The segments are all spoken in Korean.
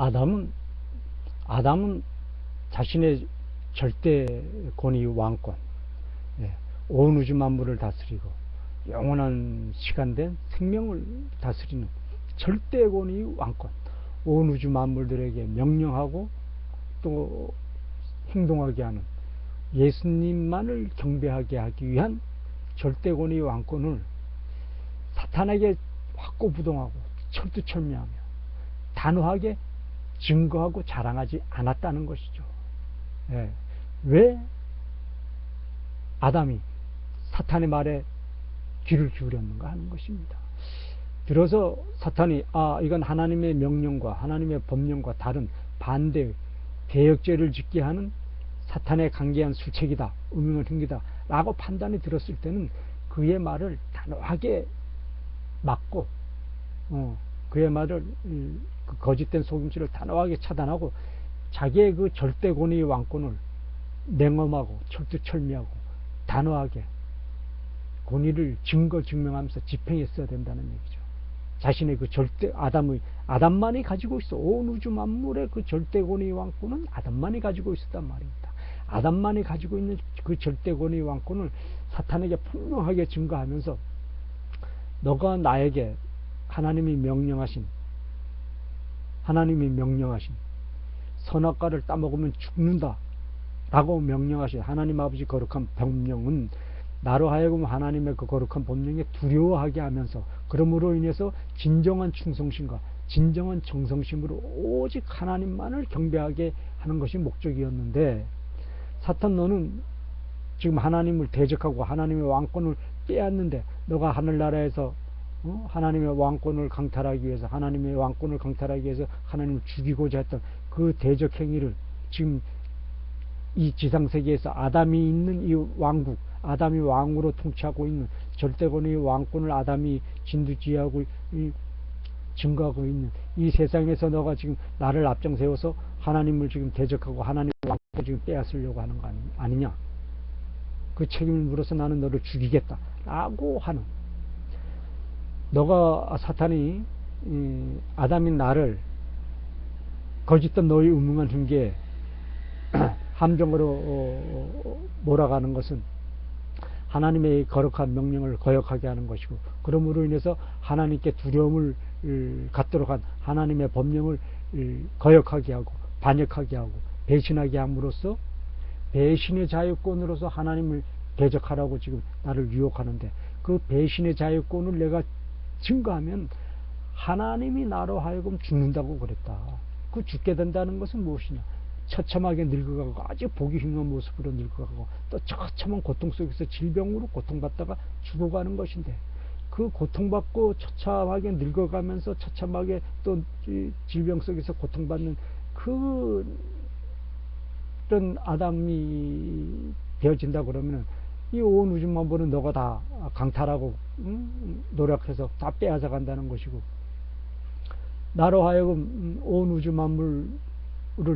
아담은 아담은 자신의 절대 권위 왕권, 예, 온 우주 만물을 다스리고 영원한 시간된 생명을 다스리는 절대 권위 왕권, 온 우주 만물들에게 명령하고 또 행동하게 하는 예수님만을 경배하게 하기 위한 절대 권위 왕권을 사탄에게 확고부동하고 철두철미하며 단호하게 증거하고 자랑하지 않았다는 것이죠. 예. 왜 아담이 사탄의 말에 귀를 기울였는가 하는 것입니다. 들어서 사탄이 이건 하나님의 명령과 하나님의 법령과 다른 반대 대역죄를 짓게 하는 사탄의 강개한 술책이다, 음흉한 흉기다 라고 판단이 들었을 때는 그의 말을 단호하게 막고 그의 말을 그 거짓된 속임수를 단호하게 차단하고 자기의 그 절대 권위의 왕권을 냉엄하고 철두철미하고 단호하게 권위를 증거 증명하면서 집행했어야 된다는 얘기죠. 자신의 그 절대 아담만이 가지고 있어. 온 우주 만물의 그 절대 권위의 왕권은 아담만이 가지고 있었단 말입니다. 아담만이 가지고 있는 그 절대 권위의 왕권을 사탄에게 분명하게 증거하면서 너가 나에게 하나님이 명령하신 선악과를 따먹으면 죽는다 라고 명령하신 하나님 아버지 거룩한 법령은 나로 하여금 하나님의 그 거룩한 법령에 두려워하게 하면서 그러므로 인해서 진정한 충성심과 진정한 정성심으로 오직 하나님만을 경배하게 하는 것이 목적이었는데, 사탄 너는 지금 하나님을 대적하고 하나님의 왕권을 빼앗는데 너가 하늘나라에서 하나님의 왕권을 강탈하기 위해서 하나님을 죽이고자 했던 그 대적 행위를 지금 이 지상세계에서 아담이 있는 이 왕국, 아담이 왕으로 통치하고 있는 절대권의 왕권을 아담이 진두지휘하고 증거하고 있는 이 세상에서 너가 지금 나를 앞장 세워서 하나님을 지금 대적하고 하나님의 왕권을 지금 빼앗으려고 하는 거 아니냐, 그 책임을 물어서 나는 너를 죽이겠다 라고 하는, 너가 사탄이 아담인 나를 거짓된 너의 음흉한 흉기에 함정으로 몰아가는 것은 하나님의 거룩한 명령을 거역하게 하는 것이고, 그러므로 인해서 하나님께 두려움을 갖도록 한 하나님의 법령을 거역하게 하고 반역하게 하고 배신하게 함으로써 배신의 자유권으로서 하나님을 대적하라고 지금 나를 유혹하는데, 그 배신의 자유권을 내가 증거하면 하나님이 나로 하여금 죽는다고 그랬다. 그 죽게 된다는 것은 무엇이냐, 처참하게 늙어가고 아주 보기 흉한 모습으로 늙어가고 또 처참한 고통 속에서 질병으로 고통받다가 죽어가는 것인데, 그 고통받고 처참하게 늙어가면서 처참하게 또 질병 속에서 고통받는 그런 아담이 되어진다 그러면 이 온 우주 만물은 너가 다 강탈하고 노력해서 다 빼앗아 간다는 것이고, 나로 하여금 온 우주 만물을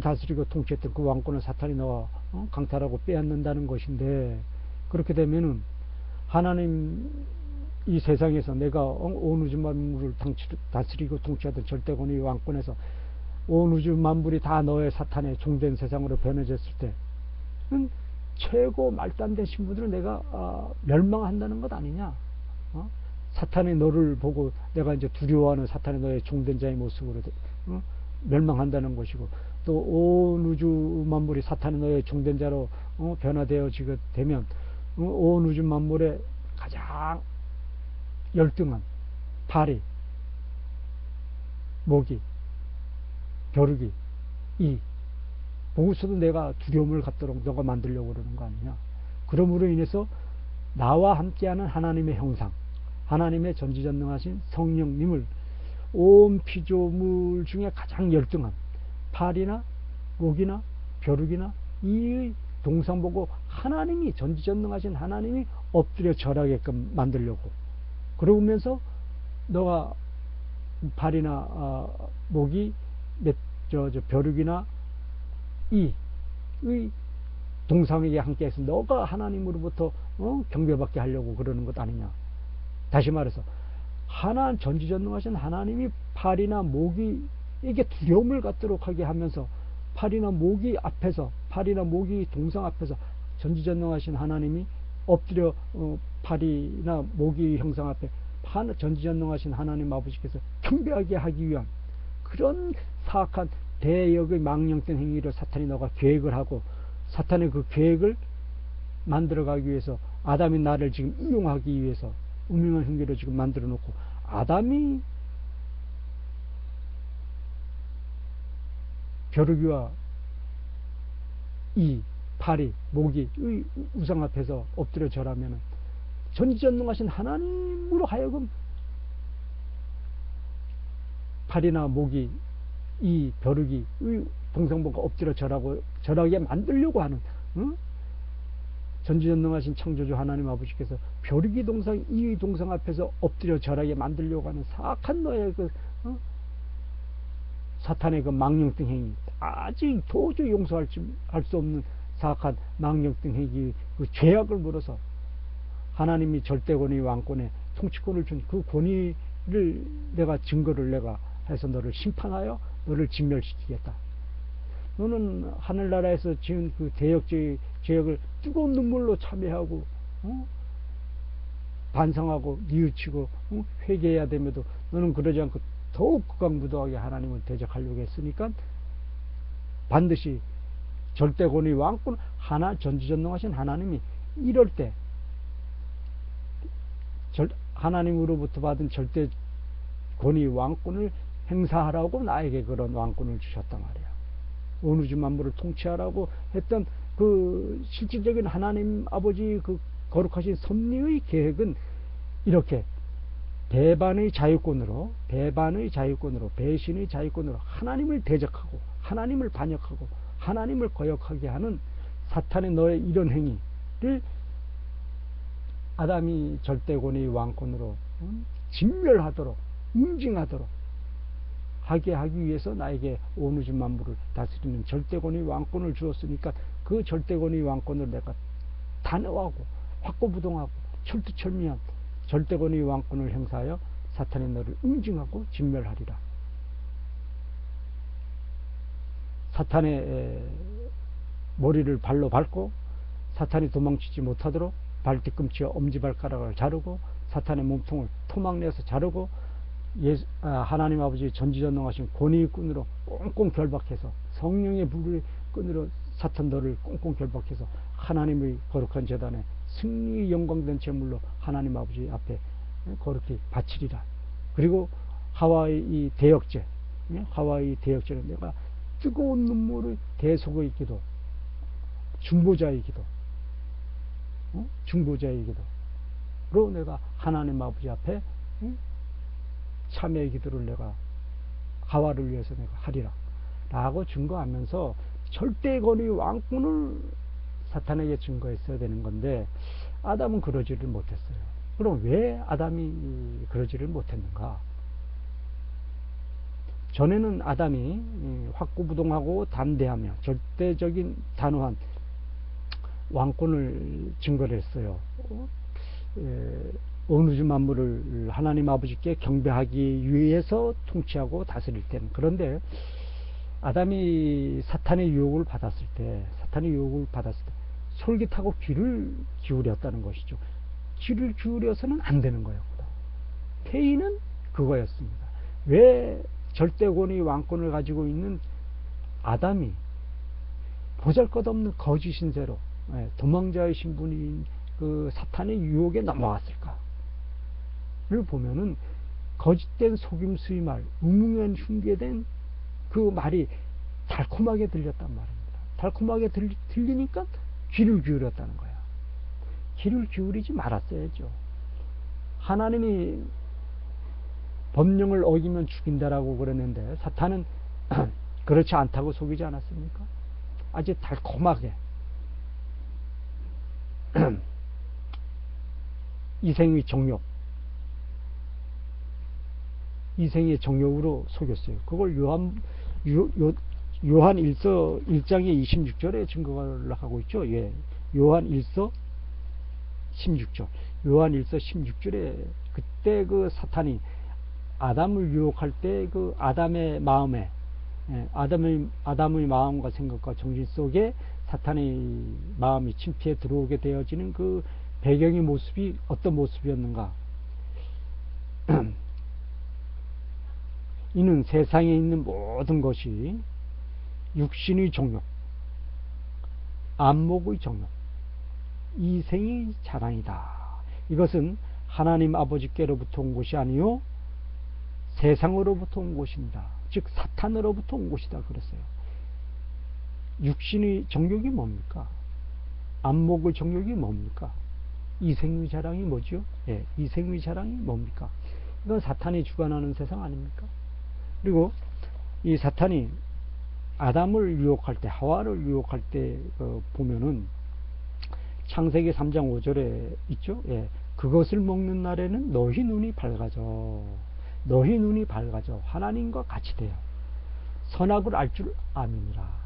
다스리고 통치했던 그 왕권을 사탄이 너가 강탈하고 빼앗는다는 것인데, 그렇게 되면은 하나님 이 세상에서 내가 온 우주 만물을 다스리고 통치하던 절대권의 왕권에서 온 우주 만물이 다 너의 사탄의 종된 세상으로 변해졌을 때 최고 말단된 신분들을 내가 멸망한다는 것 아니냐. 사탄이 너를 보고 내가 이제 두려워하는 사탄이 너의 종된 자의 모습으로 멸망한다는 것이고, 또 온 우주 만물이 사탄이 너의 종된 자로 변화되어지게 되면 온 우주 만물의 가장 열등한 파리, 모기, 벼룩이 보고서도 내가 두려움을 갖도록 너가 만들려고 그러는 거 아니냐. 그러므로 인해서 나와 함께하는 하나님의 형상, 하나님의 전지전능하신 성령님을 온 피조물 중에 가장 열등한 파리나 모기나 벼룩이나 이의 동상 보고 하나님이 전지전능하신 하나님이 엎드려 절하게끔 만들려고 그러면서 너가 파리나 모기 벼룩이나 이의 동상에게 함께해서 너가 하나님으로부터 경배받게 하려고 그러는 것 아니냐. 다시 말해서 전지전능하신 하나님이 파리나 모기 이게 두려움을 갖도록 하게 하면서 팔이나 목이 동상 앞에서 전지전능하신 하나님이 엎드려 팔이나 목이 형상 앞에 전지전능하신 하나님 아버지께서 경배하게 하기 위한 그런 사악한 대역의 망령된 행위를 사탄이 너가 계획을 하고, 사탄의 그 계획을 만들어가기 위해서 아담이 나를 지금 이용하기 위해서 음흉한 행위를 지금 만들어 놓고, 아담이 벼룩이와 팔이, 목이 우상 앞에서 엎드려 절하면 전지전능하신 하나님으로 하여금 팔이나 목이, 벼룩이 동상보가 엎드려 절하게 만들려고 하는, 전지전능하신 창조주 하나님 아버지께서 벼룩이 동상, 동상 앞에서 엎드려 절하게 만들려고 하는 사악한 너의 사탄의 그 망령된 행위, 아직 도저히 용서할 수 없는 사악한 망령된 행위, 그 죄악을 물어서 하나님이 절대권위 왕권의 통치권을 준 그 권위를 내가 증거를 내가 해서 너를 심판하여 너를 진멸시키겠다. 너는 하늘나라에서 지은 그 죄악을 뜨거운 눈물로 참회하고 반성하고 뉘우치고 회개해야 됨에도 너는 그러지 않고 더욱 극악무도하게 하나님을 대적하려고 했으니까 반드시 절대권위 왕권 전지전능하신 하나님이 이럴 때 하나님으로부터 받은 절대권위 왕권을 행사하라고 나에게 그런 왕권을 주셨단 말이야. 온 우주 만물을 통치하라고 했던 그 실질적인 하나님 아버지 그 거룩하신 섭리의 계획은 이렇게 배신의 자유권으로 하나님을 대적하고 하나님을 반역하고 하나님을 거역하게 하는 사탄의 너의 이런 행위를 아담이 절대권위 왕권으로 진멸하도록, 응징하도록 하게 하기 위해서 나에게 온 우주 만물을 다스리는 절대권위 왕권을 주었으니까 그 절대권위 왕권을 내가 단호하고 확고부동하고 철두철미한 절대권위 왕권을 행사하여 사탄의 너를 응징하고 진멸하리라. 사탄의 머리를 발로 밟고 사탄이 도망치지 못하도록 발뒤꿈치와 엄지발가락을 자르고 사탄의 몸통을 토막내서 자르고 하나님 아버지 전지전능하신 권위의 끈으로 꽁꽁 결박해서 성령의 불의 끈으로 사탄 너를 꽁꽁 결박해서 하나님의 거룩한 제단에 승리 영광된 제물로 하나님 아버지 앞에 거룩히 바치리라. 그리고 하와의 이 대역죄, 하와의 대역죄는 내가 뜨거운 눈물의 대속의 기도, 중보자의 기도로 내가 하나님 아버지 앞에 참회의 기도를 내가 하와를 위해서 내가 하리라 라고 증거하면서 절대권위 왕권을 사탄에게 증거했어야 되는 건데 아담은 그러지를 못했어요. 그럼 왜 아담이 그러지를 못했는가? 전에는 아담이 확고부동하고 담대하며 절대적인 단호한 왕권을 증거를 했어요. 온 우주 만물을 하나님 아버지께 경배하기 위해서 통치하고 다스릴 때는. 그런데 아담이 사탄의 유혹을 받았을 때 솔깃하고 귀를 기울였다는 것이죠. 귀를 기울여서는 안 되는 거예요. 페이는 그거였습니다. 왜 절대권위 왕권을 가지고 있는 아담이 보잘것없는 거짓 신세로 도망자의 신분인 그 사탄의 유혹에 넘어갔을까? 를 보면은 거짓된 속임수의 말, 음흉한 흉계된 그 말이 달콤하게 들렸단 말입니다. 달콤하게 들리니까 귀를 기울였다는 거야. 귀를 기울이지 말았어야죠. 하나님이 법령을 어기면 죽인다라고 그랬는데 사탄은 그렇지 않다고 속이지 않았습니까? 아주 달콤하게 이생의 정욕으로 속였어요. 그걸 요한 1서 1장의 26절에 증거를 하고 있죠. 예. 요한 1서 16절. 요한 1서 16절에 그때 그 사탄이 아담을 유혹할 때 그 아담의 마음에 예, 아담의 마음과 생각과 정신 속에 사탄의 마음이 침투해 들어오게 되어지는 그 배경의 모습이 어떤 모습이었는가? 이는 세상에 있는 모든 것이 육신의 정욕, 안목의 정욕, 이생의 자랑이다. 이것은 하나님 아버지께로부터 온 것이 아니요 세상으로부터 온 것입니다. 즉 사탄으로부터 온 것이다 그랬어요. 육신의 정욕이 뭡니까? 안목의 정욕이 뭡니까? 이생의 자랑이 뭐죠? 예, 이생의 자랑이 뭡니까? 이건 사탄이 주관하는 세상 아닙니까? 그리고 이 사탄이 아담을 유혹할 때, 하와를 유혹할 때 보면은 창세기 3장 5절에 있죠. 예, 그것을 먹는 날에는 너희 눈이 밝아져. 너희 눈이 밝아져. 하나님과 같이 돼요. 선악을 알 줄 아미니라.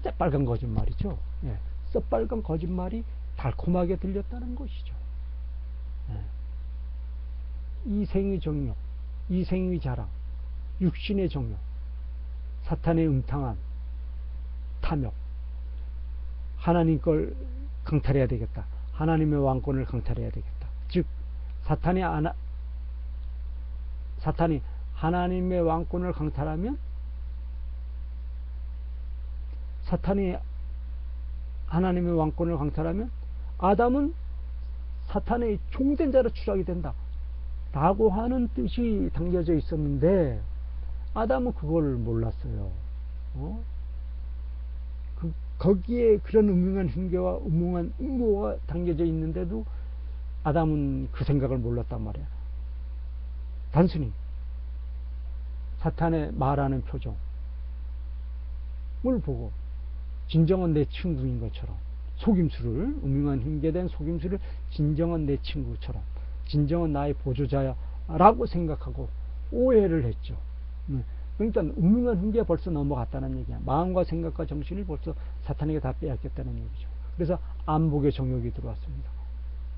새빨간 거짓말이죠. 예, 새빨간 거짓말이 달콤하게 들렸다는 것이죠. 예. 이생의 정욕, 이생의 자랑, 육신의 정욕, 사탄의 음탕한 탐욕, 하나님 걸 강탈해야 되겠다. 하나님의 왕권을 강탈해야 되겠다. 즉 사탄이 하나님의 왕권을 강탈하면, 사탄이 하나님의 왕권을 강탈하면 아담은 사탄의 종된 자로 추락이 된다 라고 하는 뜻이 담겨져 있었는데 아담은 그걸 몰랐어요. 거기에 그런 음흉한 흉계와 음흉한 음모가 담겨져 있는데도 아담은 그 생각을 몰랐단 말이야. 단순히 사탄의 말하는 표정을 보고 진정한 내 친구인 것처럼, 속임수를, 음흉한 흉계된 속임수를 진정한 내 친구처럼, 진정한 나의 보조자야 라고 생각하고 오해를 했죠. 그러니까 음흉한 흉계가 벌써 넘어갔다는 얘기야. 마음과 생각과 정신을 벌써 사탄에게 다 빼앗겼다는 얘기죠. 그래서 안목의 정욕이 들어왔습니다.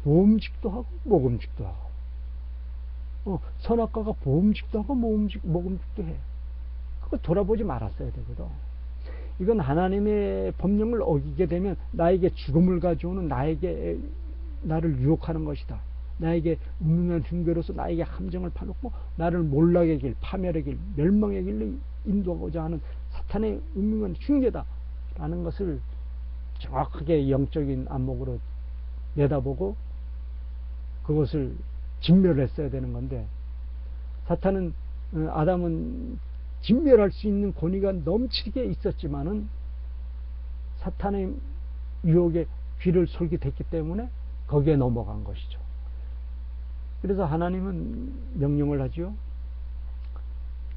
보음직도 하고 모금직도 하고, 선악과가 보음직도 하고 모금직도 해. 그거 돌아보지 말았어야 되거든. 이건 하나님의 법령을 어기게 되면 나에게 죽음을 가져오는, 나를 유혹하는 것이다. 나에게 음흉한 흉계로서 나에게 함정을 파놓고 나를 몰락의 길, 파멸의 길, 멸망의 길로 인도하고자 하는 사탄의 음흉한 흉계다 라는 것을 정확하게 영적인 안목으로 내다보고 그것을 진멸했어야 되는 건데, 아담은 진멸할 수 있는 권위가 넘치게 있었지만은 사탄의 유혹에 귀를 솔깃했기 때문에 거기에 넘어간 것이죠. 그래서 하나님은 명령을 하죠.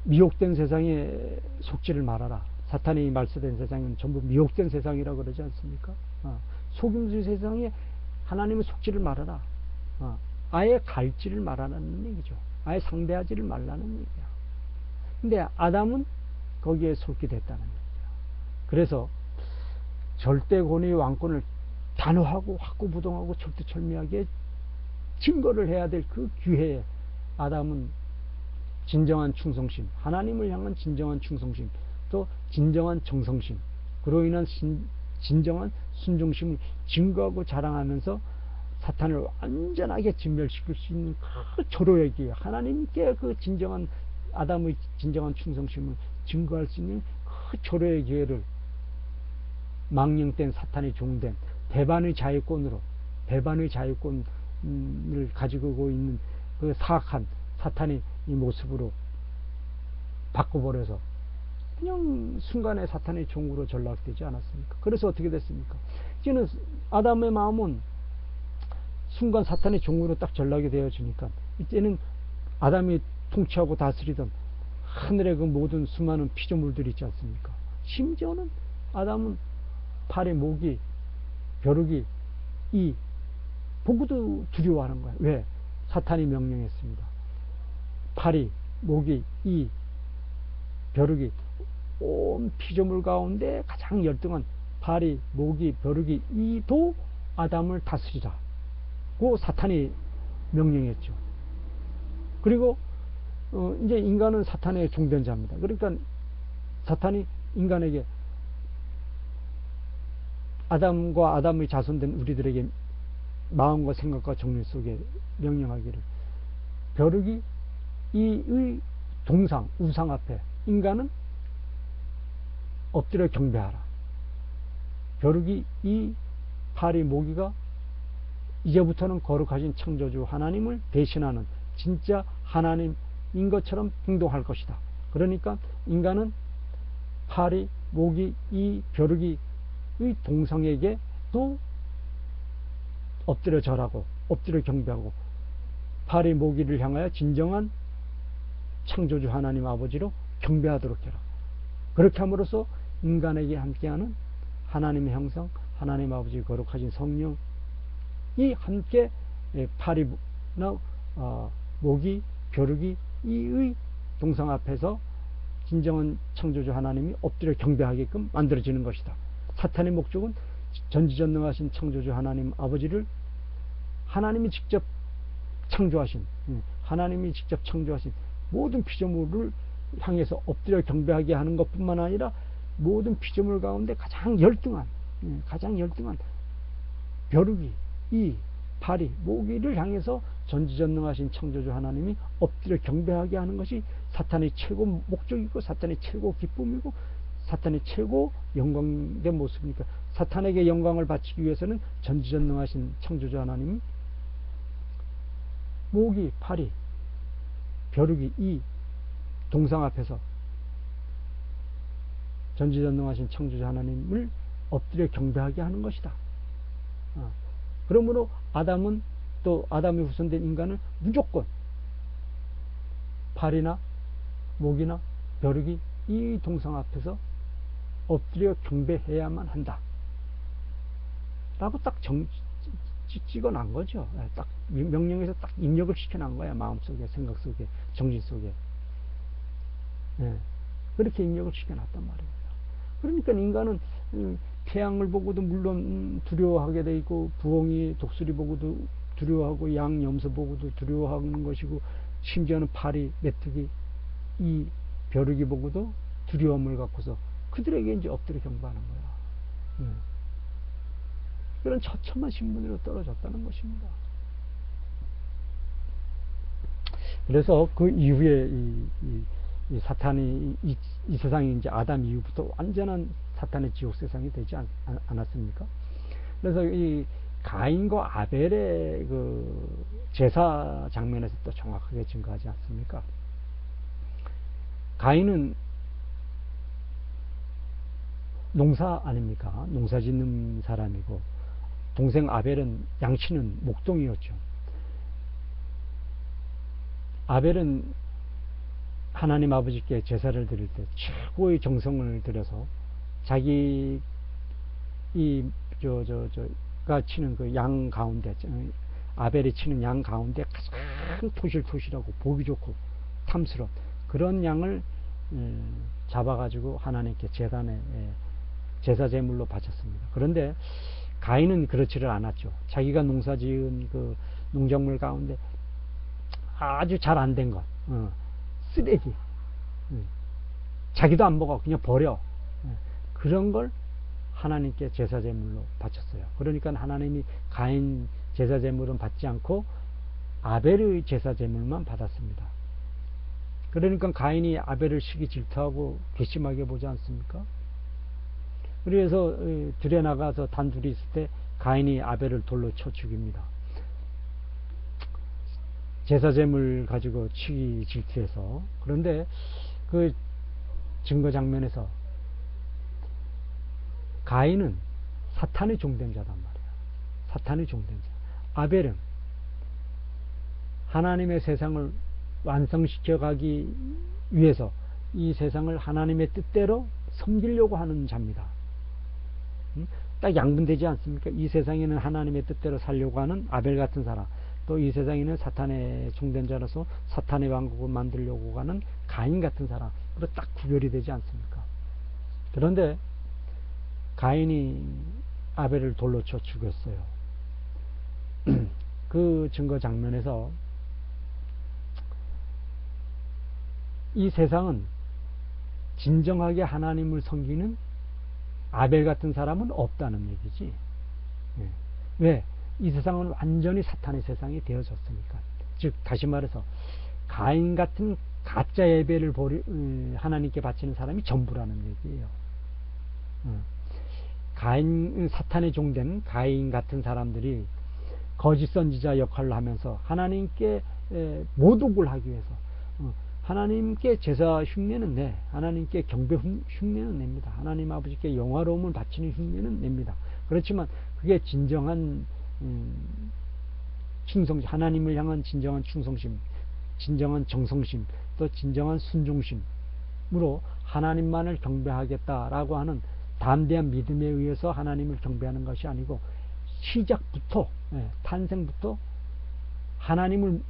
미혹된 세상에 속지를 말아라. 사탄이 말소된 세상은 전부 미혹된 세상이라고 그러지 않습니까? 속임수 세상에 하나님은 속지를 말아라. 아예 갈지를 말하라는 얘기죠. 아예 상대하지를 말라는 얘기야. 근데 아담은 거기에 솔깃했다는 얘기야. 그래서 절대 권위의 왕권을 단호하고 확고부동하고 철두철미하게 증거를 해야 될 그 기회에 아담은 진정한 충성심, 하나님을 향한 진정한 충성심, 또 진정한 정성심, 그로 인한 진정한 순종심을 증거하고 자랑하면서 사탄을 완전하게 진멸시킬 수 있는 그 절호의 기회, 하나님께 그 진정한 아담의 진정한 충성심을 증거할 수 있는 그 절호의 기회를 망령된 사탄이 종된 배반의 자유권을 가지고 있는 그 사악한 사탄의 이 모습으로 바꿔버려서 그냥 순간에 사탄의 종으로 전락되지 않았습니까? 그래서 어떻게 됐습니까? 이제는 아담의 마음은 순간 사탄의 종으로 딱 전락이 되어지니까 이제는 아담이 통치하고 다스리던 하늘의 그 모든 수많은 피조물들이 있지 않습니까? 심지어는 아담은 팔에 모기, 벼룩이, 보고도 두려워하는 거야. 왜? 사탄이 명령했습니다. 팔이, 모기, 벼룩이, 온 피조물 가운데 가장 열등한 팔이, 모기, 벼룩이, 이도 아담을 다스리라. 고 사탄이 명령했죠. 그리고 이제 인간은 사탄의 종된 자입니다. 그러니까 사탄이 인간에게 아담과 아담의 자손된 우리들에게 마음과 생각과 정리 속에 명령하기를 벼룩이 이의 동상 우상 앞에 인간은 엎드려 경배하라. 벼룩이 이 파리 모기가 이제부터는 거룩하신 창조주 하나님을 대신하는 진짜 하나님인 것처럼 행동할 것이다. 그러니까 인간은 파리 모기 이 벼룩이 의 동상에게도 엎드려 절하고 엎드려 경배하고 파리 모기를 향하여 진정한 창조주 하나님 아버지로 경배하도록 해라. 그렇게 함으로써 인간에게 함께하는 하나님의 형상 하나님 아버지 거룩하신 성령이 함께 파리나 모기 벼룩이 이의 동상 앞에서 진정한 창조주 하나님이 엎드려 경배하게끔 만들어지는 것이다. 사탄의 목적은 전지전능하신 창조주 하나님 아버지를 하나님이 직접 창조하신 모든 피조물을 향해서 엎드려 경배하게 하는 것뿐만 아니라 모든 피조물 가운데 가장 열등한 벼룩이 이 파리 모기를 향해서 전지전능하신 창조주 하나님이 엎드려 경배하게 하는 것이 사탄의 최고 목적이고 사탄의 최고 기쁨이고 사탄의 최고 영광된 모습이니까 사탄에게 영광을 바치기 위해서는 전지전능하신 창조주 하나님이 모기, 파리, 벼룩이 이 동상 앞에서 전지전능하신 창조주 하나님을 엎드려 경배하게 하는 것이다. 그러므로 아담은 또 아담의 후손된 인간은 무조건 파리나 모기나 벼룩이 이 동상 앞에서 엎드려 경배해야만 한다. 라고 딱 찍어놓은 거죠. 딱 명령에서 딱 입력을 시켜놓은 거야. 마음속에, 생각 속에, 정신 속에. 그렇게 입력을 시켜놨단 말입니다. 그러니까 인간은 태양을 보고도 물론 두려워하게 돼 있고 부엉이 독수리 보고도 두려워하고 양 염소 보고도 두려워하는 것이고 심지어는 파리 메뚜기 이 벼룩이 보고도 두려움을 갖고서 그들에게 이제 엎드려 경배하는 거야. 그런 처참한 신분으로 떨어졌다는 것입니다. 그래서 그 이후에 이 사탄이 이 세상이 이제 아담 이후부터 완전한 사탄의 지옥 세상이 되지 않았습니까? 그래서 이 가인과 아벨의 그 제사 장면에서 또 정확하게 증거하지 않습니까? 가인은 농사 아닙니까? 농사 짓는 사람이고 동생 아벨은 양치는 목동이었죠. 아벨은 하나님 아버지께 제사를 드릴 때 최고의 정성을 들여서 자기 가 치는 그 양 가운데 아벨이 치는 양 가운데 가장 토실토실하고 보기 좋고 탐스러운 그런 양을 잡아가지고 하나님께 제단에 제사 제물로 바쳤습니다. 그런데 가인은 그렇지를 않았죠. 자기가 농사지은 그 농작물 가운데 아주 잘 안 된 것, 쓰레기, 자기도 안 먹어 그냥 버려, 그런 걸 하나님께 제사 제물로 바쳤어요. 그러니까 하나님이 가인 제사 제물은 받지 않고 아벨의 제사 제물만 받았습니다. 그러니까 가인이 아벨을 시기 질투하고 괘씸하게 보지 않습니까? 그래서 들에 나가서 단둘이 있을 때 가인이 아벨을 돌로 쳐 죽입니다. 제사 제물 가지고 치기 질투해서. 그런데 그 증거 장면에서 가인은 사탄의 종된 자단 말이에요. 사탄의 종된 자. 아벨은 하나님의 세상을 완성시켜 가기 위해서 이 세상을 하나님의 뜻대로 섬기려고 하는 자입니다. 딱 양분되지 않습니까? 이 세상에는 하나님의 뜻대로 살려고 하는 아벨 같은 사람, 또 이 세상에는 사탄의 종된 자로서 사탄의 왕국을 만들려고 하는 가인 같은 사람으로 딱 구별이 되지 않습니까? 그런데 가인이 아벨을 돌로 쳐 죽였어요. 그 증거 장면에서 이 세상은 진정하게 하나님을 섬기는 아벨 같은 사람은 없다는 얘기지. 예. 왜? 이 세상은 완전히 사탄의 세상이 되어졌으니까. 즉 다시 말해서 가인 같은 가짜 예배를 하나님께 바치는 사람이 전부라는 얘기예요. 사탄의 종된 가인 같은 사람들이 거짓 선지자 역할을 하면서 하나님께 모독을 하기 위해서 하나님께 제사 흉내는 내, 하나님께 경배 흉내는 냅니다. 하나님 아버지께 영화로움을 바치는 흉내는 냅니다. 그렇지만 그게 진정한 충성심, 하나님을 향한 진정한 충성심, 진정한 정성심, 또 진정한 순종심으로 하나님만을 경배하겠다라고 하는 담대한 믿음에 의해서 하나님을 경배하는 것이 아니고, 시작부터, 탄생부터 하나님을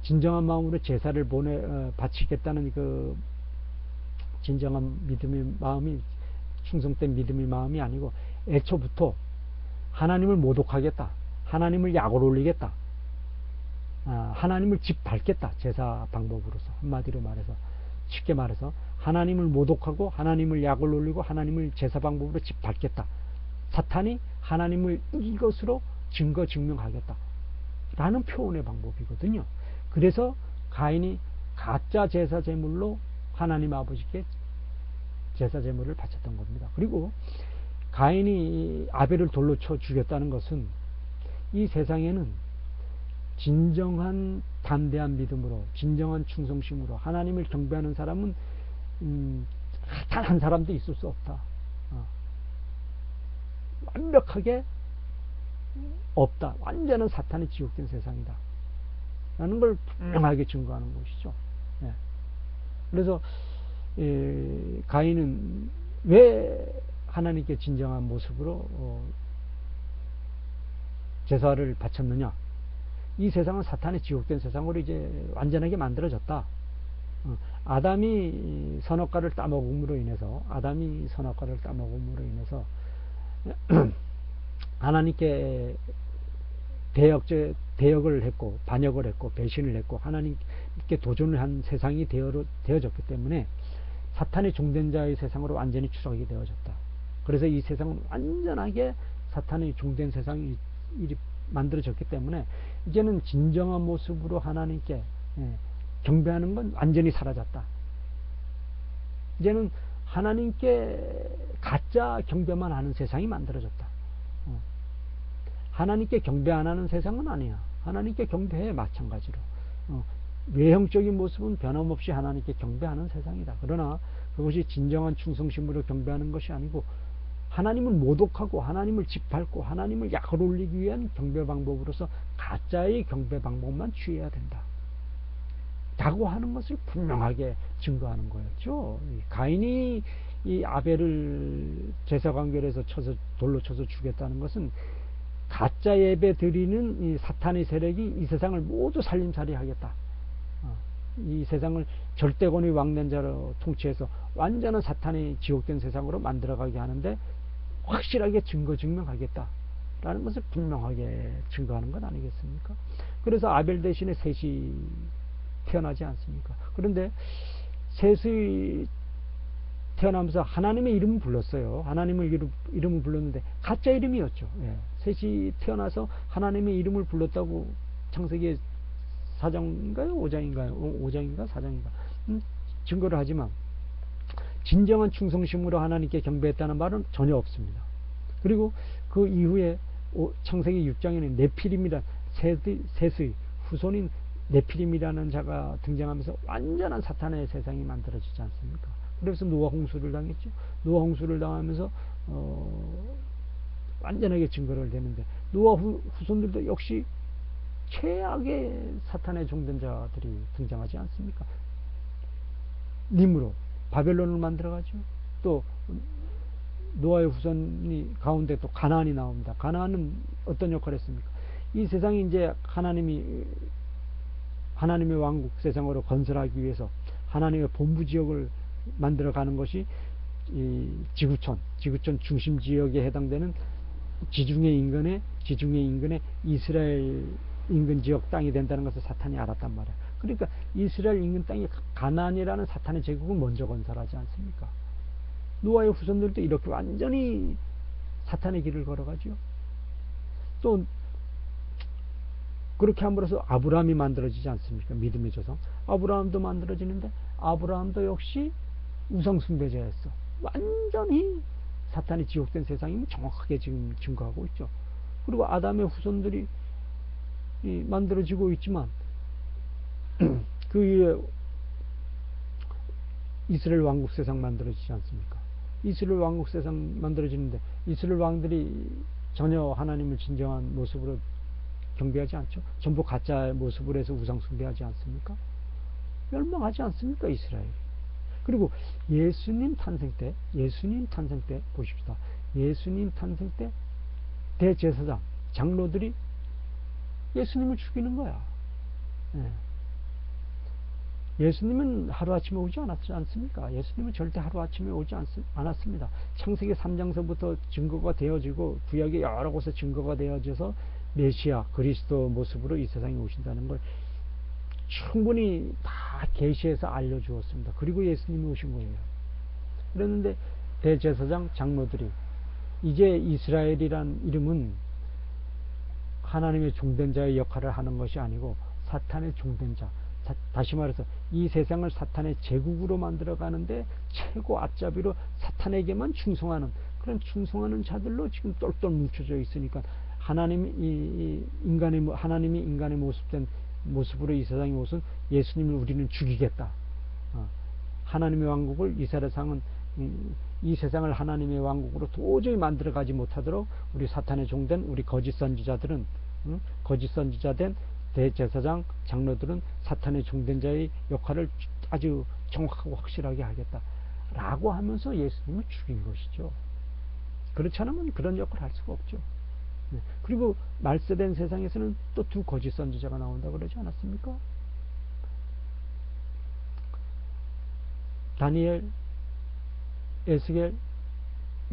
진정한 마음으로 제사를 바치겠다는 그 진정한 믿음의 마음이, 충성된 믿음의 마음이 아니고, 애초부터 하나님을 모독하겠다, 하나님을 약을 올리겠다, 하나님을 짓밟겠다, 제사 방법으로서. 한마디로 말해서, 쉽게 말해서 하나님을 모독하고 하나님을 약을 올리고 하나님을 제사 방법으로 짓밟겠다, 사탄이 하나님을 이긴 것으로 증거 증명하겠다 라는 표현의 방법이거든요. 그래서 가인이 가짜 제사 제물로 하나님 아버지께 제사 제물을 바쳤던 겁니다. 그리고 가인이 아벨을 돌로 쳐 죽였다는 것은 이 세상에는 진정한 담대한 믿음으로, 진정한 충성심으로 하나님을 경배하는 사람은 단 한 사람도 있을 수 없다. 완벽하게 없다. 완전한 사탄이 지옥된 세상이다 라는 걸 분명하게 증거하는 것이죠. 예. 그래서 가인은 왜 하나님께 진정한 모습으로 제사를 바쳤느냐? 이 세상은 사탄의 지옥된 세상으로 이제 완전하게 만들어졌다. 아담이 선악과를 따먹음으로 인해서 하나님께 대역을 했고, 반역을 했고, 배신을 했고, 하나님께 도전을 한 세상이 되어졌기 때문에 사탄의 종된 자의 세상으로 완전히 추락이 되어졌다. 그래서 이 세상은 완전하게 사탄의 종된 세상이 만들어졌기 때문에 이제는 진정한 모습으로 하나님께 경배하는 건 완전히 사라졌다. 이제는 하나님께 가짜 경배만 하는 세상이 만들어졌다. 하나님께 경배 안 하는 세상은 아니야. 하나님께 경배해, 마찬가지로. 외형적인 모습은 변함없이 하나님께 경배하는 세상이다. 그러나 그것이 진정한 충성심으로 경배하는 것이 아니고, 하나님을 모독하고 하나님을 짓밟고 하나님을 약을 올리기 위한 경배 방법으로서 가짜의 경배 방법만 취해야 된다 라고 하는 것을 분명하게 증거하는 거였죠. 가인이 이 아벨을 제사 관결에서 돌로 쳐서 죽였다는 것은 가짜 예배 드리는 이 사탄의 세력이 이 세상을 모두 살림살이 하겠다, 이 세상을 절대권의 왕년자로 통치해서 완전한 사탄의 지옥된 세상으로 만들어가게 하는데 확실하게 증거 증명하겠다 라는 것을 분명하게 증거하는 것 아니겠습니까? 그래서 아벨 대신에 셋이 태어나지 않습니까? 그런데 셋이 태어나면서 하나님의 이름을 불렀어요. 하나님의 이름을 불렀는데 가짜 이름이었죠. 예. 셋이 태어나서 하나님의 이름을 불렀다고 창세기 4장인가요? 5장인가요? 5장인가? 4장인가? 증거를 하지만 진정한 충성심으로 하나님께 경배했다는 말은 전혀 없습니다. 그리고 그 이후에 창세기 6장에는 네피림이란 셋의 후손인 네피림이라는 자가 등장하면서 완전한 사탄의 세상이 만들어지지 않습니까? 그래서 노아 홍수를 당했죠. 노아 홍수를 당하면서 완전하게 증거를 대는데, 노아 후손들도 역시 최악의 사탄의 종된 자들이 등장하지 않습니까? 님으로 바벨론을 만들어가죠. 또 노아의 후손이 가운데 또 가나안이 나옵니다. 가나안은 어떤 역할을 했습니까? 이 세상이 이제 하나님의 왕국 세상으로 건설하기 위해서 하나님의 본부 지역을 만들어가는 것이 이 지구촌 중심 지역에 해당되는 지중해 인근의 이스라엘 인근 지역 땅이 된다는 것을 사탄이 알았단 말이야. 그러니까 이스라엘 인근 땅이 가나안이라는 사탄의 제국을 먼저 건설하지 않습니까? 노아의 후손들도 이렇게 완전히 사탄의 길을 걸어가죠. 또 그렇게 함으로써 아브라함이 만들어지지 않습니까? 믿음의 조상. 아브라함도 만들어지는데 아브라함도 역시 우상숭배자였어. 완전히 사탄이 지옥된 세상임을 정확하게 지금 증거하고 있죠. 그리고 아담의 후손들이 만들어지고 있지만 그 위에 이스라엘 왕국 세상 만들어지지 않습니까? 이스라엘 왕국 세상 만들어지는데 이스라엘 왕들이 전혀 하나님을 진정한 모습으로 경배하지 않죠. 전부 가짜의 모습으로 해서 우상 숭배하지 않습니까? 멸망하지 않습니까? 이스라엘이. 그리고 예수님 탄생 때 보십시다. 예수님 탄생 때 대제사장 장로들이 예수님을 죽이는 거야. 예수님은 하루아침에 오지 않았지 않습니까? 예수님은 절대 하루아침에 오지 않았습니다. 창세기 3장서부터 증거가 되어지고 구약의 여러 곳에 증거가 되어져서 메시아 그리스도 모습으로 이 세상에 오신다는 걸 충분히 다 계시해서 알려주었습니다. 그리고 예수님이 오신 거예요. 그랬는데 대제사장 장로들이 이제 이스라엘이란 이름은 하나님의 종된 자의 역할을 하는 것이 아니고 사탄의 종된 자, 다시 말해서 이 세상을 사탄의 제국으로 만들어 가는데 최고 앞잡이로 사탄에게만 충성하는 그런 충성하는 자들로 지금 똘똘 뭉쳐져 있으니까 하나님이 인간의 모습된 모습으로 이 세상에 오신 예수님을 우리는 죽이겠다. 하나님의 왕국을 이 세상을 하나님의 왕국으로 도저히 만들어 가지 못하도록 우리 사탄의 종된 우리 거짓 선지자들은 거짓 선지자된 대제사장 장로들은 사탄의 종된 자의 역할을 아주 정확하고 확실하게 하겠다 라고 하면서 예수님을 죽인 것이죠. 그렇지 않으면 그런 역할을 할 수가 없죠. 그리고 말세된 세상에서는 또 두 거짓 선지자가 나온다고 그러지 않았습니까? 다니엘, 에스겔,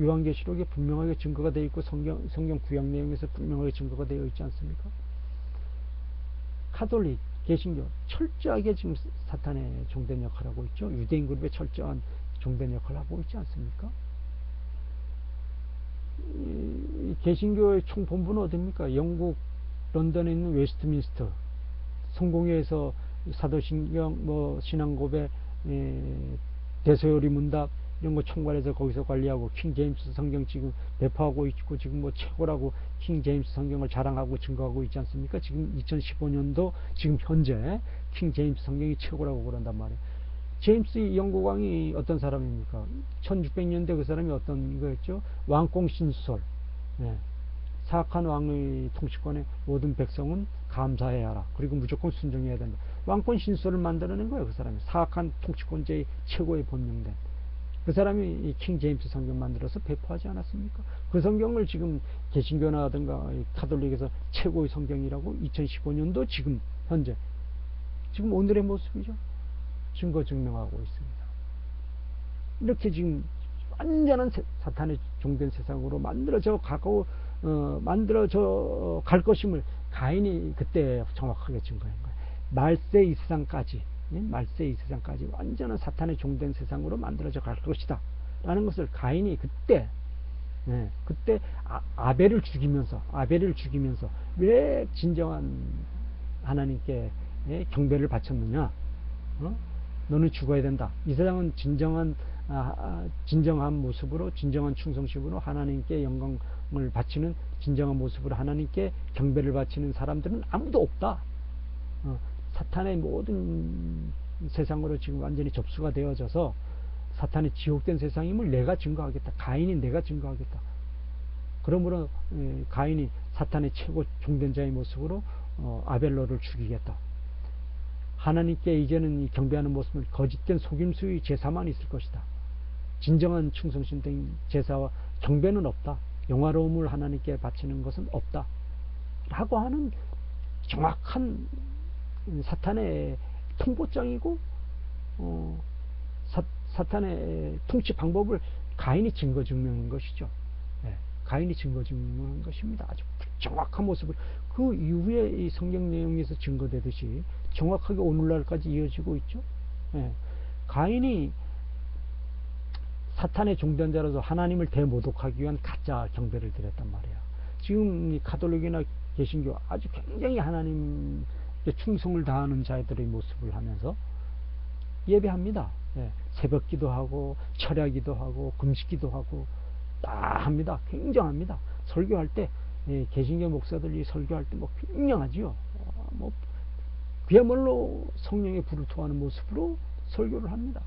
요한계시록에 분명하게 증거가 되어 있고 성경 구약 내용에서 분명하게 증거가 되어 있지 않습니까? 카톨릭, 개신교 철저하게 지금 사탄의 종된 역할을 하고 있죠. 유대인 그룹의 철저한 종된 역할을 하고 있지 않습니까? 개신교의 총본부는 어디입니까? 영국 런던에 있는 웨스트민스터 성공회에서 사도신경 신앙고백 대소요리 문답 이런 거 총괄해서 거기서 관리하고 킹 제임스 성경 지금 배포하고 있고 지금 뭐 최고라고 킹 제임스 성경을 자랑하고 증거하고 있지 않습니까? 지금 2015년도 지금 현재 킹 제임스 성경이 최고라고 그런단 말이에요. 제임스 영국 왕이 어떤 사람입니까? 1600년대 그 사람이 어떤 거였죠? 왕공 신수설. 사악한 왕의 통치권에 모든 백성은 감사해야 하라. 그리고 무조건 순종해야 된다. 왕권 신수설을 만들어낸 거예요. 그 사람이. 사악한 통치권자의 최고의 본명된. 그 사람이 이 킹 제임스 성경 만들어서 배포하지 않았습니까? 그 성경을 지금 개신교나든가 카톨릭에서 최고의 성경이라고 2015년도 지금 현재 지금 오늘의 모습이죠. 증거 증명하고 있습니다. 이렇게 지금 완전한 사탄의 종된 세상으로 만들어져 갈 것임을 가인이 그때 정확하게 증거한 거예요. 말세 이 세상까지 완전한 사탄의 종된 세상으로 만들어져 갈 것이다 라는 것을 가인이 그때 아벨을 죽이면서 왜 진정한 하나님께 경배를 바쳤느냐? 너는 죽어야 된다. 이 세상은 진정한 모습으로 진정한 충성심으로 하나님께 영광을 바치는 진정한 모습으로 하나님께 경배를 바치는 사람들은 아무도 없다. 사탄의 모든 세상으로 지금 완전히 접수가 되어져서 사탄의 지옥된 세상임을 내가 증거하겠다. 가인이 내가 증거하겠다. 그러므로 가인이 사탄의 최고 종된 자의 모습으로 아벨로를 죽이겠다. 하나님께 이제는 이 경배하는 모습은 거짓된 속임수의 제사만 있을 것이다. 진정한 충성심 된 제사와 경배는 없다. 영화로움을 하나님께 바치는 것은 없다. 라고 하는 정확한 사탄의 통보장이고 사탄의 통치 방법을 가인이 증거 증명한 것이죠. 가인이 증거 증명한 것입니다. 아주 정확한 모습을 그 이후에 이 성경 내용에서 증거되듯이 정확하게 오늘날까지 이어지고 있죠. 예. 가인이 사탄의 종전자로서 하나님을 대모독하기 위한 가짜 경배를 드렸단 말이야. 지금 이 가톨릭이나 개신교 아주 굉장히 하나님께 충성을 다하는 자들의 모습을 하면서 예배합니다. 예. 새벽 기도하고 철야 기도하고 금식 기도하고 다 합니다. 굉장합니다. 설교할 때 개신교 목사들이 설교할 때 뭐 굉장하지요. 뭐 그야말로 성령의 불을 토하는 모습으로 설교를 합니다.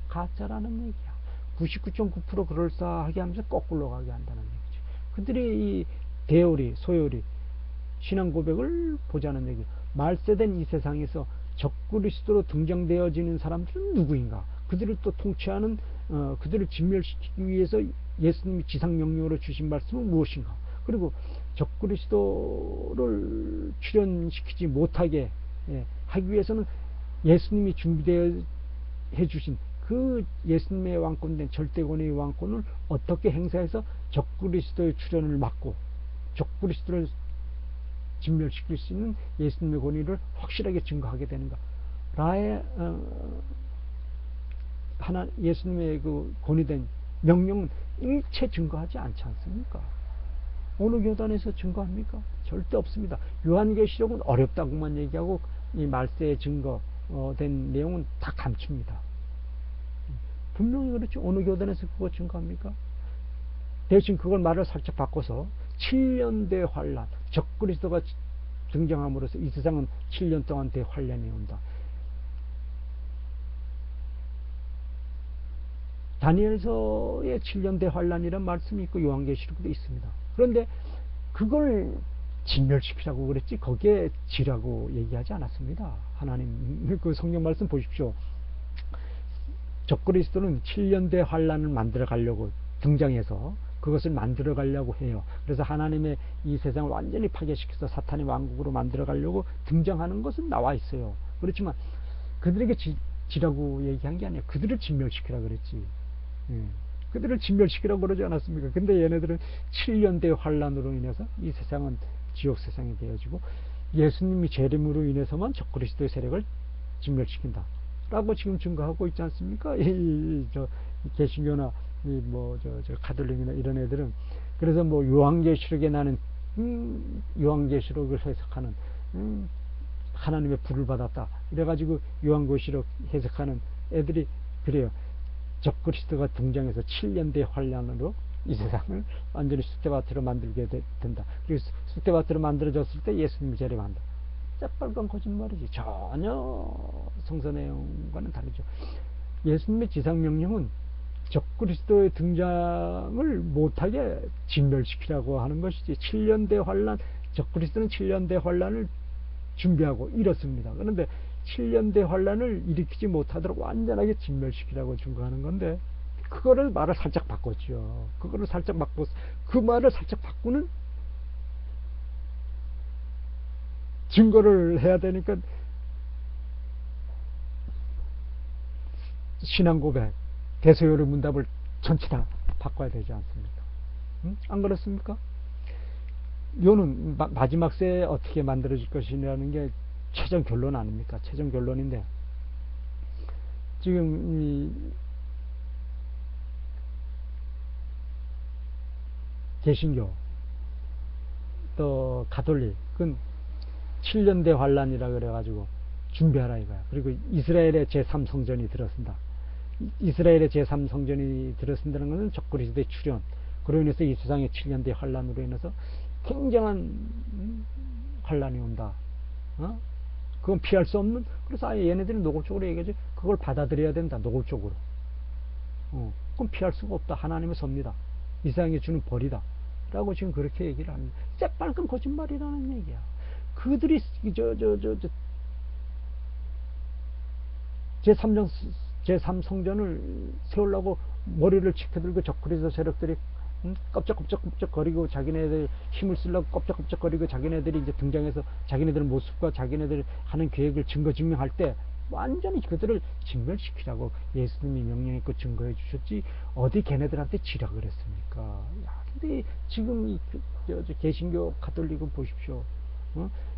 가짜라는 얘기야. 99.9% 그럴싸하게 하면서 거꾸로 가게 한다는 얘기죠. 그들의 이 대오리, 소요리, 신앙 고백을 보자는 얘기. 말세된 이 세상에서 적그리스도로 등장되어지는 사람들은 누구인가? 그들을 또 통치하는 그들을 진멸시키기 위해서 예수님이 지상명령으로 주신 말씀은 무엇인가? 그리고 적그리스도를 출현시키지 못하게 하기 위해서는 예수님이 준비되어 해주신 그 예수님의 왕권된 절대권의 왕권을 어떻게 행사해서 적그리스도의 출현을 막고 적그리스도를 진멸시킬 수 있는 예수님의 권위를 확실하게 증거하게 되는가? 라의 예수님의 그 권위된 명령은 일체 증거하지 않지 않습니까? 어느 교단에서 증거합니까? 절대 없습니다. 요한계시록은 어렵다고만 얘기하고 이 말세에 증거된 내용은 다 감춥니다. 분명히 그렇죠. 어느 교단에서 그거 증거합니까? 대신 그걸 말을 살짝 바꿔서 7년 대환란, 적그리스도가 등장함으로써 이 세상은 7년 동안 대환란이 온다. 다니엘서의 7년 대환란이라는 말씀이 있고 요한계시록도 있습니다. 그런데 그걸 진멸시키라고 그랬지 거기에 지라고 얘기하지 않았습니다. 하나님 그 성경 말씀 보십시오. 적그리스도는 7년 대환란을 만들어 가려고 등장해서 그것을 만들어 가려고 해요. 그래서 하나님의 이 세상을 완전히 파괴시켜서 사탄의 왕국으로 만들어 가려고 등장하는 것은 나와 있어요. 그렇지만 그들에게 지라고 얘기한 게 아니에요. 그들을 진멸시키라 그랬지. 그들을 진멸시키라고 그러지 않았습니까? 근데 얘네들은 7년대 환란으로 인해서 이 세상은 지옥 세상이 되어지고 예수님이 재림으로 인해서만 적그리스도의 세력을 진멸시킨다 라고 지금 증거하고 있지 않습니까? 개신교나 가톨릭이나 이런 애들은. 그래서 뭐 요한계시록에 나는 요한계시록을 해석하는 하나님의 불을 받았다 이래가지고 요한계시록 해석하는 애들이 그래요. 적그리스도가 등장해서 7년대 환란으로 이 세상을 완전히 쑥대밭으로 만들게 된다. 그리고 쑥대밭으로 만들어졌을 때 예수님이 재림한다. 새빨간 거짓말이지. 전혀 성서 내용과는 다르죠. 예수님의 지상명령은 적그리스도의 등장을 못하게 진멸시키라고 하는 것이지 7년대 환란, 적그리스도는 7년대 환란을 준비하고 이렇습니다. 그런데 7년대 환란을 일으키지 못하도록 완전하게 진멸시키라고 증거하는 건데 그거를 말을 살짝 바꿨죠. 그거를 살짝 바꿔 그 말을 살짝 바꾸는 증거를 해야 되니까 신앙 고백, 대소요리 문답을 전체 다 바꿔야 되지 않습니까? 안 그렇습니까? 요는 마지막 세에 어떻게 만들어질 것이냐는 게 최종 결론 아닙니까? 최종 결론인데 지금 이 개신교 또 가톨릭은 7년대 환란이라 그래가지고 준비하라 이거야. 그리고 이스라엘의 제3성전이 들어선다. 이스라엘의 제3성전이 들어선다는 것은 적그리스도의 출현, 그로 인해서 이 세상의 7년대 환란으로 인해서 굉장한 환란이 온다. 그건 피할 수 없는. 그래서 아예 얘네들이 노골적으로 얘기하지. 그걸 받아들여야 된다. 노골적으로. 그건 피할 수가 없다. 하나님의 섭니다. 이 세상에 주는 벌이다. 라고 지금 그렇게 얘기를 합니다. 새빨간 거짓말이라는 얘기야. 그들이 제3성전을 세우려고 머리를 치켜들고 적그리스도 세력들이 껍적껍적 거리고 자기네들 힘을 쓰려고 껍적껍적 거리고 자기네들이 이제 등장해서 자기네들 모습과 자기네들 하는 계획을 증거 증명할 때 완전히 그들을 진멸시키라고 예수님이 명령했고 증거해 주셨지 어디 걔네들한테 지라 그랬습니까? 야, 근데 지금 이 개신교 가톨릭은 보십시오.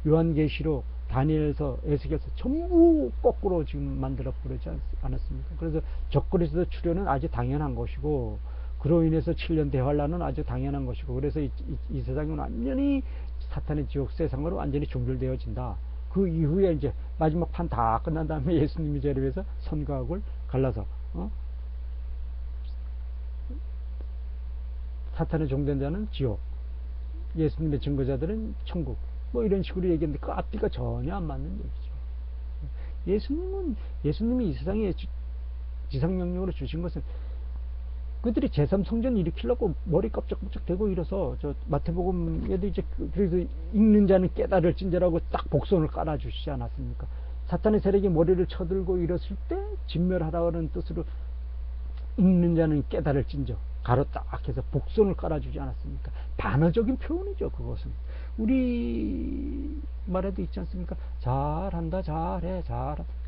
요한계시록, 다니엘서, 에스겔서 전부 거꾸로 지금 만들어 버리지 않았습니까? 그래서 적그리스도 출현은 아주 당연한 것이고, 그로 인해서 7년 대환란은 아주 당연한 것이고, 그래서 이 세상은 완전히 사탄의 지옥 세상으로 완전히 종결되어진다. 그 이후에 이제 마지막 판 다 끝난 다음에 예수님이 재림해서 선과 악을 갈라서 사탄의 종된 자는 지옥, 예수님의 증거자들은 천국, 뭐 이런 식으로 얘기했는데 그 앞뒤가 전혀 안 맞는 얘기죠. 예수님이 이 세상에 지상명령으로 주신 것은 그들이 제3성전 일으키려고 머리 깜짝깜짝 대고 일어서 저 마태복음에도 이제 그래서 읽는 자는 깨달을 진저라고 딱 복선을 깔아주시지 않았습니까? 사탄의 세력이 머리를 쳐들고 일었을 때 진멸하라는 뜻으로 읽는 자는 깨달을 진저 가로 딱 해서 복선을 깔아주지 않았습니까? 반어적인 표현이죠. 그것은 우리 말에도 있지 않습니까? 잘한다, 잘해,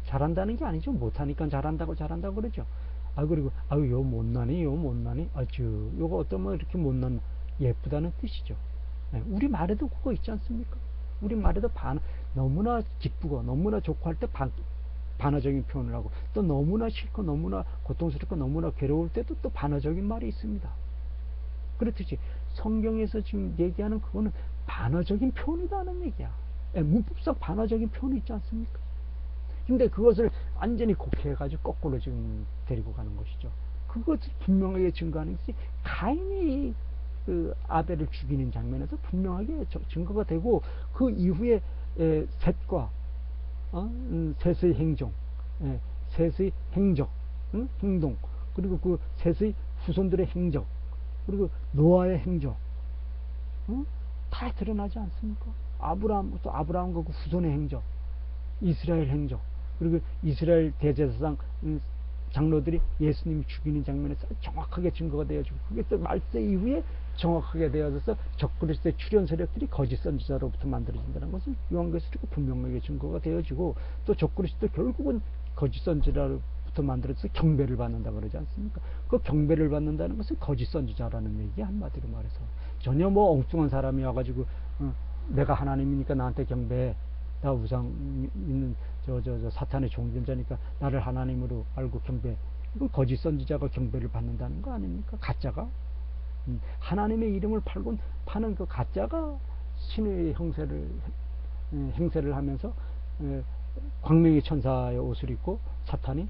잘한다는 게 아니죠. 못하니까 잘한다고 그러죠. 그리고 요 못나니, 요 못나니, 요거 어떠면 이렇게 못난, 예쁘다는 뜻이죠. 우리 말에도 그거 있지 않습니까? 우리 말에도 너무나 기쁘고 너무나 좋고 할 때 반어적인 표현을 하고, 또 너무나 싫고 너무나 고통스럽고 너무나 괴로울 때도 또 반어적인 말이 있습니다. 그렇듯이 성경에서 지금 얘기하는 그거는 반어적인 표현이라는 얘기야. 문법상 반어적인 표현이 있지 않습니까? 근데 그것을 완전히 곡해해가지고 거꾸로 지금 데리고 가는 것이죠. 그것을 분명하게 증거하는 것이 가인이 그 아벨을 죽이는 장면에서 분명하게 증거가 되고, 그 이후에 셋과 셋의 행정, 셋의 행적, 행동, 그리고 그 셋의 후손들의 행적, 그리고 노아의 행적, 다 드러나지 않습니까? 아브라함과 그 후손의 행적, 이스라엘 행적, 그리고 이스라엘 대제사장 장로들이 예수님이 죽이는 장면에서 정확하게 증거가 되어지고, 그게 또 말세 이후에 정확하게 되어져서 적그리스도의 출현 세력들이 거짓 선지자로부터 만들어진다는 것은 요한계시록 분명하게 증거가 되어지고, 또 적그리스도 결국은 거짓 선지자로부터 만들어져서 경배를 받는다 그러지 않습니까? 그 경배를 받는다는 것은 거짓 선지자라는 얘기, 한마디로 말해서. 전혀 뭐 엉뚱한 사람이 와가지고 내가 하나님이니까 나한테 경배해, 나 우상 있는 저 사탄의 종된 자니까 나를 하나님으로 알고 경배, 이거 거짓 선지자가 경배를 받는다는 거 아닙니까? 가짜가 하나님의 이름을 파는 그 가짜가 신의 행세를 하면서 광명의 천사의 옷을 입고 사탄이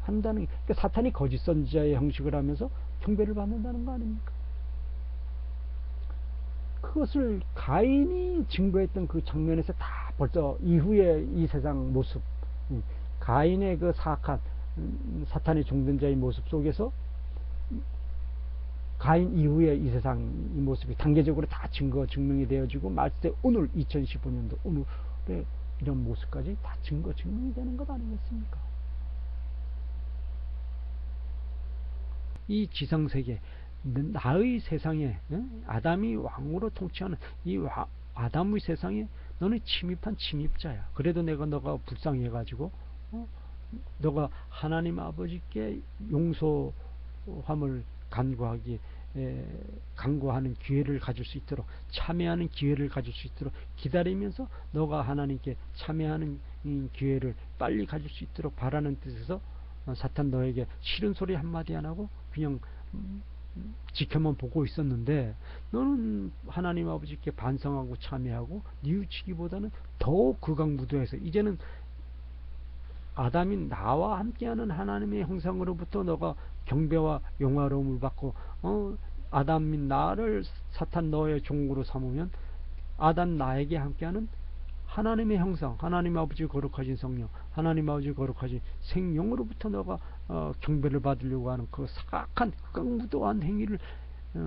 한다는, 그러니까 사탄이 거짓 선지자의 형식을 하면서 경배를 받는다는 거 아닙니까? 그것을 가인이 증거했던 그 장면에서 다 벌써 이후에 이 세상 모습, 가인의 그 사악한 사탄의 종된 자의 모습 속에서 가인 이후에 이 세상 이 모습이 단계적으로 다 증명이 되어지고, 말세 오늘 2015년도 오늘의 이런 모습까지 다 증명이 되는 것 아니겠습니까? 이 지상세계, 나의 세상에, 아담이 왕으로 통치하는 이 아담의 세상에 너는 침입한 침입자야. 그래도 너가 불쌍해가지고 너가 하나님 아버지께 용서함을 간구하는 기회를 가질 수 있도록, 참여하는 기회를 가질 수 있도록 기다리면서 너가 하나님께 참여하는 기회를 빨리 가질 수 있도록 바라는 뜻에서 사탄 너에게 싫은 소리 한마디 안 하고 그냥 지켜만 보고 있었는데, 너는 하나님 아버지께 반성하고 참여하고 뉘우치기보다는 더욱 극악무도해서 이제는 아담인 나와 함께하는 하나님의 형상으로부터 너가 경배와 영화로움을 받고, 아담인 나를 사탄 너의 종으로 삼으면 아담 나에게 함께하는 하나님의 형상, 하나님 아버지 거룩하신 성령, 하나님 아버지 거룩하신 생명으로부터 너가 경배를 받으려고 하는 그 사악한 극악무도한 행위를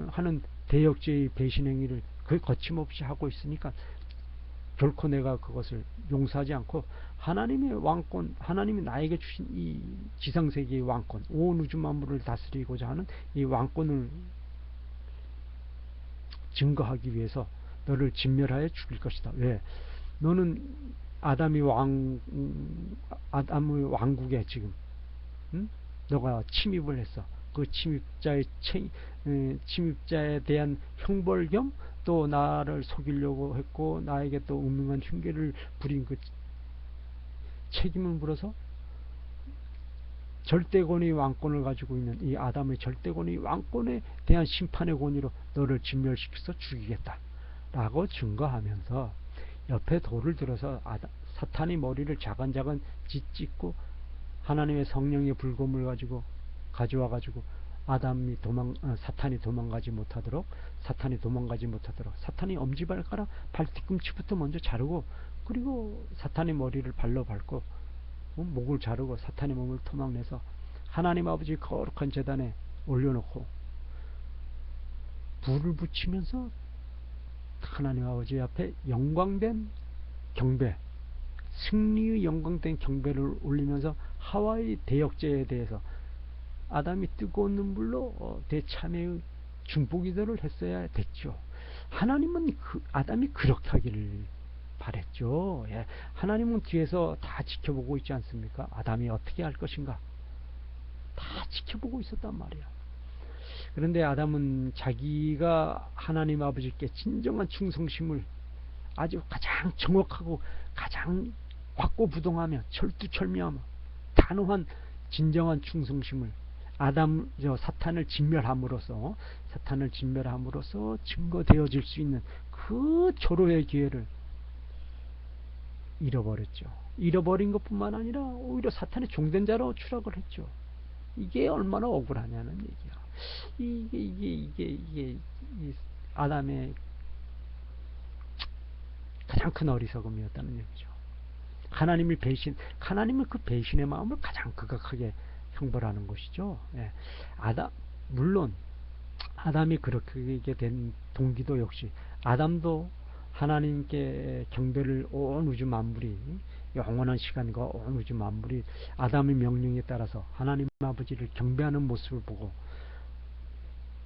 하는 대역죄의 배신 행위를 그 거침없이 하고 있으니까 결코 내가 그것을 용서하지 않고, 하나님의 왕권, 하나님이 나에게 주신 이 지상세계의 왕권, 온 우주 만물을 다스리고자 하는 이 왕권을 증거하기 위해서 너를 진멸하여 죽일 것이다. 왜? 너는 아담의 왕국에 지금 너가 침입을 했어. 그 침입자에 대한 형벌 겸 또 나를 속이려고 했고 나에게 또 음흉한 흉계를 부린 그 책임을 물어서 절대권의 왕권을 가지고 있는 이 아담의 절대권의 왕권에 대한 심판의 권위로 너를 진멸시켜서 죽이겠다 라고 증거하면서 옆에 돌을 들어서 사탄이 머리를 자간자간 짓찍고 하나님의 성령의 불검을 가져와 가지고 사탄이 도망가지 못하도록 사탄이 엄지발가락 발뒤꿈치부터 먼저 자르고 그리고 사탄의 머리를 발로 밟고 목을 자르고 사탄의 몸을 토막내서 하나님 아버지 거룩한 제단에 올려놓고 불을 붙이면서 하나님 아버지 앞에 영광된 경배, 승리의 영광된 경배를 올리면서 하와의 대역죄에 대해서 아담이 뜨거운 눈물로 대참회의 중보기도를 했어야 됐죠. 하나님은 아담이 그렇게 하기를 바랬죠. 예. 하나님은 뒤에서 다 지켜보고 있지 않습니까? 아담이 어떻게 할 것인가 다 지켜보고 있었단 말이야. 그런데 아담은 자기가 하나님 아버지께 진정한 충성심을 아주 가장 정확하고 가장 확고부동하며 철두철미하며 단호한 진정한 충성심을 사탄을 진멸함으로써 증거되어질 수 있는 그 조로의 기회를 잃어버렸죠. 잃어버린 것뿐만 아니라 오히려 사탄의 종된 자로 추락을 했죠. 이게 얼마나 억울하냐는 얘기야. 이게 아담의 가장 큰 어리석음이었다는 얘기죠. 하나님은 그 배신의 마음을 가장 극악하게 형벌하는 것이죠. 예. 물론 아담이 그렇게 된 동기도 역시 아담도 하나님께 경배를 온 우주 만물이 영원한 시간과 온 우주 만물이 아담의 명령에 따라서 하나님 아버지를 경배하는 모습을 보고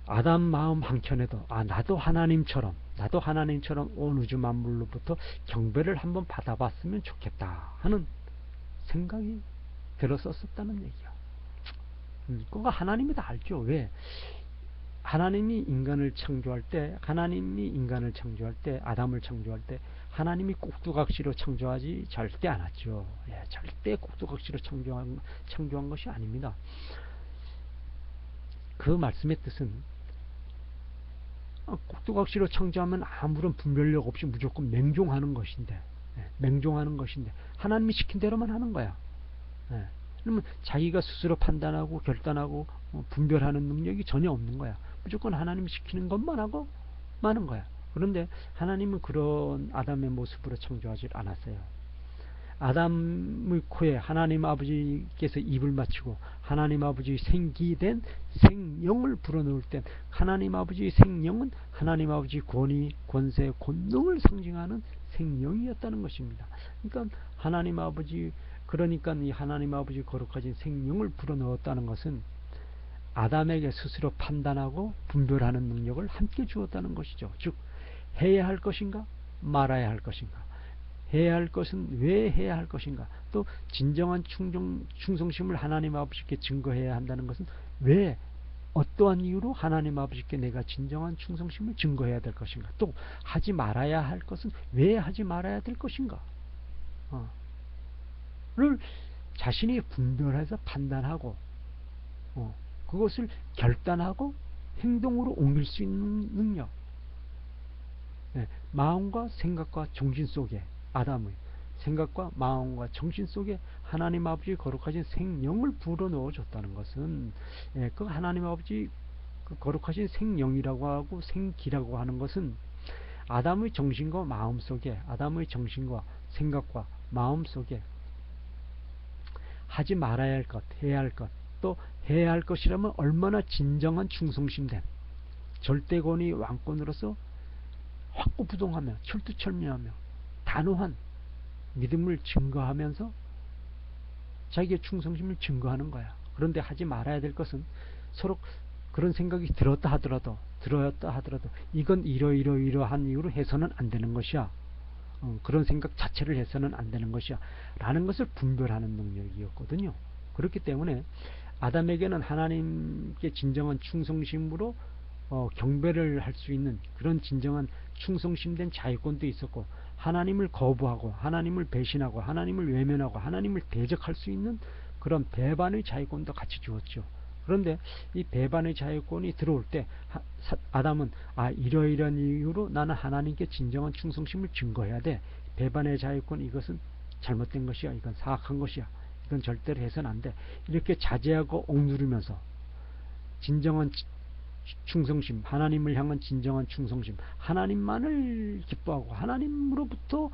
아담 마음 한켠에도 나도 하나님처럼 온 우주 만물로부터 경배를 한번 받아봤으면 좋겠다 하는 생각이 들었었다는 얘기야. 그거 하나님이 다 알죠. 왜? 하나님이 인간을 창조할 때 아담을 창조할 때 하나님이 꼭두각시로 창조하지 절대 않았죠. 예, 절대 꼭두각시로 창조한 것이 아닙니다. 그 말씀의 뜻은 꼭두각시로 창조하면 아무런 분별력 없이 무조건 맹종하는 것인데 하나님이 시킨 대로만 하는 거야. 예. 그러면 자기가 스스로 판단하고 결단하고 분별하는 능력이 전혀 없는 거야. 무조건 하나님이 시키는 것만 하고 마는 거야. 그런데 하나님은 그런 아담의 모습으로 창조하지 않았어요. 아담의 코에 하나님 아버지께서 입을 맞추고 하나님 아버지의 생기된 생명을 불어넣을 땐 하나님 아버지의 생명은 하나님 아버지의 권위, 권세, 권능을 상징하는 생명이었다는 것입니다. 그러니까 이 하나님 아버지 거룩하신 생명을 불어넣었다는 것은 아담에게 스스로 판단하고 분별하는 능력을 함께 주었다는 것이죠. 즉 해야 할 것인가 말아야 할 것인가, 해야 할 것은 왜 해야 할 것인가, 또 진정한 충성심을 하나님 아버지께 증거해야 한다는 것은 왜 어떠한 이유로 하나님 아버지께 내가 진정한 충성심을 증거해야 될 것인가, 또 하지 말아야 할 것은 왜 하지 말아야 될 것인가 를 자신이 분별해서 판단하고 그것을 결단하고 행동으로 옮길 수 있는 능력, 마음과 생각과 정신 속에 아담의 생각과 마음과 정신 속에 하나님 아버지 거룩하신 생명을 불어넣어 줬다는 것은 그 하나님 아버지 그 거룩하신 생명이라고 하고 생기라고 하는 것은 아담의 정신과 마음 속에, 아담의 정신과 생각과 마음 속에 하지 말아야 할 것, 해야 할 것, 또 해야 할 것이라면 얼마나 진정한 충성심된 절대권의 왕권으로서 확고부동하며 철두철미하며 단호한 믿음을 증거하면서 자기의 충성심을 증거하는 거야. 그런데 하지 말아야 될 것은 서로 그런 생각이 들었다 하더라도 이건 이러한 이유로 해서는 안 되는 것이야. 그런 생각 자체를 해서는 안 되는 것이야 라는 것을 분별하는 능력이었거든요. 그렇기 때문에 아담에게는 하나님께 진정한 충성심으로 경배를 할 수 있는 그런 진정한 충성심된 자유권도 있었고, 하나님을 거부하고 하나님을 배신하고 하나님을 외면하고 하나님을 대적할 수 있는 그런 배반의 자유권도 같이 주었죠. 그런데 이 배반의 자유권이 들어올 때 아담은 이러이러한 이유로 나는 하나님께 진정한 충성심을 증거해야 돼. 배반의 자유권, 이것은 잘못된 것이야. 이건 사악한 것이야. 이건 절대로 해서는 안 돼. 이렇게 자제하고 억누르면서 진정한 충성심, 하나님을 향한 진정한 충성심, 하나님만을 기뻐하고 하나님으로부터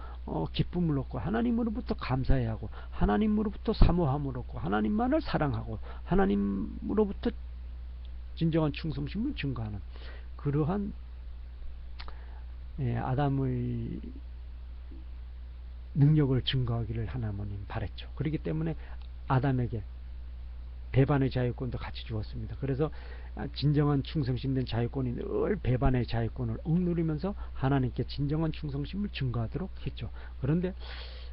기쁨을 얻고 하나님으로부터 감사해야 하고 하나님으로부터 사모함을 얻고 하나님만을 사랑하고 하나님으로부터 진정한 충성심을 증거하는 그러한 아담의 능력을 증거하기를 하나님 바랬죠. 그렇기 때문에 아담에게 배반의 자유권도 같이 주었습니다. 그래서 진정한 충성심된 자유권이 늘 배반의 자유권을 억누르면서 하나님께 진정한 충성심을 증거하도록 했죠. 그런데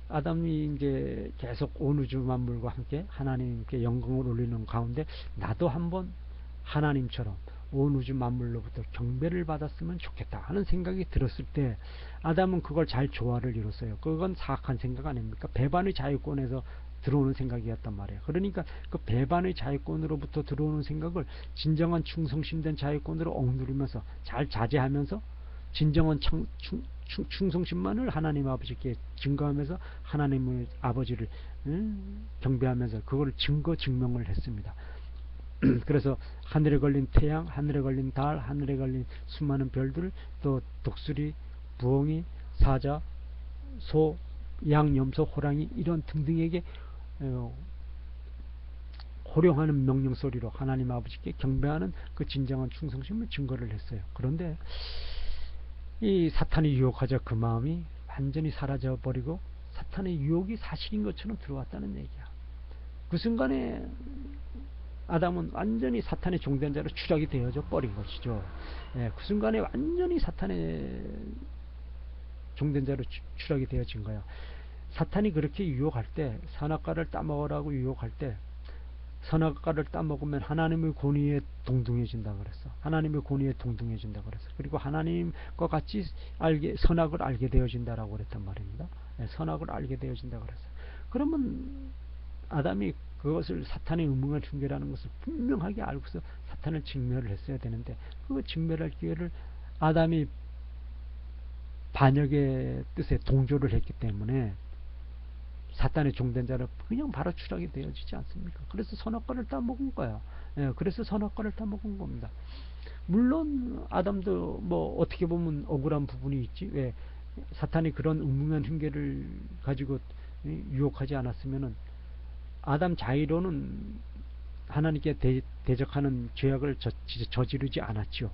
아담이 이제 계속 온 우주 만물과 함께 하나님께 영광을 올리는 가운데 나도 한번 하나님처럼 온 우주 만물로부터 경배를 받았으면 좋겠다 하는 생각이 들었을 때 아담은 그걸 잘 조화를 이뤘어요. 그건 사악한 생각 아닙니까? 배반의 자유권에서 들어오는 생각이었단 말이에요. 그러니까 그 배반의 자유권으로부터 들어오는 생각을 진정한 충성심된 자유권으로 억누르면서 잘 자제하면서 진정한 충성심만을 하나님 아버지께 증거하면서 하나님의 아버지를 경배하면서 그걸 증명을 했습니다. 그래서 하늘에 걸린 태양, 하늘에 걸린 달, 하늘에 걸린 수많은 별들, 또 독수리, 부엉이, 사자, 소, 양, 염소, 호랑이 이런 등등에게 호령하는 명령소리로 하나님 아버지께 경배하는 그 진정한 충성심을 증거를 했어요. 그런데 이 사탄이 유혹하자 그 마음이 완전히 사라져 버리고 사탄의 유혹이 사실인 것처럼 들어왔다는 얘기야. 그 순간에 아담은 완전히 사탄의 종된 자로 추락이 되어져 버린 것이죠. 그 순간에 완전히 사탄의 종된 자로 추락이 되어진 거야. 사탄이 그렇게 유혹할 때, 선악과를 따먹으라고 유혹할 때 선악과를 따먹으면 하나님의 권위에 동등해진다 그랬어. 하나님의 권위에 동등해진다 그랬어. 그리고 하나님과 같이 선악을 알게 되어진다라고 그랬단 말입니다. 선악을 알게 되어진다 그랬어. 그러면 아담이 그것을 사탄의 음흉한 흉계라는 것을 분명하게 알고서 사탄을 직멸을 했어야 되는데 그 직멸할 기회를 아담이 반역의 뜻에 동조를 했기 때문에 사탄의 종된 자를 그냥 바로 추락이 되어지지 않습니까? 그래서 선악과를 따먹은 거야. 그래서 선악과를 따먹은 겁니다. 물론 아담도 뭐 어떻게 보면 억울한 부분이 있지. 왜 사탄이 그런 음흉한 흉계를 가지고 유혹하지 않았으면은 아담 자의로는 하나님께 대적하는 죄악을 저지르지 않았죠.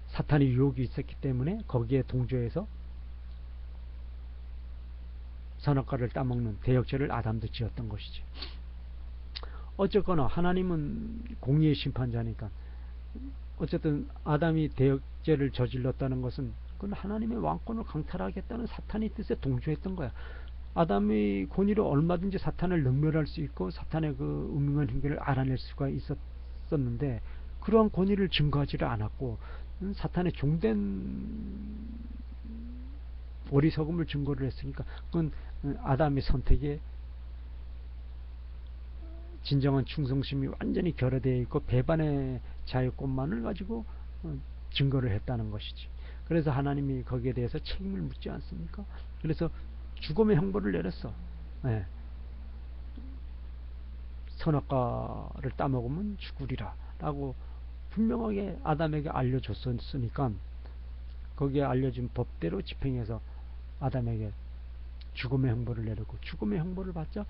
사탄의 유혹이 있었기 때문에 거기에 동조해서 선악과를 따먹는 대역죄를 아담도 지었던 것이지. 어쨌거나 하나님은 공의의 심판자니까 어쨌든 아담이 대역죄를 저질렀다는 것은 그건 하나님의 왕권을 강탈하겠다는 사탄의 뜻에 동조했던 거야. 아담의 권위로 얼마든지 사탄을 능멸할 수 있고 사탄의 그 음흉한 흉계를 알아낼 수가 있었는데 그러한 권위를 증거하지를 않았고 사탄의 종된 어리석음을 증거를 했으니까 그건 아담의 선택에 진정한 충성심이 완전히 결여되어 있고 배반의 자유권만을 가지고 증거를 했다는 것이지. 그래서 하나님이 거기에 대해서 책임을 묻지 않습니까? 그래서 죽음의 형벌을 내렸어. 선악과를 따먹으면 죽으리라 라고 분명하게 아담에게 알려줬으니까 거기에 알려진 법대로 집행해서 아담에게 죽음의 형벌을 내리고 죽음의 형벌을 받자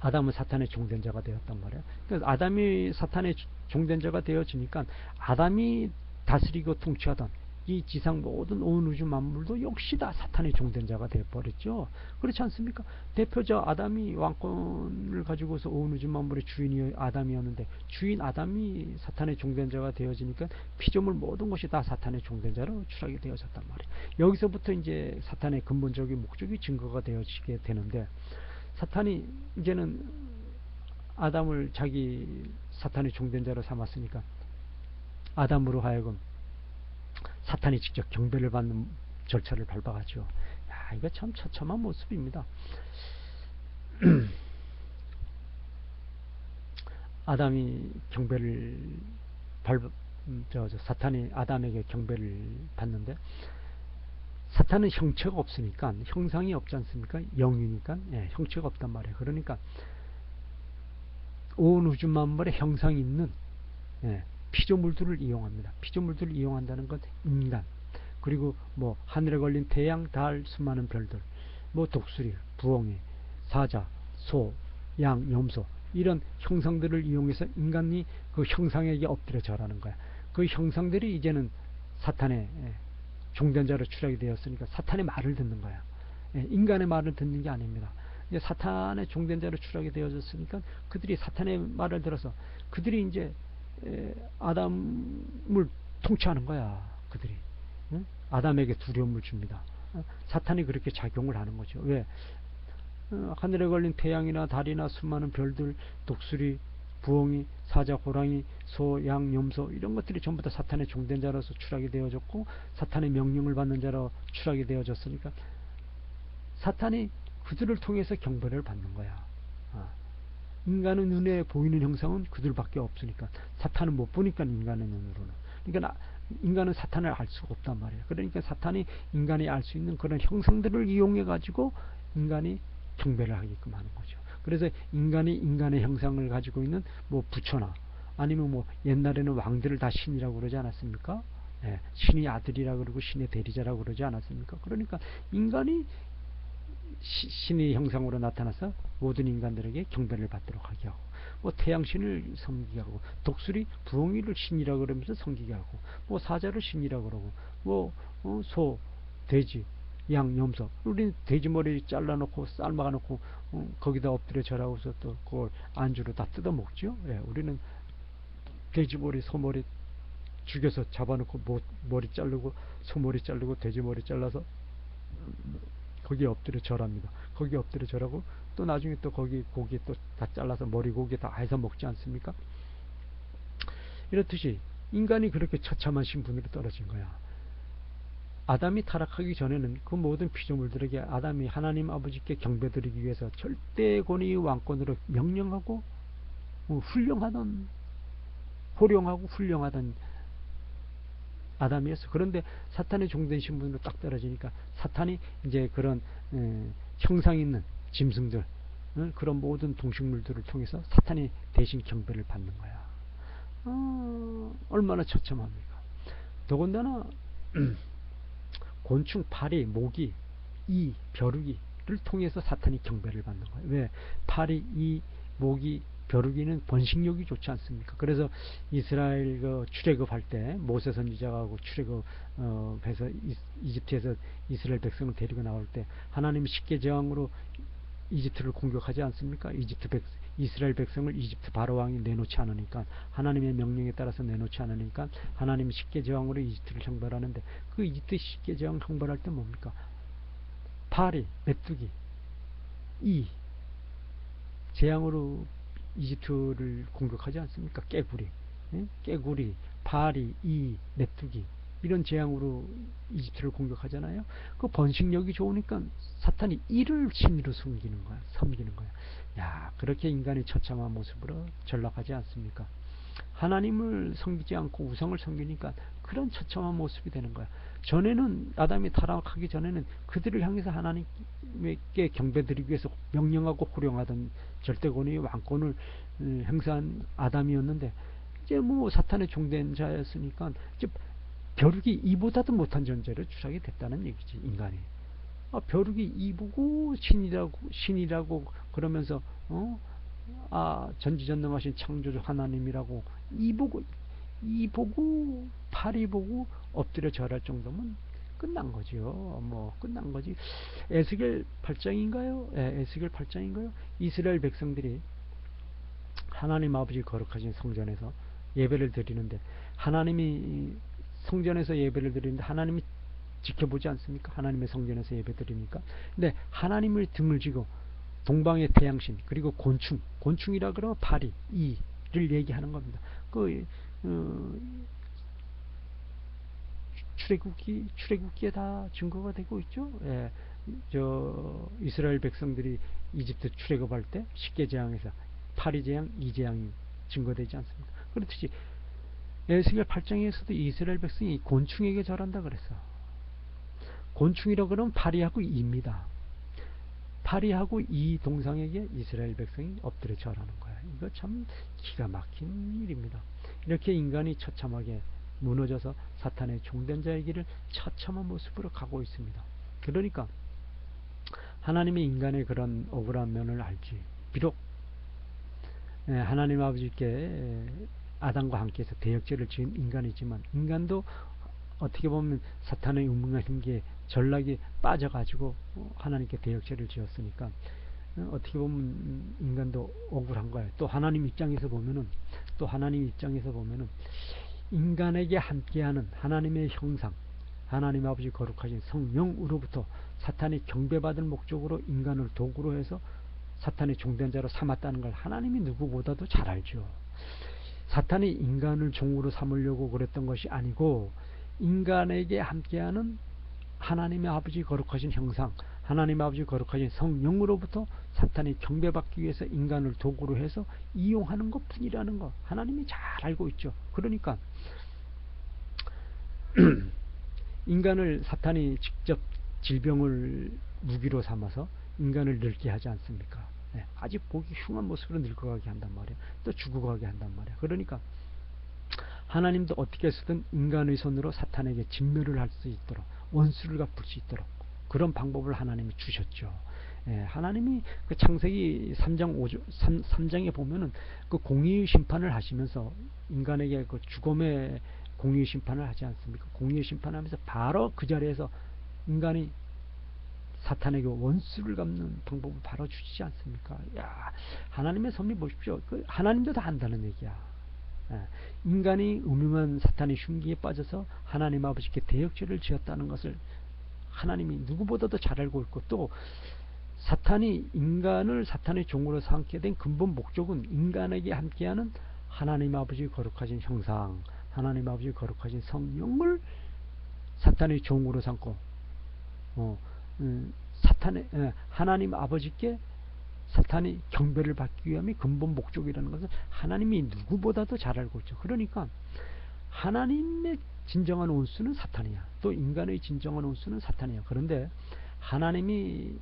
아담은 사탄의 종된 자가 되었단 말이야. 그래서 아담이 사탄의 종된 자가 되어지니까 아담이 다스리고 통치하던 이 지상 모든 온 우주 만물도 역시 다 사탄의 종된 자가 되어버렸죠. 그렇지 않습니까? 대표자 아담이 왕권을 가지고서 온 우주 만물의 주인이 아담이었는데 주인 아담이 사탄의 종된 자가 되어지니까 피조물 모든 것이 다 사탄의 종된 자로 추락이 되어졌단 말이에요. 여기서부터 이제 사탄의 근본적인 목적이 증거가 되어지게 되는데 사탄이 이제는 아담을 자기 사탄의 종된자로 삼았으니까 아담으로 하여금 사탄이 직접 경배를 받는 절차를 밟아가죠. 야, 이거 참 처참한 모습입니다. 아담이 경배를 사탄이 아담에게 경배를 받는데, 사탄은 형체가 없으니까, 형상이 없지 않습니까? 영이니까, 예, 형체가 없단 말이에요. 그러니까 온 우주 만물에 형상이 있는, 예, 피조물들을 이용합니다. 피조물들을 이용한다는 건 인간, 그리고 뭐 하늘에 걸린 태양, 달, 수많은 별들, 뭐 독수리, 부엉이, 사자, 소, 양, 염소, 이런 형상들을 이용해서 인간이 그 형상에게 엎드려 절하는 거야. 그 형상들이 이제는 사탄의 종전자로 추락이 되었으니까 사탄의 말을 듣는 거야. 인간의 말을 듣는 게 아닙니다. 이제 사탄의 종전자로 추락이 되어졌으니까 그들이 사탄의 말을 들어서 그들이 이제 아담을 통치하는 거야. 그들이 아담에게 두려움을 줍니다. 사탄이 그렇게 작용을 하는 거죠. 왜? 하늘에 걸린 태양이나 달이나 수많은 별들, 독수리, 부엉이, 사자, 호랑이, 소, 양, 염소, 이런 것들이 전부 다 사탄의 종된 자로서 추락이 되어졌고 사탄의 명령을 받는 자로 추락이 되어졌으니까 사탄이 그들을 통해서 경배를 받는 거야. 인간의 눈에 보이는 형상은 그들밖에 없으니까, 사탄은 못 보니까 인간의 눈으로는. 그러니까 인간은 사탄을 알 수가 없단 말이에요. 그러니까 사탄이 인간이 알 수 있는 그런 형상들을 이용해 가지고 인간이 경배를 하게끔 하는 거죠. 그래서 인간이 인간의 형상을 가지고 있는 뭐 부처나 아니면 뭐 옛날에는 왕들을 다 신이라고 그러지 않았습니까? 예, 신의 아들이라 그러고 신의 대리자라고 그러지 않았습니까? 그러니까 인간이 신의 형상으로 나타나서 모든 인간들에게 경배를 받도록 하게 하고, 뭐 태양신을 섬기게 하고, 독수리, 부엉이를 신이라고 그러면서 섬기게 하고, 뭐 사자를 신이라고 그러고, 뭐 소, 돼지, 양, 염소, 우리는 돼지 머리 잘라놓고 삶아가 놓고 거기다 엎드려 절하고서 또 그걸 안주로 다 뜯어 먹죠. 예, 우리는 돼지 머리, 소 머리 죽여서 잡아놓고 머리 자르고 소머리 자르고 돼지 머리 잘라서 거기에 엎드려 절합니다. 거기에 엎드려 절하고 또 나중에 또 거기 고기 또 다 잘라서 머리 고기 다 해서 먹지 않습니까? 이렇듯이 인간이 그렇게 처참한 신분으로 떨어진 거야. 아담이 타락하기 전에는 그 모든 피조물들에게 아담이 하나님 아버지께 경배드리기 위해서 절대 권위의 왕권으로 명령하고 훌륭하던, 호령하고 훌륭하던 아담이었어. 그런데 사탄의 종된 신분으로 딱 떨어지니까 사탄이 이제 그런 형상 있는 짐승들, 그런 모든 동식물들을 통해서 사탄이 대신 경배를 받는 거야. 얼마나 처참합니까? 더군다나 곤충, 파리, 모기, 이, 벼룩이를 통해서 사탄이 경배를 받는 거예요. 왜? 파리, 이, 모기, 벼룩이는 번식력이 좋지 않습니까? 그래서 이스라엘 출애굽할 때 모세 선지자하고 출애굽해서 이집트에서 이스라엘 백성을 데리고 나올 때 하나님이 십계제왕으로 이집트를 공격하지 않습니까? 이스라엘 백성을 이집트 바로 왕이 내놓지 않으니까, 하나님의 명령에 따라서 내놓지 않으니까 하나님이 십계제왕으로 이집트를 형벌하는데, 그 이집트 십계제왕 형벌할 때 뭡니까? 파리, 메뚜기, 이 재앙으로 이집트를 공격하지 않습니까? 깨구리, 깨구리, 파리, 이, 메뚜기, 이런 재앙으로 이집트를 공격하잖아요. 그 번식력이 좋으니까 사탄이 이를 신으로 섬기는 거야. 야, 그렇게 인간이 처참한 모습으로 전락하지 않습니까? 하나님을 섬기지 않고 우상을 섬기니까 그런 처참한 모습이 되는 거야. 전에는 아담이 타락하기 전에는 그들을 향해서 하나님께 경배드리기 위해서 명령하고 호령하던 절대권의 왕권을 행사한 아담이었는데, 이제 뭐 사탄의 종된 자였으니까 이제 벼룩이 이보다도 못한 존재로 추락이 됐다는 얘기지, 인간이. 벼룩이 이보고 신이라고 그러면서 전지전능하신 창조주 하나님이라고 이보고 파리 보고 엎드려 절할 정도면 끝난 거죠. 뭐 끝난 거지. 에스겔 8장인가요? 에스겔 8장인가요? 이스라엘 백성들이 하나님 아버지 거룩하신 성전에서 예배를 드리는데, 하나님이 성전에서 예배를 드리는데 하나님이 지켜보지 않습니까? 하나님의 성전에서 예배 드리니까. 근데 하나님을 등을 지고 동방의 태양신, 그리고 곤충이라 그러면 파리, 이를 얘기하는 겁니다. 출애굽기에 다 증거가 되고 있죠. 예, 이스라엘 백성들이 이집트 출애굽할 때 10개 재앙에서 파리 재앙, 이 재앙이 증거되지 않습니까? 그렇듯이 에스겔 8장에서도 이스라엘 백성이 곤충에게 절한다 그랬어. 곤충이라 그러면 파리하고 이입니다. 파리하고 이 동상에게 이스라엘 백성이 엎드려 절하는 거야. 이거 참 기가 막힌 일입니다. 이렇게 인간이 처참하게 무너져서 사탄의 종된 자의 길을 처참한 모습으로 가고 있습니다. 그러니까 하나님이 인간의 그런 억울한 면을 알지. 비록 하나님 아버지께 아담과 함께해서 대역죄를 지은 인간이지만, 인간도 어떻게 보면 사탄의 음흉한 힘기에 전락이 빠져가지고 하나님께 대역죄를 지었으니까 어떻게 보면 인간도 억울한 거예요. 또 하나님 입장에서 보면은 인간에게 함께하는 하나님의 형상, 하나님 아버지 거룩하신 성령으로부터 사탄이 경배받을 목적으로 인간을 도구로 해서 사탄의 종된 자로 삼았다는 걸 하나님이 누구보다도 잘 알죠. 사탄이 인간을 종으로 삼으려고 그랬던 것이 아니고, 인간에게 함께하는 하나님의 아버지 거룩하신 형상, 하나님 아버지 거룩하신 성령으로부터 사탄이 경배받기 위해서 인간을 도구로 해서 이용하는 것 뿐이라는 거 하나님이 잘 알고 있죠. 그러니까 인간을 사탄이 직접 질병을 무기로 삼아서 인간을 늙게 하지 않습니까? 네, 아직 보기 흉한 모습으로 늙어가게 한단 말이에요. 또 죽어가게 한단 말이에요. 그러니까 하나님도 어떻게 해서든 인간의 손으로 사탄에게 진멸을 할 수 있도록, 원수를 갚을 수 있도록 그런 방법을 하나님이 주셨죠. 예, 하나님이 그 창세기 3장에 보면은 그 공의의 심판을 하시면서 인간에게 그 죽음의 공의의 심판을 하지 않습니까? 공의의 심판하면서 바로 그 자리에서 인간이 사탄에게 원수를 갚는 방법을 바로 주시지 않습니까? 야, 하나님의 섭리 보십시오. 하나님도 다 안다는 얘기야. 인간이 음흉한 사탄의 흉기에 빠져서 하나님 아버지께 대역죄를 지었다는 것을 하나님이 누구보다도 잘 알고 있고, 또 사탄이 인간을 사탄의 종으로 삼게 된 근본 목적은 인간에게 함께하는 하나님 아버지 거룩하신 형상, 하나님 아버지 거룩하신 성령을 사탄의 종으로 삼고 하나님 아버지께 사탄이 경배를 받기 위함이 근본 목적이라는 것을 하나님이 누구보다도 잘 알고 있죠. 그러니까 하나님의 진정한 원수는 사탄이야. 또 인간의 진정한 원수는 사탄이야. 그런데 하나님이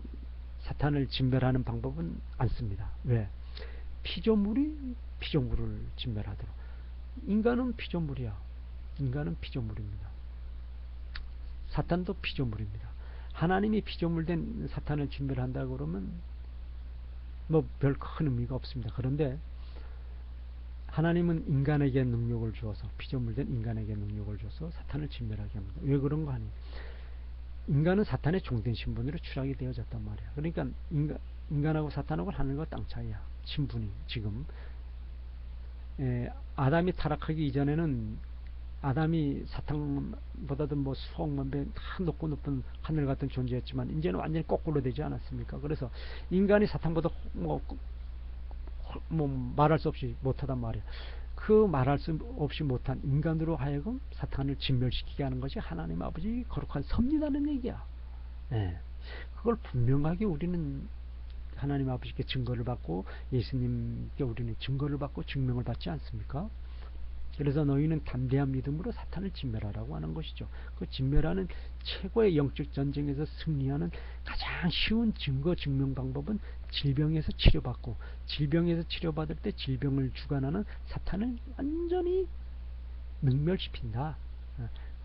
사탄을 진멸하는 방법은 안 씁니다. 왜? 피조물이 피조물을 진멸하도록. 인간은 피조물이야. 인간은 피조물입니다. 사탄도 피조물입니다. 하나님이 피조물된 사탄을 진멸한다 그러면 뭐 별 큰 의미가 없습니다. 그런데 하나님은 인간에게 능력을 주어서, 피조물된 인간에게 능력을 줘서 사탄을 진멸하게 합니다. 왜 그런가 하니, 인간은 사탄의 종된 신분으로 추락이 되어졌단 말이야. 그러니까 인간하고 사탄하고 하늘과 땅 차이야. 신분이 지금 아담이 타락하기 이전에는 아담이 사탄보다도 뭐 수억만 배 다 높은 하늘 같은 존재였지만 이제는 완전히 거꾸로 되지 않았습니까? 그래서 인간이 사탄보다 뭐 말할 수 없이 못하단 말이야. 그 말할 수 없이 못한 인간으로 하여금 사탄을 진멸시키게 하는 것이 하나님 아버지 거룩한 섭리라는 얘기야. 네. 그걸 분명하게 우리는 하나님 아버지께 증거를 받고, 예수님께 우리는 증거를 받고 증명을 받지 않습니까? 그래서 너희는 담대한 믿음으로 사탄을 진멸하라고 하는 것이죠. 그 진멸하는 최고의 영적 전쟁에서 승리하는 가장 쉬운 증거 증명 방법은 질병에서 치료받고, 질병에서 치료받을 때 질병을 주관하는 사탄을 완전히 능멸시킨다.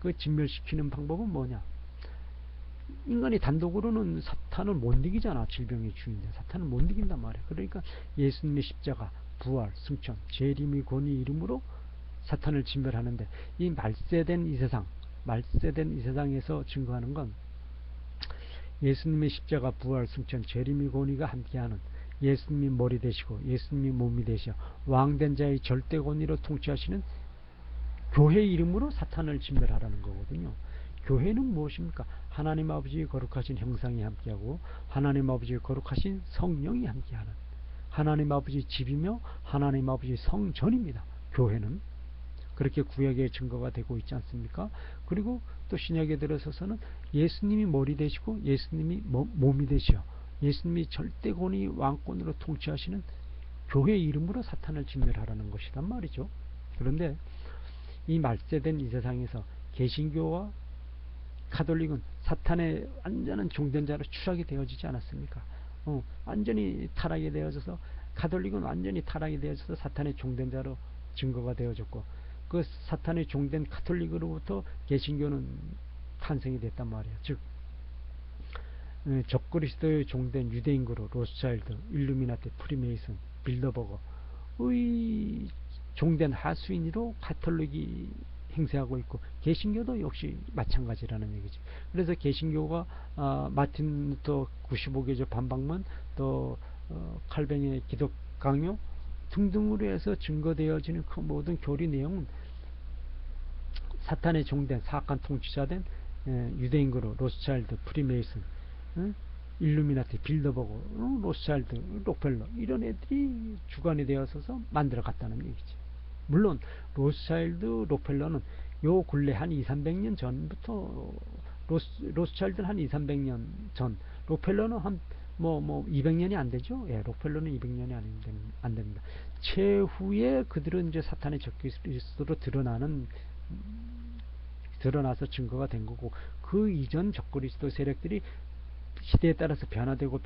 그 진멸시키는 방법은 뭐냐? 인간이 단독으로는 사탄을 못 이기잖아. 질병의 주인데 사탄을 못 이긴단 말이야. 그러니까 예수님의 십자가, 부활, 승천, 재림의 권위 이름으로 사탄을 진멸하는데, 이 말세된 이 세상에서 증거하는 건 예수님의 십자가, 부활, 승천, 재림의 권위가 함께하는, 예수님이 머리 되시고 예수님이 몸이 되셔 왕된 자의 절대 권위로 통치하시는 교회 이름으로 사탄을 진멸하라는 거거든요. 교회는 무엇입니까? 하나님 아버지의 거룩하신 형상이 함께하고 하나님 아버지의 거룩하신 성령이 함께하는 하나님 아버지 집이며 하나님 아버지 성전입니다. 교회는 그렇게 구약의 증거가 되고 있지 않습니까? 그리고 또 신약에 들어서서는 예수님이 머리 되시고 예수님이 몸이 되시어 예수님이 절대 권위 왕권으로 통치하시는 교회 이름으로 사탄을 진멸하라는 것이란 말이죠. 그런데 이 말세된 이 세상에서 개신교와 가톨릭은 사탄의 완전한 종된 자로 추락이 되어지지 않았습니까? 완전히 타락이 되어져서 가톨릭은 완전히 타락이 되어져서 사탄의 종된 자로 증거가 되어졌고 그 사탄의 종된 가톨릭으로부터 개신교는 탄생이 됐단 말이에요. 즉 적그리스도의 종된 유대인그룹, 로스차일드, 일루미나티, 프리메이슨, 빌더버거의 종된 하수인으로 가톨릭이 행세하고 있고 개신교도 역시 마찬가지라는 얘기죠. 그래서 개신교가 마틴 루터 95개조 반박문 또 칼뱅의 기독 강요 등등으로 해서 증거되어지는 그 모든 교리 내용은 사탄의 종된 사악한 통치자된 유대인그룹, 로스차일드, 프리메이슨, 일루미나티, 빌더버거, 로스차일드, 록펠러 이런 애들이 주관이 되어서 만들어 갔다는 얘기지. 물론 로스차일드, 록펠러는 요 근래 한 200~300년 전부터 로스차일드는 한 200~300년 전, 록펠러는 한 200년이 안 되죠. 예, 록펠러는 200년이 안 됩니다. 최후에 그들은 이제 사탄의 적그리스도로 드러나서 증거가 된 거고 그 이전 적그리스도 세력들이 시대에 따라서 변화되고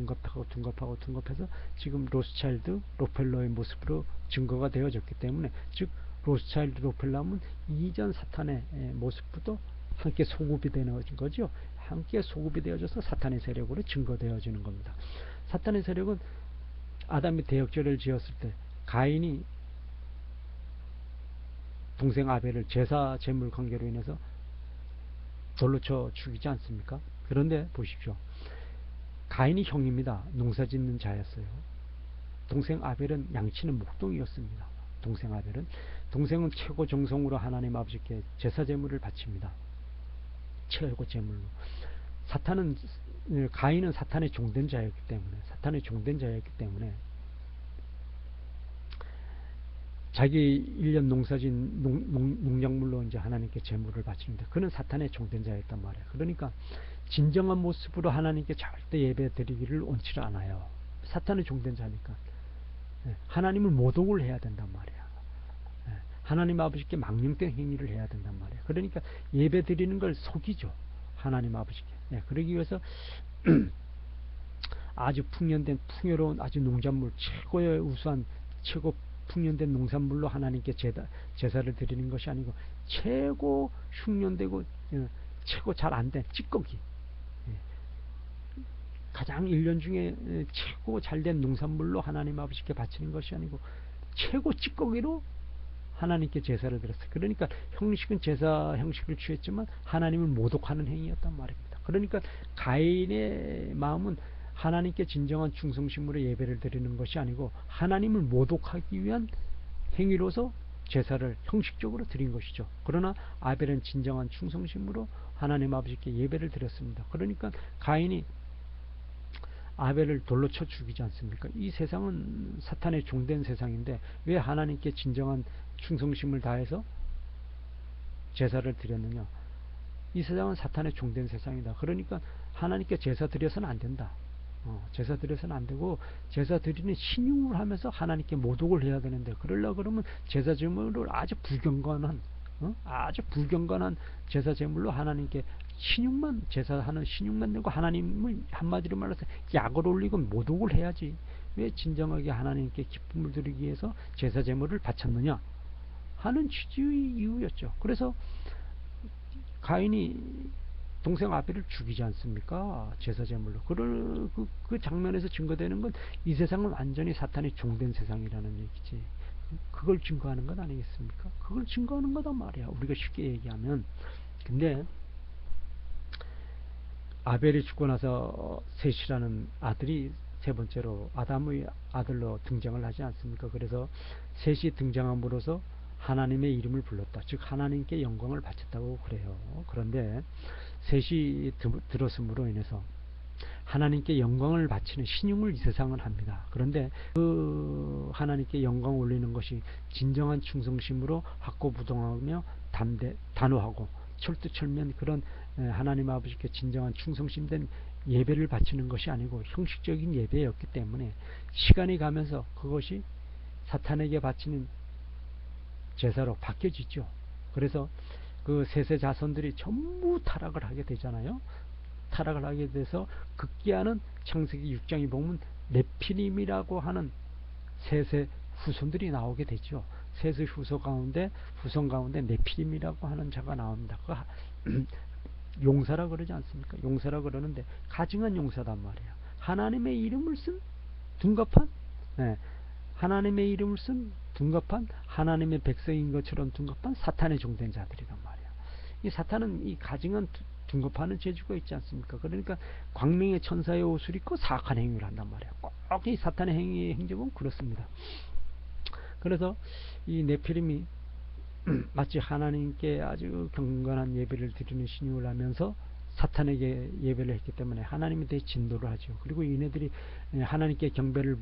둔갑해서 지금 로스차일드, 록펠러의 모습으로 증거가 되어졌기 때문에 즉 로스차일드, 록펠러는 이전 사탄의 모습부터 함께 소급이 되는 거죠. 함께 소급이 되어져서 사탄의 세력으로 증거되어지는 겁니다. 사탄의 세력은 아담이 대역죄를 지었을 때 가인이 동생 아벨을 제사 제물 관계로 인해서 돌로 쳐 죽이지 않습니까? 그런데 보십시오. 가인이 형입니다. 농사짓는 자였어요. 동생 아벨은 양치는 목동이었습니다. 동생은 최고 정성으로 하나님 아버지께 제사 제물을 바칩니다. 최고 제물로. 가인은 사탄의 종된 자였기 때문에 자기 1년 농사진 농작물로 이제 하나님께 제물을 바치는데 그는 사탄의 종된 자였단 말이에요. 그러니까 진정한 모습으로 하나님께 절대 예배 드리기를 원치 않아요. 사탄의 종된 자니까. 하나님을 모독을 해야 된단 말이야. 하나님 아버지께 망령된 행위를 해야 된단 말이야. 그러니까 예배 드리는 걸 속이죠. 하나님 아버지께. 그러기 위해서 아주 풍요로운 아주 농작물, 최고의 우수한 최고 풍년된 농산물로 하나님께 제사를 드리는 것이 아니고 최고 흉년되고 최고 잘 안 된 찌꺼기, 가장 1년 중에 최고 잘된 농산물로 하나님 아버지께 바치는 것이 아니고 최고 찌꺼기로 하나님께 제사를 드렸어요. 그러니까 형식은 제사 형식을 취했지만 하나님을 모독하는 행위였단 말입니다. 그러니까 가인의 마음은 하나님께 진정한 충성심으로 예배를 드리는 것이 아니고 하나님을 모독하기 위한 행위로서 제사를 형식적으로 드린 것이죠. 그러나 아벨은 진정한 충성심으로 하나님 아버지께 예배를 드렸습니다. 그러니까 가인이 아벨을 돌로 쳐 죽이지 않습니까? 이 세상은 사탄의 종된 세상인데 왜 하나님께 진정한 충성심을 다해서 제사를 드렸느냐? 이 세상은 사탄의 종된 세상이다. 그러니까 하나님께 제사 드려서는 안 된다. 제사 드려서는 안 되고 제사 드리는 신용을 하면서 하나님께 모독을 해야 되는데 그러려고 그러면 제사 제물을 아주 불경건한 제사 제물로 하나님께 제사하는 신용만 내고 하나님을 한마디로 말해서 약을 올리고 모독을 해야지. 왜 진정하게 하나님께 기쁨을 드리기 위해서 제사 제물을 바쳤느냐 하는 취지의 이유였죠. 그래서 가인이 동생 아벨을 죽이지 않습니까? 제사 제물로. 그 장면에서 증거되는 건 이 세상은 완전히 사탄이 종된 세상이라는 얘기지. 그걸 증거하는 것 아니겠습니까? 그걸 증거하는 거단 말이야. 우리가 쉽게 얘기하면. 근데 아벨이 죽고 나서 셋이라는 아들이 세 번째로 아담의 아들로 등장을 하지 않습니까? 그래서 셋이 등장함으로써 하나님의 이름을 불렀다. 즉 하나님께 영광을 바쳤다고 그래요. 그런데 셋이 들었음으로 인해서 하나님께 영광을 바치는 신용을 이 세상은 합니다. 그런데 그 하나님께 영광 올리는 것이 진정한 충성심으로 확고부동하며 단호하고 철두철미한 그런 하나님 아버지께 진정한 충성심된 예배를 바치는 것이 아니고 형식적인 예배였기 때문에 시간이 가면서 그것이 사탄에게 바치는 제사로 바뀌어지죠. 그래서 그 셋의 자손들이 전부 타락을 하게 되잖아요. 타락을 하게 돼서 급기야는 창세기 6장에 보면 네피림이라고 하는 셋의 후손들이 나오게 되죠. 셋의 후손 가운데 네피림이라고 하는 자가 나옵니다. 용사라 그러지 않습니까? 용사라 그러는데 가증한 용사단 말이에요. 하나님의 이름을 쓴 둔갑한, 하나님의 이름을 쓴 둔갑한 하나님의 백성인 것처럼 둔갑한 사탄의 종된 자들이란 말이에요. 이 사탄은 이 가증한 둔갑하는 재주가 있지 않습니까? 그러니까 광명의 천사의 옷을 입고 사악한 행위를 한단 말이에요. 꼭 이 사탄의 행적은 그렇습니다. 그래서 이 네피림이 마치 하나님께 아주 경건한 예배를 드리는 신용을 하면서 사탄에게 예배를 했기 때문에 하나님에 대해 진도를 하죠. 그리고 이네들이 하나님께 경배를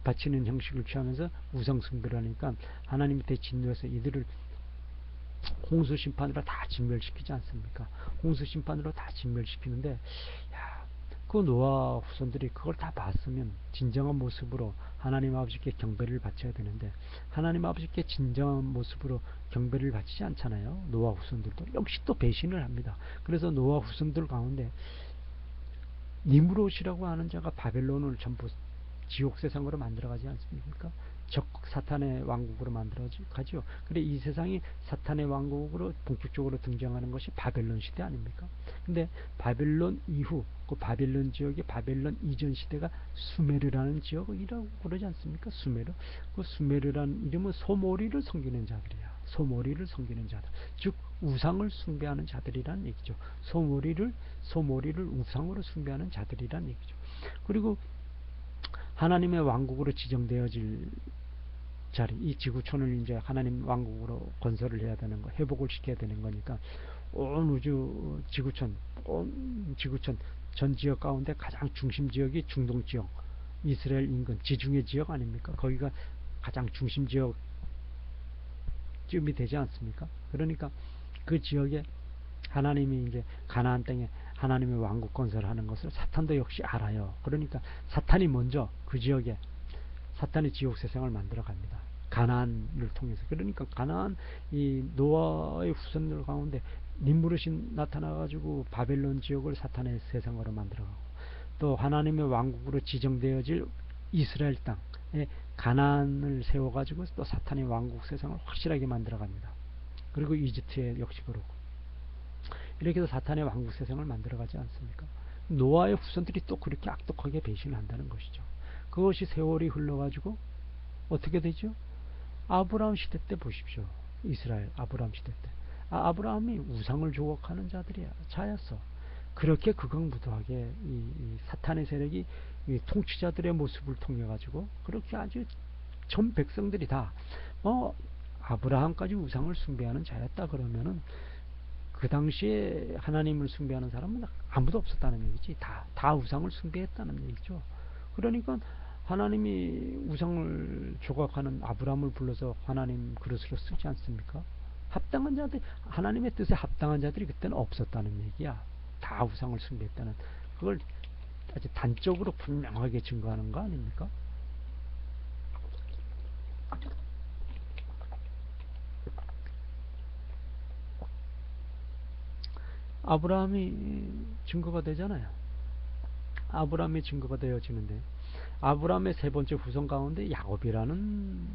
바치는 형식을 취하면서 우상숭배를 하니까 하나님에 대해 진도해서 이들을 홍수 심판으로 다 진멸시키지 않습니까? 홍수 심판으로 다 진멸시키는데, 그 노아 후손들이 그걸 다 봤으면 진정한 모습으로 하나님 아버지께 경배를 바쳐야 되는데 하나님 아버지께 진정한 모습으로 경배를 바치지 않잖아요. 노아 후손들도 역시 또 배신을 합니다. 그래서 노아 후손들 가운데 니므롯이라고 하는 자가 바벨론을 전부 지옥 세상으로 만들어가지 않습니까? 적극 사탄의 왕국으로 만들어가죠. 그래 이 세상이 사탄의 왕국으로 본격적으로 등장하는 것이 바벨론 시대 아닙니까? 근데 바벨론 이후 그 바벨론 지역의 바벨론 이전 시대가 수메르라는 지역이라고 그러지 않습니까? 수메르. 그 수메르라는 이름은 소모리를 섬기는 자들이야. 소모리를 섬기는 자들. 즉 우상을 숭배하는 자들이란 얘기죠. 소모리를 우상으로 숭배하는 자들이란 얘기죠. 그리고 하나님의 왕국으로 지정되어질 자리, 이 지구촌을 이제 하나님 왕국으로 건설을 해야 되는 거, 회복을 시켜야 되는 거니까 온 우주 지구촌, 전 지역 가운데 가장 중심 지역이 중동 지역, 이스라엘 인근 지중해 지역 아닙니까? 거기가 가장 중심 지역쯤이 되지 않습니까? 그러니까 그 지역에 하나님이 이제 가나안 땅에 하나님의 왕국 건설하는 것을 사탄도 역시 알아요. 그러니까 사탄이 먼저 그 지역에 사탄의 지옥 세상을 만들어 갑니다. 가나안을 통해서. 그러니까 가나안 이 노아의 후손들 가운데 님부릇이 나타나가지고 바벨론 지역을 사탄의 세상으로 만들어가고 또 하나님의 왕국으로 지정되어질 이스라엘 땅에 가나안을 세워가지고 또 사탄의 왕국 세상을 확실하게 만들어갑니다. 그리고 이집트에 역시 그렇고 이렇게 해서 사탄의 왕국 세상을 만들어가지 않습니까? 노아의 후손들이 또 그렇게 악독하게 배신한다는 것이죠. 그것이 세월이 흘러가지고 어떻게 되죠? 아브라함 시대 때 보십시오. 이스라엘 아브라함 시대 때 아브라함이 우상을 조각하는 자였어. 그렇게 극악무도하게 이 사탄의 세력이 이 통치자들의 모습을 통해 가지고 그렇게 아주 전 백성들이 다 아브라함까지 우상을 숭배하는 자였다 그러면은 그 당시에 하나님을 숭배하는 사람은 아무도 없었다는 얘기지. 다 우상을 숭배했다는 얘기죠. 그러니까 하나님이 우상을 조각하는 아브라함을 불러서 하나님 그릇으로 쓰지 않습니까? 합당한 자들, 하나님의 뜻에 합당한 자들이 그때는 없었다는 얘기야. 다 우상을 숭배했다는, 그걸 아주 단적으로 분명하게 증거하는 거 아닙니까? 아브라함이 증거가 되잖아요. 아브라함이 증거가 되어지는데 아브라함의 세 번째 후손 가운데 야곱이라는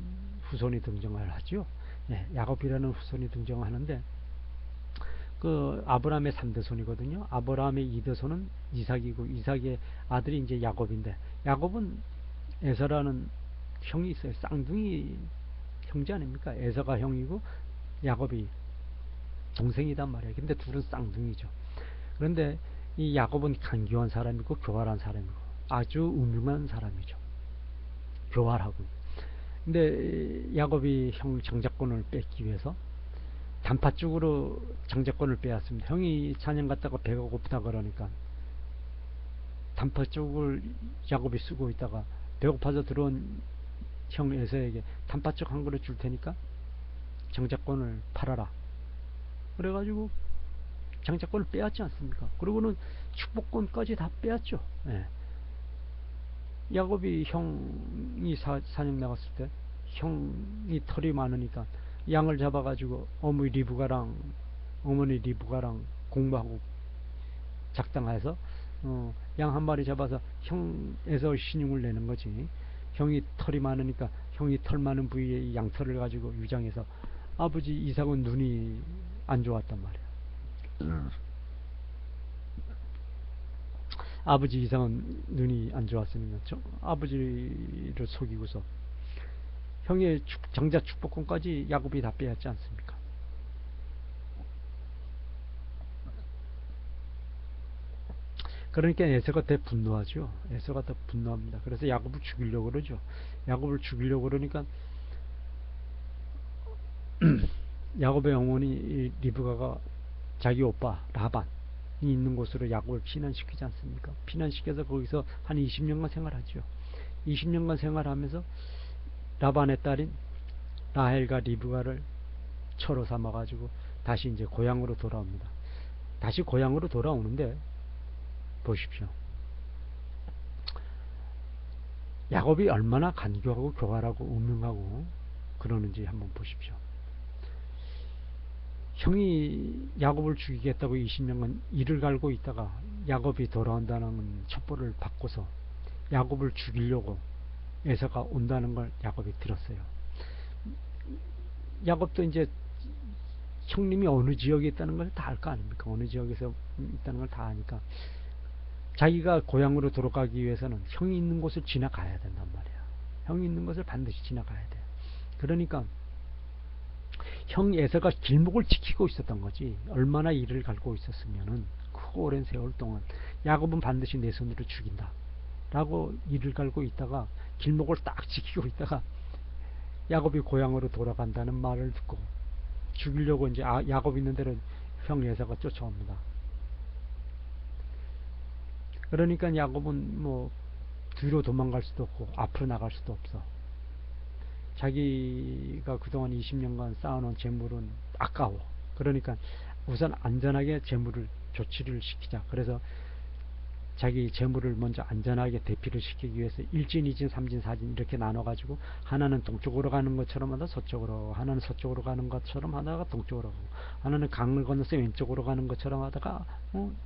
후손이 등장을 하죠. 야곱이라는 후손이 등장하는데 그 아브라함의 3대손이거든요. 아브라함의 2대손은 이삭이고 이삭의 아들이 이제 야곱인데 야곱은 에서라는 형이 있어요. 쌍둥이 형제 아닙니까? 에서가 형이고 야곱이 동생이단 말이에요. 근데 둘은 쌍둥이죠. 그런데 이 야곱은 간교한 사람이고 교활한 사람이고 아주 음흉한 사람이죠. 교활하고 근데 야곱이 형 장자권을 뺏기 위해서 단팥 쪽으로 장자권을 빼앗습니다. 형이 사냥 갔다가 배가 고프다 그러니까 단팥 쪽을 야곱이 쓰고 있다가 배고파서 들어온 형 에서에게 단팥 쪽 한 그릇 줄 테니까 장자권을 팔아라. 그래가지고 장자권을 빼앗지 않습니까? 그리고는 축복권까지 다 빼앗죠. 예. 야곱이 형이 사냥 나갔을 때 형이 털이 많으니까 양을 잡아가지고 어머니 리브가랑 공부하고 작당해서 양 한 마리 잡아서 형 에서 신용을 내는 거지. 형이 털이 많으니까 형이 털 많은 부위에 양털을 가지고 위장해서 아버지 이삭은 눈이 안 좋았단 말이야. 아버지 이삭은 눈이 안 좋았으니까 아버지를 속이고서 형의 장자 축복권까지 야곱이 다 빼앗지 않습니까? 그러니까 에서가 더 분노하죠. 에서가 더 분노합니다. 그래서 야곱을 죽이려고 그러죠. 야곱을 죽이려고 그러니까 야곱의 어머니 리브가가 자기 오빠 라반이 있는 곳으로 야곱을 피난시키지 않습니까? 피난시켜서 거기서 한 20년간 생활하죠. 20년간 생활하면서 라반의 딸인 라헬과 리브가를 처로 삼아가지고 다시 이제 고향으로 돌아옵니다. 다시 고향으로 돌아오는데 보십시오. 야곱이 얼마나 간교하고 교활하고 운명하고 그러는지 한번 보십시오. 형이 야곱을 죽이겠다고 20년간 이를 갈고 있다가 야곱이 돌아온다는 첩보를 받고서 야곱을 죽이려고 에서가 온다는 걸 야곱이 들었어요. 야곱도 이제 형님이 어느 지역에 있다는 걸 다 알 거 아닙니까? 어느 지역에서 있다는 걸 다 아니까 자기가 고향으로 돌아가기 위해서는 형이 있는 곳을 지나가야 된단 말이야. 형이 있는 곳을 반드시 지나가야 돼. 그러니까 형 에서가 길목을 지키고 있었던 거지. 얼마나 이를 갈고 있었으면은 그 오랜 세월 동안 야곱은 반드시 내 손으로 죽인다 라고 이를 갈고 있다가 길목을 딱 지키고 있다가 야곱이 고향으로 돌아간다는 말을 듣고 죽이려고 이제 야곱 있는 데로 형 에서가 쫓아옵니다. 그러니까 야곱은 뭐 뒤로 도망갈 수도 없고 앞으로 나갈 수도 없어. 자기가 그동안 20년간 쌓아놓은 재물은 아까워. 그러니까 우선 안전하게 재물을 조치를 시키자. 그래서 자기 재물을 먼저 안전하게 대피를 시키기 위해서 1진, 2진, 3진, 4진 이렇게 나눠가지고 하나는 동쪽으로 가는 것처럼 하다 서쪽으로, 하나는 서쪽으로 가는 것처럼 하다가 동쪽으로 가고, 하나는 강을 건너서 왼쪽으로 가는 것처럼 하다가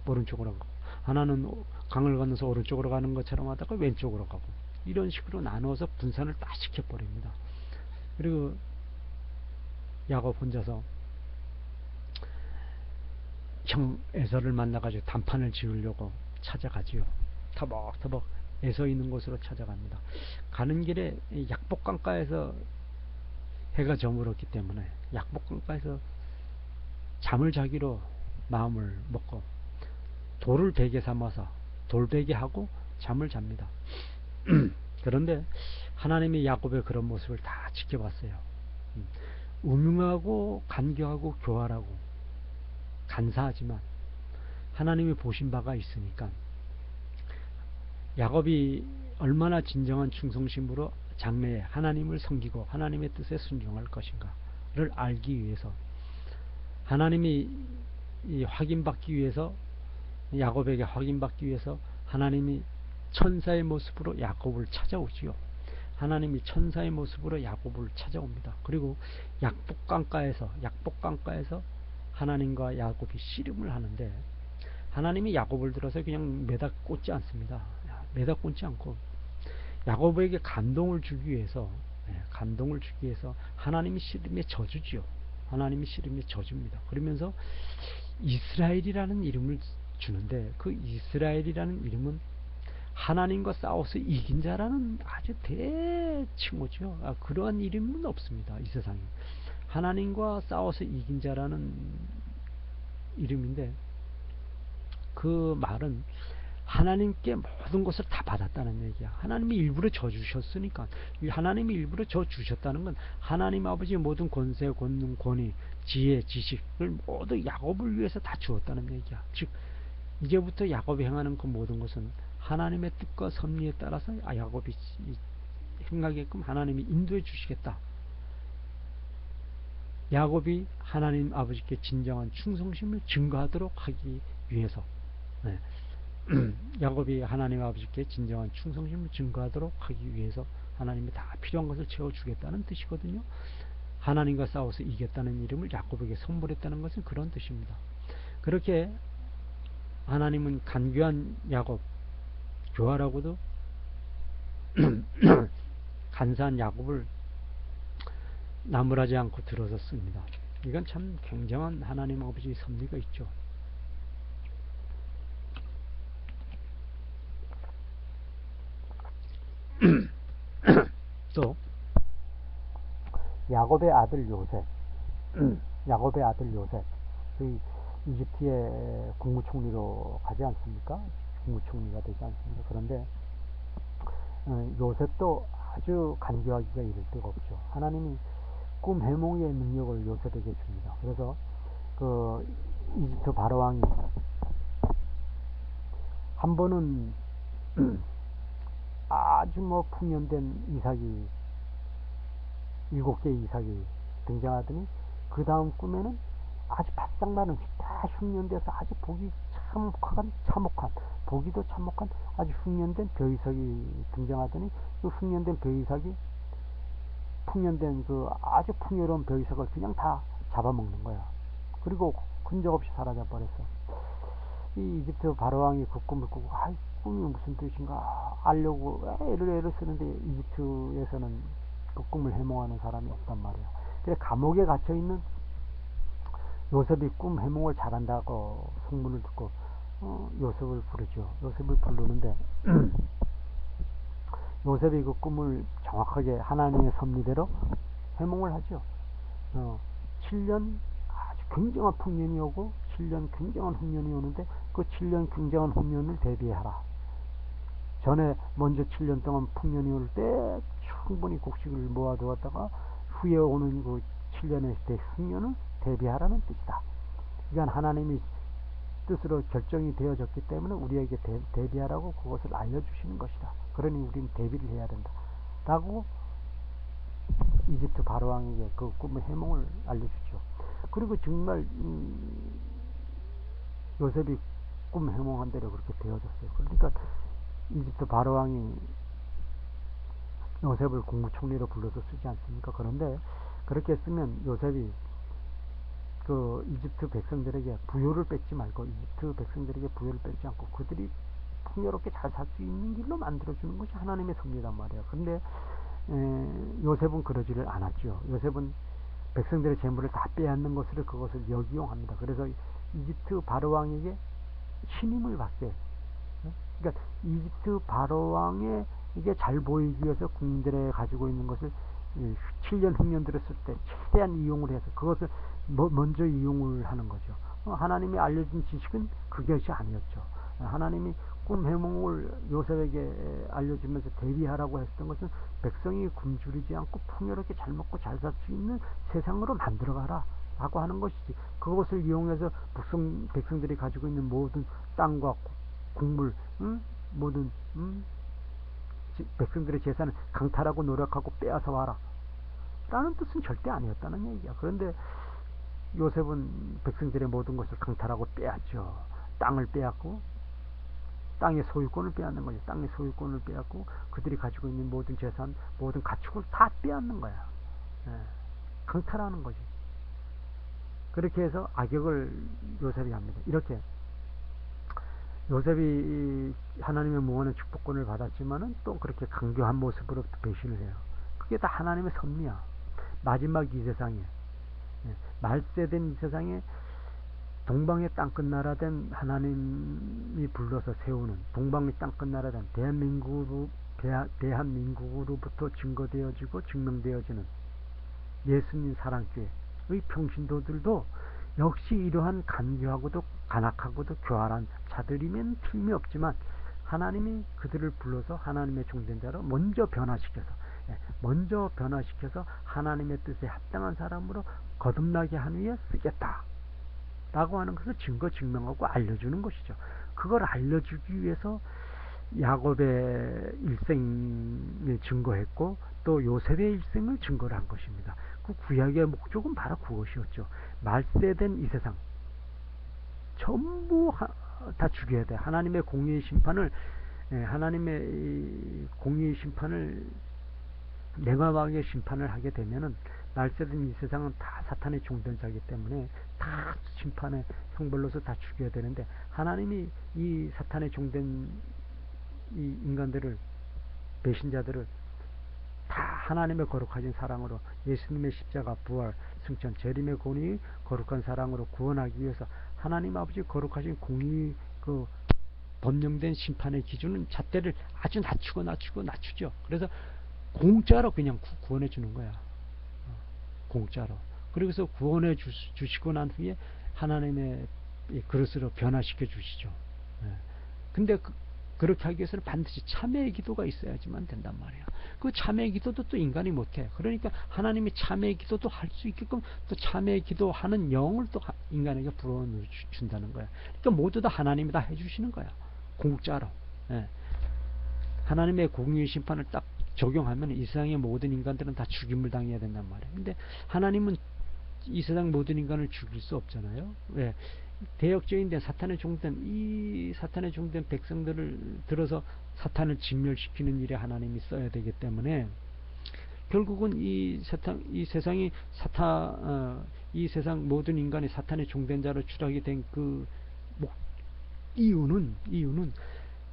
오른쪽으로 가고, 하나는 강을 건너서 오른쪽으로 가는 것처럼 하다가 왼쪽으로 가고, 이런 식으로 나눠서 분산을 딱 시켜버립니다. 그리고 야곱 혼자서 형 에서를 만나가지고 단판을 지으려고 찾아가지요. 터벅터벅 에서 있는 곳으로 찾아갑니다. 가는 길에 약복강가에서 해가 저물었기 때문에 약복강가에서 잠을 자기로 마음을 먹고 돌을 베개 삼아서 돌베개하고 잠을 잡니다. 그런데 하나님이 야곱의 그런 모습을 다 지켜봤어요. 우명하고 간교하고 교활하고 간사하지만 하나님이 보신 바가 있으니까 야곱이 얼마나 진정한 충성심으로 장래에 하나님을 섬기고 하나님의 뜻에 순종할 것인가를 알기 위해서 하나님이 확인받기 위해서 야곱에게 확인받기 위해서 하나님이 천사의 모습으로 야곱을 찾아오지요. 하나님이 천사의 모습으로 야곱을 찾아옵니다. 그리고 약복강가에서 하나님과 야곱이 씨름을 하는데 하나님이 야곱을 들어서 그냥 매다 꽂지 않습니다. 매다 꽂지 않고 야곱에게 감동을 주기 위해서 하나님이 씨름의 저주지요. 하나님이 씨름의 저주입니다. 그러면서 이스라엘이라는 이름을 주는데 그 이스라엘이라는 이름은 하나님과 싸워서 이긴 자라는 아주 대칭호죠. 그러한 이름은 없습니다. 이 세상에. 하나님과 싸워서 이긴 자라는 이름인데 그 말은 하나님께 모든 것을 다 받았다는 얘기야. 하나님이 일부러 져 주셨으니까. 하나님이 일부러 져 주셨다는 건 하나님 아버지의 모든 권세, 권능, 권위, 지혜, 지식을 모두 야곱을 위해서 다 주었다는 얘기야. 즉 이제부터 야곱이 행하는 그 모든 것은 하나님의 뜻과 섭리에 따라서 야곱이 행하게끔 하나님이 인도해 주시겠다. 야곱이 하나님 아버지께 진정한 충성심을 증거하도록 하기 위해서, 네. 야곱이 하나님 아버지께 진정한 충성심을 증거하도록 하기 위해서 하나님이 다 필요한 것을 채워주겠다는 뜻이거든요. 하나님과 싸워서 이겼다는 이름을 야곱에게 선물했다는 것은 그런 뜻입니다. 그렇게 하나님은 간교한 야곱, 교활하고도 간사한 야곱을 나무라지 않고 들어섰습니다. 이건 참 굉장한 하나님 아버지의 섭리가 있죠. 또 야곱의 아들 요셉, 야곱의 아들 요셉, 이집트의 국무총리로 가지 않습니까? 국무총리가 되지 않습니까? 그런데 요셉도 아주 간교하기가 이를 데가 없죠. 하나님이 꿈 해몽의 능력을 요셉에게 줍니다. 그래서 그 이집트 바로왕이 한 번은 아주 풍년된 이삭이 7개의 이삭이 등장하더니 그 다음 꿈에는 아주 바싹 마른 다 흉년돼서 아주 보기 참혹한 보기도 참혹한 아주 흉년된 벼이삭이 등장하더니 그 흉년된 벼이삭이 풍년된 그 아주 풍요로운 벼이삭을 그냥 다 잡아먹는 거야. 그리고 흔적없이 사라져 버렸어. 이 이집트 바로왕이 그 꿈을 꾸고 꿈이 무슨 뜻인가 알려고 애를 쓰는데 이집트에서는 그 꿈을 해몽하는 사람이 없단 말이야. 그래서 감옥에 갇혀있는 요셉이 꿈 해몽을 잘한다고 소문을 듣고 요셉을 부르죠. 요셉을 부르는데 요셉이 그 꿈을 정확하게 하나님의 섭리대로 해몽을 하죠. 7년 아주 굉장한 풍년이 오고 7년 굉장한 흉년이 오는데 그 7년 굉장한 흉년을 대비하라. 전에 먼저 7년 동안 풍년이 올 때 충분히 곡식을 모아두었다가 후에 오는 그 7년의 흉년을 대비하라는 뜻이다. 그러니까 하나님이 뜻으로 결정이 되어졌기 때문에 우리에게 대비하라고 그것을 알려주시는 것이다. 그러니 우리는 대비를 해야 된다. 라고 이집트 바로왕에게 그 꿈의 해몽을 알려주죠. 그리고 정말 요셉이 꿈 해몽한 대로 그렇게 되어졌어요. 그러니까 이집트 바로왕이 요셉을 국무총리로 불러서 쓰지 않습니까? 그런데 그렇게 쓰면 요셉이 그 이집트 백성들에게 부요를 뺏지 말고 이집트 백성들에게 부요를 뺏지 않고 그들이 풍요롭게 잘 살 수 있는 길로 만들어주는 것이 하나님의 섭리란 말이에요. 그런데 요셉은 그러지를 않았죠. 요셉은 백성들의 재물을 다 빼앗는 것으로 그것을 역이용합니다. 그래서 이집트 바로왕에게 신임을 받게, 그러니까 이집트 바로왕에게 잘 보이기 위해서 국민들에 가지고 있는 것을 7년 흉년 들었을 때 최대한 이용을 해서 그것을 먼저 이용을 하는 거죠. 하나님이 알려준 지식은 그것이 아니었죠. 하나님이 꿈 해몽을 요셉에게 알려주면서 대비하라고 했던 것은 백성이 굶주리지 않고 풍요롭게 잘 먹고 잘 살 수 있는 세상으로 만들어가라 라고 하는 것이지, 그것을 이용해서 백성들이 가지고 있는 모든 땅과 국물, 모든 백성들의 재산을 강탈하고 노력하고 빼앗아 와라 라는 뜻은 절대 아니었다는 얘기야. 그런데 요셉은 백성들의 모든 것을 강탈하고 빼앗죠. 땅을 빼앗고 땅의 소유권을 빼앗는 거죠. 땅의 소유권을 빼앗고 그들이 가지고 있는 모든 재산, 모든 가축을 다 빼앗는 거야. 강탈하는 거지. 그렇게 해서 악역을 요셉이 합니다. 이렇게 요셉이 하나님의 무한한 축복권을 받았지만은 또 그렇게 강교한 모습으로 배신을 해요. 그게 다 하나님의 섭리야. 마지막 이 세상에, 말세된 이 세상에 동방의 땅끝나라 된 하나님이 불러서 세우는 동방의 땅끝나라 된 대한민국으로부터 증거되어지고 증명되어지는 예수님 사랑교회의 평신도들도 역시 이러한 간교하고도 간악하고도 교활한 자들이면 틀림이 없지만 하나님이 그들을 불러서 하나님의 종된 자로 먼저 변화시켜서 하나님의 뜻에 합당한 사람으로 거듭나게 한 후에 쓰겠다 라고 하는 것을 증거 증명하고 알려주는 것이죠. 그걸 알려주기 위해서 야곱의 일생을 증거했고 또 요셉의 일생을 증거를 한 것입니다. 그 구약의 목적은 바로 그것이었죠. 말세된 이 세상 전부 다 죽여야 돼. 하나님의 공의의 심판을 냉엄하게 심판을 하게 되면은 말세된 이 세상은 다 사탄의 종된 자이기 때문에 다 심판의 형벌로서 다 죽여야 되는데, 하나님이 이 사탄의 종된 이 인간들을, 배신자들을 다 하나님의 거룩하신 사랑으로, 예수님의 십자가, 부활, 승천, 재림의 권위, 거룩한 사랑으로 구원하기 위해서 하나님 아버지 거룩하신 공의, 그 법령된 심판의 기준은 잣대를 아주 낮추죠. 그래서 공짜로 그냥 구원해 주는 거야. 공짜로. 그래서 구원해 주시고 난 후에 하나님의 그릇으로 변화시켜 주시죠. 근데 그렇게 하기 위해서는 반드시 참회의 기도가 있어야지만 된단 말이야. 그 참회의 기도도 또 인간이 못해. 그러니까 하나님이 참회의 기도도 할 수 있게끔 또 참회의 기도하는 영을 또 인간에게 불어준다는 거야. 그러니까 모두 다 하나님이 다 해주시는 거야. 공짜로. 하나님의 공의의 심판을 딱 적용하면 이 세상의 모든 인간들은 다 죽임을 당해야 된단 말이에요. 근데 하나님은 이 세상 모든 인간을 죽일 수 없잖아요. 왜? 대역죄인된 사탄의 종된 백성들을 들어서 사탄을 진멸시키는 일에 하나님이 써야 되기 때문에, 결국은 이 세상 모든 인간이 사탄의 종된 자로 추락이 된 그 이유는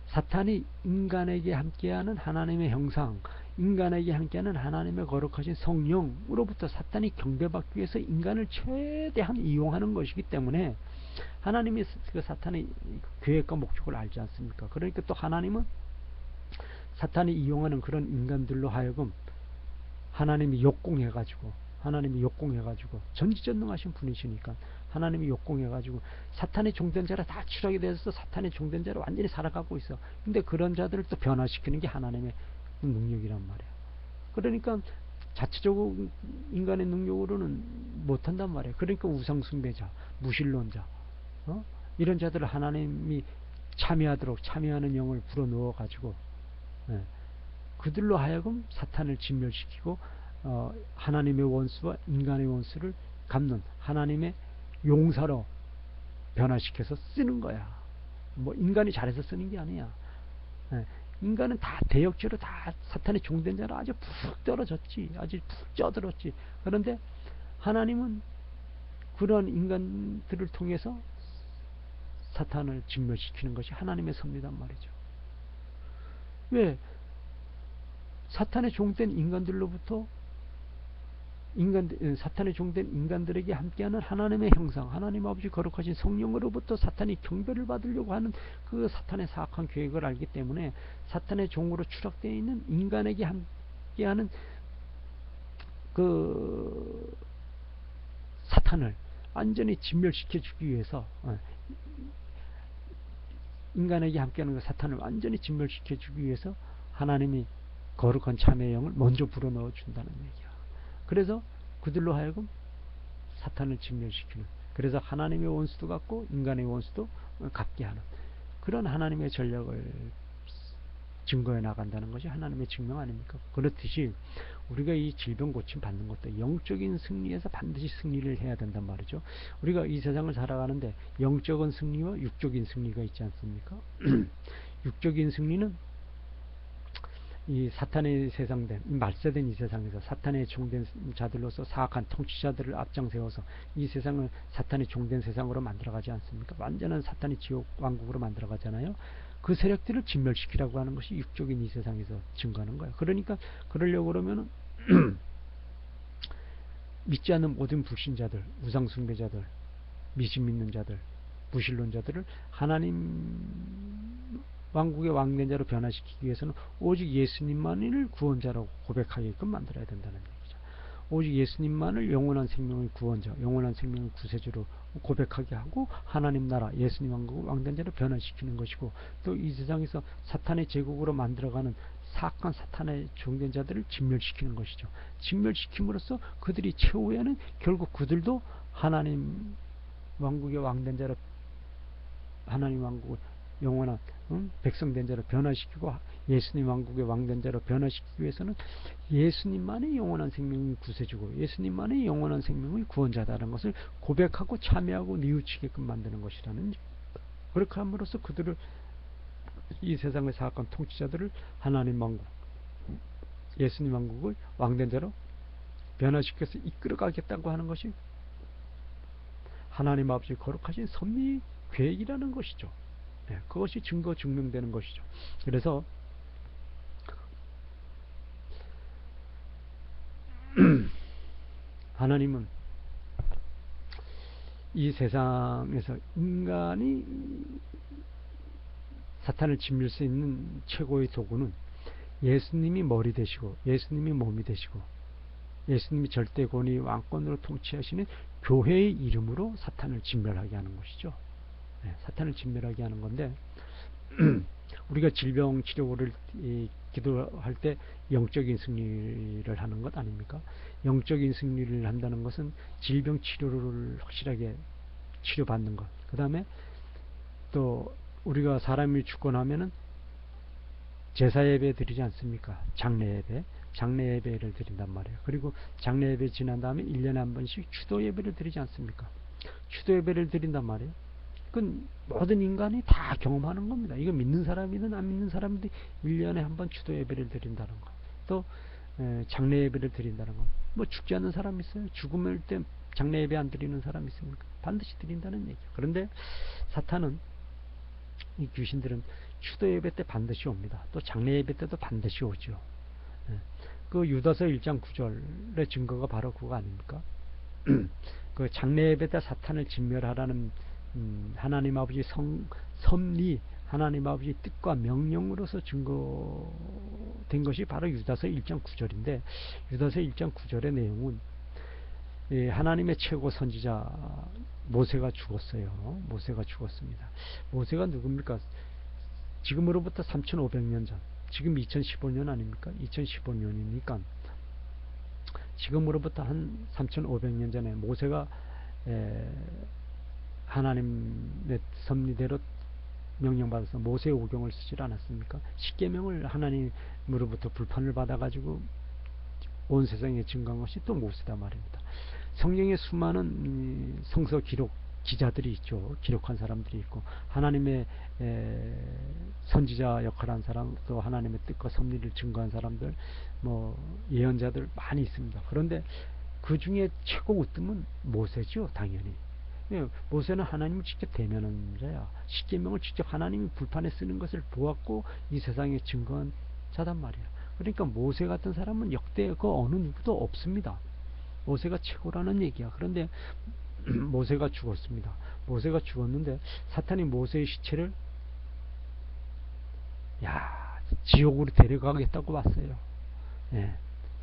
사탄이 인간에게 함께하는 하나님의 형상, 인간에게 함께하는 하나님의 거룩하신 성령으로부터 사탄이 경배받기 위해서 인간을 최대한 이용하는 것이기 때문에, 하나님이 그 사탄의 계획과 목적을 알지 않습니까? 그러니까 또 하나님은 사탄이 이용하는 그런 인간들로 하여금 하나님이 역공해가지고 전지전능하신 분이시니까 하나님이 역공해가지고 사탄의 종된 자라 다 추락이 돼서 사탄의 종된 자로 완전히 살아가고 있어. 근데 그런 자들을 또 변화시키는 게 하나님의 능력이란 말이야. 그러니까 자체적으로 인간의 능력으로는 못한단 말이야. 그러니까 우상숭배자, 무신론자, 이런 자들을 하나님이 참여하는 영을 불어넣어 가지고 그들로 하여금 사탄을 진멸시키고 하나님의 원수와 인간의 원수를 갚는 하나님의 용사로 변화시켜서 쓰는 거야. 뭐 인간이 잘해서 쓰는 게 아니야. 인간은 다 대역죄로 다 사탄의 종된 자로 아주 푹 떨어졌지. 아주 푹 쪄들었지. 그런데 하나님은 그런 인간들을 통해서 사탄을 진멸시키는 것이 하나님의 섭리단 말이죠. 왜? 사탄의 종된 인간들로부터 사탄의 종된 인간들에게 함께하는 하나님의 형상, 하나님 아버지 거룩하신 성령으로부터 사탄이 경배를 받으려고 하는 그 사탄의 사악한 계획을 알기 때문에 사탄의 종으로 추락되어 있는 인간에게 함께하는 그 사탄을 완전히 진멸시켜 주기 위해서, 인간에게 함께하는 그 사탄을 완전히 진멸시켜 주기 위해서 하나님이 거룩한 참회의 영을 먼저 불어넣어 준다는 얘기야. 그래서 그들로 하여금 사탄을 진멸시키는, 그래서 하나님의 원수도 갚고 인간의 원수도 갚게 하는 그런 하나님의 전략을 증거해 나간다는 것이 하나님의 증명 아닙니까? 그렇듯이 우리가 이 질병 고침 받는 것도 영적인 승리에서 반드시 승리를 해야 된단 말이죠. 우리가 이 세상을 살아가는데 영적인 승리와 육적인 승리가 있지 않습니까? 육적인 승리는 이 사탄의 세상된, 말세된 이 세상에서 사탄의 종된 자들로서 사악한 통치자들을 앞장 세워서 이 세상을 사탄의 종된 세상으로 만들어가지 않습니까? 완전한 사탄의 지옥 왕국으로 만들어가잖아요. 그 세력들을 진멸시키라고 하는 것이 육적인 이 세상에서 증거하는 거예요. 그러니까 그러려고 그러면 믿지 않는 모든 불신자들, 우상숭배자들, 미신 믿는 자들, 무신론자들을 하나님 왕국의 왕된 자로 변화시키기 위해서는 오직 예수님만을 구원자라고 고백하게끔 만들어야 된다는 얘기죠. 오직 예수님만을 영원한 생명의 구원자, 영원한 생명의 구세주로 고백하게 하고 하나님 나라, 예수님 왕국을 왕된 자로 변화시키는 것이고, 또 이 세상에서 사탄의 제국으로 만들어가는 사악한 사탄의 종된 자들을 진멸시키는 것이죠. 진멸시킴으로써 그들이 최후에는 결국 그들도 하나님 왕국의 왕된 자로, 하나님 왕국을 영원한 백성된 자로 변화시키고 예수님 왕국의 왕된 자로 변화시키기 위해서는 예수님만의 영원한 생명의 구세주고 예수님만의 영원한 생명의 구원자다라는 것을 고백하고 참여하고 뉘우치게끔 만드는 것이라는, 그렇게 함으로써 그들을, 이 세상의 사악한 통치자들을 하나님 왕국, 예수님 왕국을 왕된 자로 변화시켜서 이끌어가겠다고 하는 것이 하나님 아버지의 거룩하신 섭리의 계획이라는 것이죠. 그것이 증거 증명되는 것이죠. 그래서 하나님은 이 세상에서 인간이 사탄을 짓밀 수 있는 최고의 도구는 예수님이 머리 되시고 예수님이 몸이 되시고 예수님이 절대 권위 왕권으로 통치하시는 교회의 이름으로 사탄을 진멸하게 하는 것이죠. 사탄을 진멸하게 하는 건데, 우리가 질병 치료를 기도할 때 영적인 승리를 하는 것 아닙니까? 영적인 승리를 한다는 것은 질병 치료를 확실하게 치료받는 것. 그 다음에 또 우리가 사람이 죽고 나면은 제사 예배 드리지 않습니까? 장례 예배. 장례 예배를 드린단 말이에요. 그리고 장례 예배 지난 다음에 1년에 한 번씩 추도 예배를 드리지 않습니까? 추도 예배를 드린단 말이에요. 그건 모든 인간이 다 경험하는 겁니다. 이거 믿는 사람이든 안 믿는 사람이든 1년에 한 번 추도 예배를 드린다는 거. 또 장례 예배를 드린다는 거. 뭐 죽지 않는 사람 있어요? 죽음일 때 장례 예배 안 드리는 사람 있습니까? 반드시 드린다는 얘기예요. 그런데 사탄은, 이 귀신들은 추도 예배 때 반드시 옵니다. 또 장례 예배 때도 반드시 오죠. 그 유다서 1장 9절의 증거가 바로 그거 아닙니까? 그 장례 예배 때 사탄을 진멸하라는 하나님 아버지 섭리, 하나님 아버지 뜻과 명령으로서 증거된 것이 바로 유다서 1장 9절인데, 유다서 1장 9절의 내용은 하나님의 최고 선지자 모세가 죽었어요. 모세가 죽었습니다. 모세가 누굽니까? 지금으로부터 3500년 전, 지금 2015년 아닙니까? 2015년이니까 지금으로부터 한 3500년 전에 모세가 하나님의 섭리대로 명령받아서 모세의 오경을 쓰지 않았습니까? 십계명을 하나님으로부터 불판을 받아가지고 온 세상에 증거한 것이 또 모세다 말입니다. 성경에 수많은 성서 기록 기자들이 있죠. 기록한 사람들이 있고, 하나님의 선지자 역할한 사람, 또 하나님의 뜻과 섭리를 증거한 사람들, 뭐 예언자들 많이 있습니다. 그런데 그 중에 최고 으뜸은 모세죠, 당연히. 모세는 하나님을 직접 대면한 자야. 십계명을 직접 하나님이 불판에 쓰는 것을 보았고 이 세상에 증거한 자단 말이야. 그러니까 모세 같은 사람은 역대 그 어느 누구도 없습니다. 모세가 최고라는 얘기야. 그런데 모세가 죽었습니다. 모세가 죽었는데 사탄이 모세의 시체를 지옥으로 데려가겠다고 왔어요.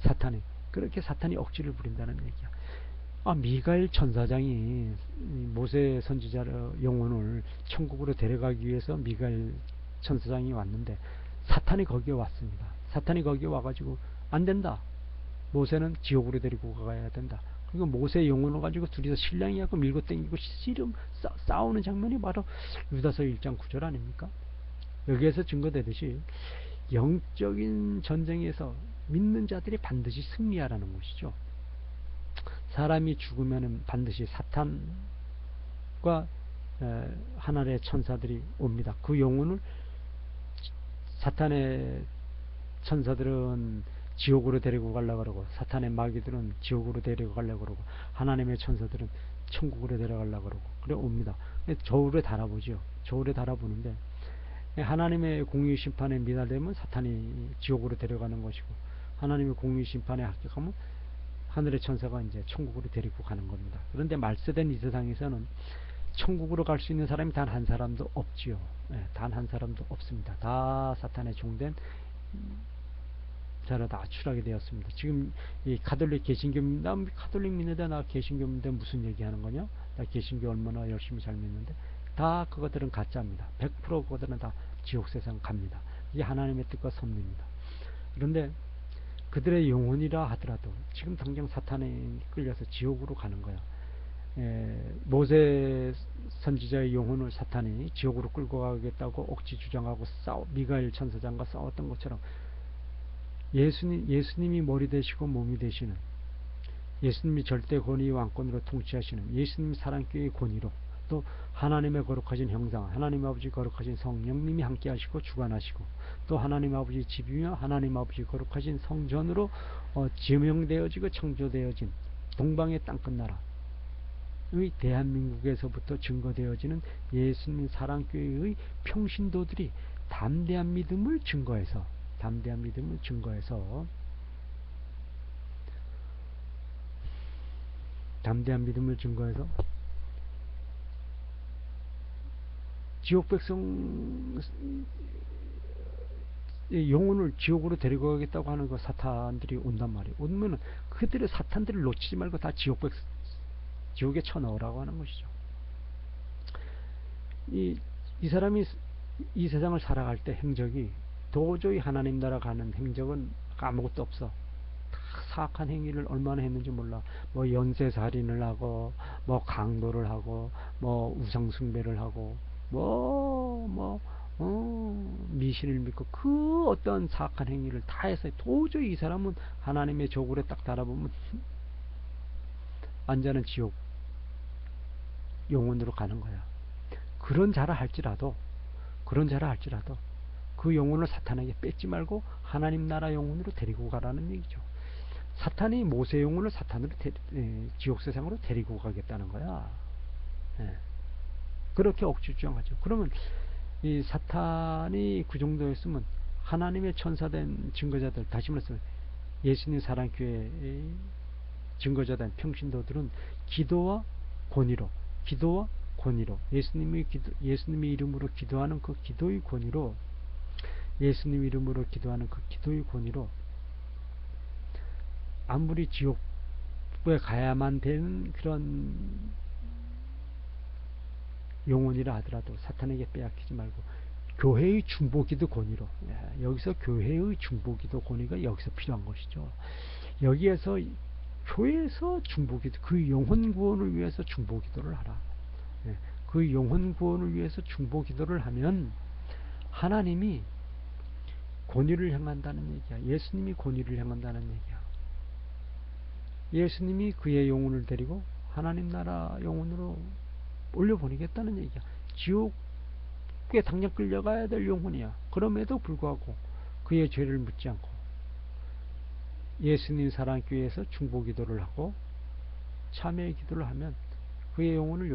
사탄이. 그렇게 사탄이 억지를 부린다는 얘기야. 미가엘 천사장이 모세 선지자의 영혼을 천국으로 데려가기 위해서 미가엘 천사장이 왔는데 사탄이 거기에 왔습니다. 사탄이 거기에 와가지고 안 된다. 모세는 지옥으로 데리고 가야 된다. 그리고 모세의 영혼을 가지고 둘이서 실랑이하고 밀고 땡기고 씨름 싸우는 장면이 바로 유다서 1장 9절 아닙니까? 여기에서 증거되듯이 영적인 전쟁에서 믿는 자들이 반드시 승리하라는 것이죠. 사람이 죽으면 반드시 사탄과 하나님의 천사들이 옵니다. 그 영혼을 사탄의 천사들은 지옥으로 데리고 가려고 그러고, 사탄의 마귀들은 지옥으로 데리고 가려고 그러고, 하나님의 천사들은 천국으로 데려가려고 그러고, 그래 옵니다. 저울에 달아보죠. 저울에 달아보는데 하나님의 공의 심판에 미달되면 사탄이 지옥으로 데려가는 것이고, 하나님의 공의 심판에 합격하면 하늘의 천사가 이제 천국으로 데리고 가는 겁니다. 그런데 말세된 이 세상에서는 천국으로 갈 수 있는 사람이 단 한 사람도 없지요. 단 한 사람도 없습니다. 다 사탄의 종된 자로 다 추락이 되었습니다. 지금 이 가톨릭 개신교, 나 가톨릭 믿는데 나 개신교 믿는데 무슨 얘기하는 거냐? 나 개신교 얼마나 열심히 잘 믿는데. 다 그것들은 가짜입니다. 100% 그것들은 다 지옥 세상 갑니다. 이게 하나님의 뜻과 섭리입니다. 그런데 그들의 영혼이라 하더라도 지금 당장 사탄에 끌려서 지옥으로 가는 거야. 모세 선지자의 영혼을 사탄이 지옥으로 끌고 가겠다고 억지 주장하고 미가엘 천사장과 싸웠던 것처럼 예수님이 머리 되시고 몸이 되시는, 예수님이 절대 권위 왕권으로 통치하시는 예수님 사랑교회의 권위로, 또 하나님의 거룩하신 형상, 하나님 아버지 거룩하신 성령님이 함께 하시고 주관하시고, 또 하나님 아버지 집이며 하나님 아버지 거룩하신 성전으로 지명되어지고 창조되어진 동방의 땅끝 나라 의 대한민국에서부터 증거되어지는 예수님 사랑교회의 평신도들이 담대한 믿음을 증거해서 지옥 백성 영혼을 지옥으로 데리고 가겠다고 하는 거 사탄들이 온단 말이에요. 오면은 그들의 사탄들을 놓치지 말고 다 지옥에 쳐넣으라고 하는 것이죠. 이 사람이 이 세상을 살아갈 때 행적이 도저히 하나님 나라 가는 행적은 아무것도 없어. 다 사악한 행위를 얼마나 했는지 몰라. 뭐 연쇄살인을 하고, 뭐 강도를 하고, 뭐 우상숭배를 하고, 미신을 믿고 그 어떤 사악한 행위를 다 해서 도저히 이 사람은 하나님의 조국에 딱 달아보면 완전한 지옥 영혼으로 가는 거야. 그런 자라 할지라도 그 영혼을 사탄에게 뺏지 말고 하나님 나라 영혼으로 데리고 가라는 얘기죠. 사탄이 모세 영혼을 지옥 세상으로 데리고 가겠다는 거야. 그렇게 억지 주장하죠. 그러면 이 사탄이 그 정도였으면 하나님의 천사된 증거자들, 다시 말해서 예수님 사랑교회의 증거자된 평신도들은 기도와 권위로 예수님의 이름으로 기도하는 그 기도의 권위로, 아무리 지옥에 가야만 되는 그런 영혼이라 하더라도 사탄에게 빼앗기지 말고 교회의 중보기도 권위로, 여기서 교회의 중보기도 권위가 여기서 필요한 것이죠. 여기에서 교회에서 중보기도, 그 영혼 구원을 위해서 중보기도를 하라. 그 영혼 구원을 위해서 중보기도를 하면 하나님이 권위를 향한다는 얘기야. 예수님이 권위를 향한다는 얘기야. 예수님이 그의 영혼을 데리고 하나님 나라 영혼으로 올려보내겠다는 얘기야. 지옥에 당장 끌려가야 될 영혼이야. 그럼에도 불구하고 그의 죄를 묻지 않고 예수님 사랑교회에서 중보기도를 하고 참회의 기도를 하면 그의 영혼을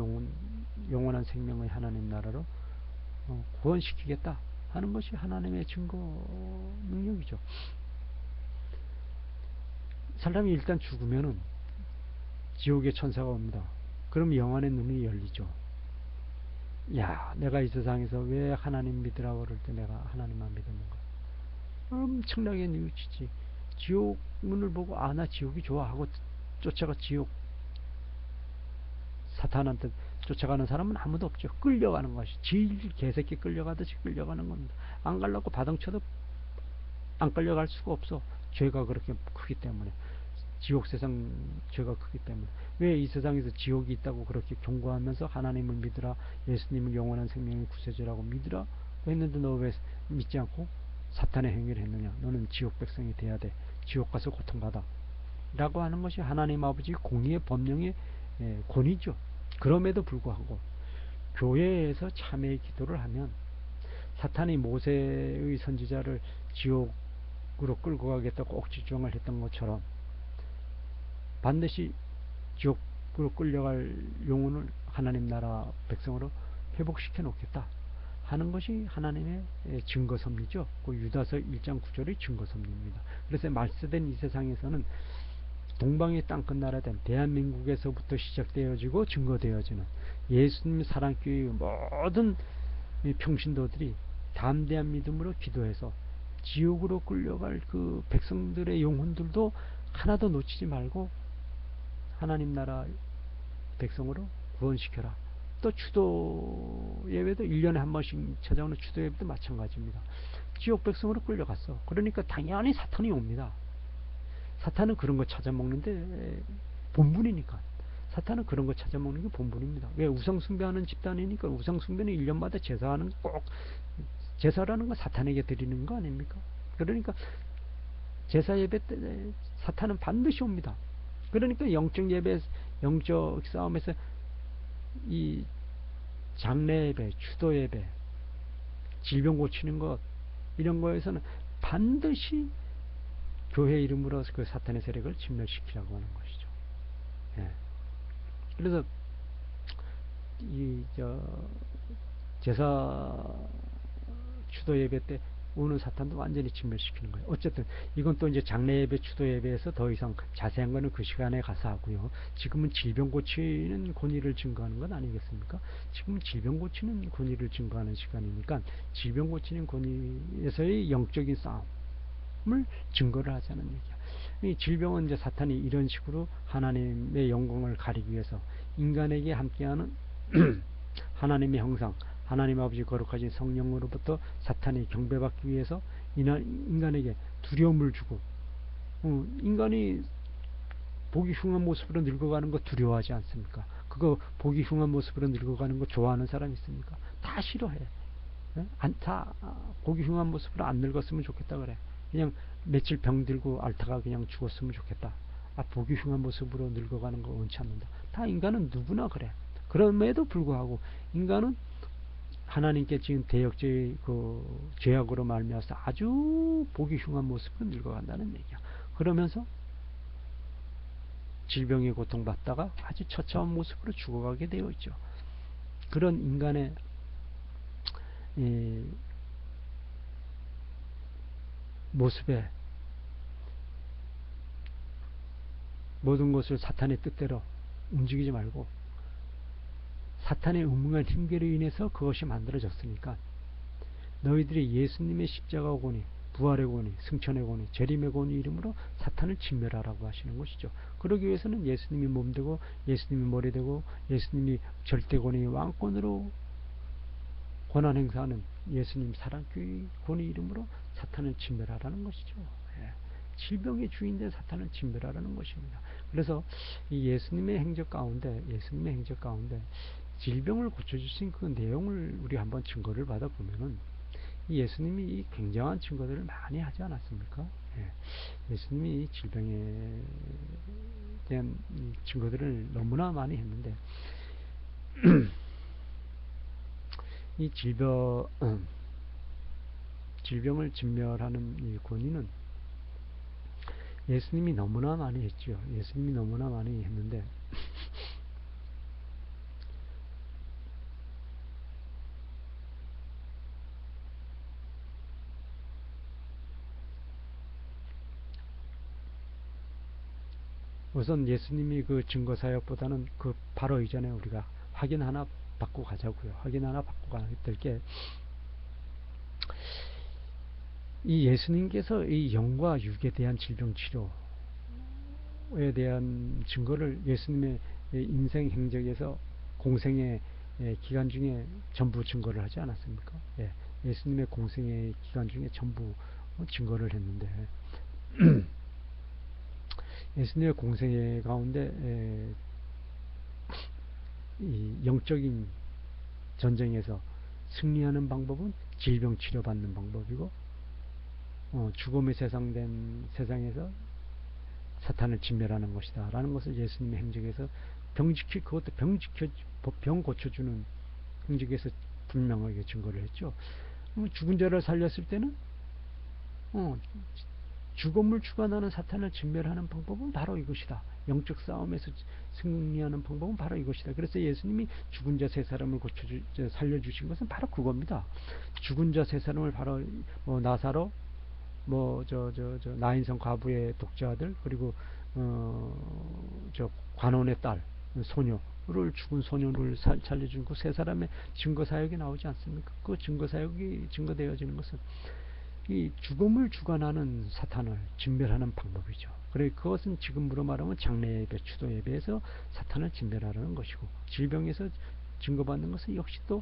영원한 생명의 하나님 나라로 구원시키겠다 하는 것이 하나님의 증거 능력이죠. 사람이 일단 죽으면은 지옥의 천사가 옵니다. 그럼 영안의 눈이 열리죠. 야, 내가 이 세상에서 왜 하나님 믿으라고 그럴 때 내가 하나님만 믿었는가? 엄청나게 뉘우치지. 지옥 문을 보고 나 지옥이 좋아 하고 쫓아가 지옥 사탄한테 쫓아가는 사람은 아무도 없죠. 끌려가는 것이, 질 개새끼 끌려가듯이 끌려가는 겁니다. 안 가려고 바덩쳐도 안 끌려갈 수가 없어. 죄가 그렇게 크기 때문에, 지옥 세상 죄가 크기 때문에. 왜 이 세상에서 지옥이 있다고 그렇게 경고하면서 하나님을 믿으라, 예수님을 영원한 생명의 구세주라고 믿으라 했는데 너 왜 믿지 않고 사탄의 행위를 했느냐? 너는 지옥 백성이 돼야 돼. 지옥 가서 고통받아 라고 하는 것이 하나님 아버지 공의의 법령의 권위죠. 그럼에도 불구하고 교회에서 참회의 기도를 하면 사탄이 모세의 선지자를 지옥으로 끌고 가겠다고 억지 주장을 했던 것처럼 반드시 지옥으로 끌려갈 영혼을 하나님 나라 백성으로 회복시켜 놓겠다 하는 것이 하나님의 증거섭리죠. 그 유다서 1장 9절의 증거섭리입니다. 그래서 말세된 이 세상에서는 동방의 땅끝 나라 된 대한민국에서부터 시작되어지고 증거되어지는 예수님 사랑교회의 모든 평신도들이 담대한 믿음으로 기도해서 지옥으로 끌려갈 그 백성들의 영혼들도 하나도 놓치지 말고 하나님 나라 백성으로 구원시켜라. 또 추도 예배도 1년에 한 번씩 찾아오는 추도 예배도 마찬가지입니다. 지옥 백성으로 끌려갔어. 그러니까 당연히 사탄이 옵니다. 사탄은 그런 거 찾아먹는데 본분이니까. 사탄은 그런 거 찾아먹는 게 본분입니다. 왜? 우상숭배하는 집단이니까. 우상숭배는 1년마다 제사하는, 꼭 제사라는 건 사탄에게 드리는 거 아닙니까? 그러니까 제사 예배 때 사탄은 반드시 옵니다. 그러니까 영적 예배, 영적 싸움에서 이 장례 예배, 추도 예배, 질병 고치는 것, 이런 거에서는 반드시 교회 이름으로 그 사탄의 세력을 진멸시키라고 하는 것이죠. 예. 그래서 제사 추도 예배 때 오는 사탄도 완전히 진멸시키는 거예요. 어쨌든 이건 또 이제 장례 예배, 추도 예배에서 더 이상 자세한 거는 그 시간에 가서 하고요. 지금은 질병 고치는 권위를 증거하는 건 아니겠습니까? 지금은 질병 고치는 권위를 증거하는 시간이니까 질병 고치는 권위에서의 영적인 싸움을 증거를 하자는 얘기야. 이 질병은 이제 사탄이 이런 식으로 하나님의 영광을 가리기 위해서 인간에게 함께하는 하나님의 형상, 하나님 아버지 거룩하신 성령으로부터 사탄이 경배받기 위해서 인간에게 두려움을 주고, 인간이 보기 흉한 모습으로 늙어가는 거 두려워하지 않습니까? 그거 보기 흉한 모습으로 늙어가는 거 좋아하는 사람 있습니까? 다 싫어해. 다 보기 흉한 모습으로 안 늙었으면 좋겠다 그래. 그냥 며칠 병들고 앓다가 그냥 죽었으면 좋겠다. 보기 흉한 모습으로 늙어가는 거 원치 않는다. 다 인간은 누구나 그래. 그럼에도 불구하고 인간은 하나님께 지은 대역죄의 그 죄악으로 말미암아서 아주 보기 흉한 모습으로 늙어간다는 얘기야. 그러면서 질병에 고통받다가 아주 처참한 모습으로 죽어가게 되어 있죠. 그런 인간의 모습에 모든 것을 사탄의 뜻대로 움직이지 말고 사탄의 음흉한 힘계로 인해서 그것이 만들어졌으니까 너희들이 예수님의 십자가 권위, 부활의 권위, 승천의 권위, 재림의 권위 이름으로 사탄을 진멸하라고 하시는 것이죠. 그러기 위해서는 예수님이 몸되고 예수님이 머리되고 예수님이 절대 권위 왕권으로 권한 행사하는 예수님 사랑교회 권위 이름으로 사탄을 진멸하라는 것이죠. 질병의 주인된 사탄을 진멸하라는 것입니다. 그래서 이 예수님의 행적 가운데 질병을 고쳐주신 그 내용을 우리 한번 증거를 받아보면은 이 예수님이 이 굉장한 증거들을 많이 하지 않았습니까? 예수님이 이 질병에 대한 증거들을 너무나 많이 했는데 이 질병을 진멸하는 이 권위는 예수님이 너무나 많이 했죠. 예수님이 너무나 많이 했는데 우선 예수님이 그 증거 사역보다는 그 바로 이전에 우리가 확인 하나 받고 가자고요. 확인 하나 받고 가야 될 게 이 예수님께서 이 영과 육에 대한 질병 치료에 대한 증거를 예수님의 인생 행적에서 공생의 기간 중에 전부 증거를 하지 않았습니까? 예수님의 공생의 기간 중에 전부 증거를 했는데 예수님의 공생의 가운데 이 영적인 전쟁에서 승리하는 방법은 질병 치료받는 방법이고 죽음의 세상에서 사탄을 진멸하는 것이다 라는 것을 예수님의 행적에서 병 고쳐주는 행적에서 분명하게 증거를 했죠. 죽은 자를 살렸을 때는 죽음을 주관하는 사탄을 진멸하는 방법은 바로 이것이다. 영적 싸움에서 승리하는 방법은 바로 이것이다. 그래서 예수님이 죽은 자 세 사람을 살려주신 것은 바로 그겁니다. 죽은 자 세 사람을 바로 나사로, 나인성 과부의 독자들, 그리고 관원의 딸 소녀를 죽은 소녀를 살려준 그 세 사람의 증거 사역이 나오지 않습니까? 그 증거 사역이 증거되어지는 것은 이 죽음을 주관하는 사탄을 진멸하는 방법이죠. 그래 그것은 지금으로 말하면 장례 예배, 추도 예배에서 사탄을 진멸하려는 것이고, 질병에서 증거받는 것은 역시 또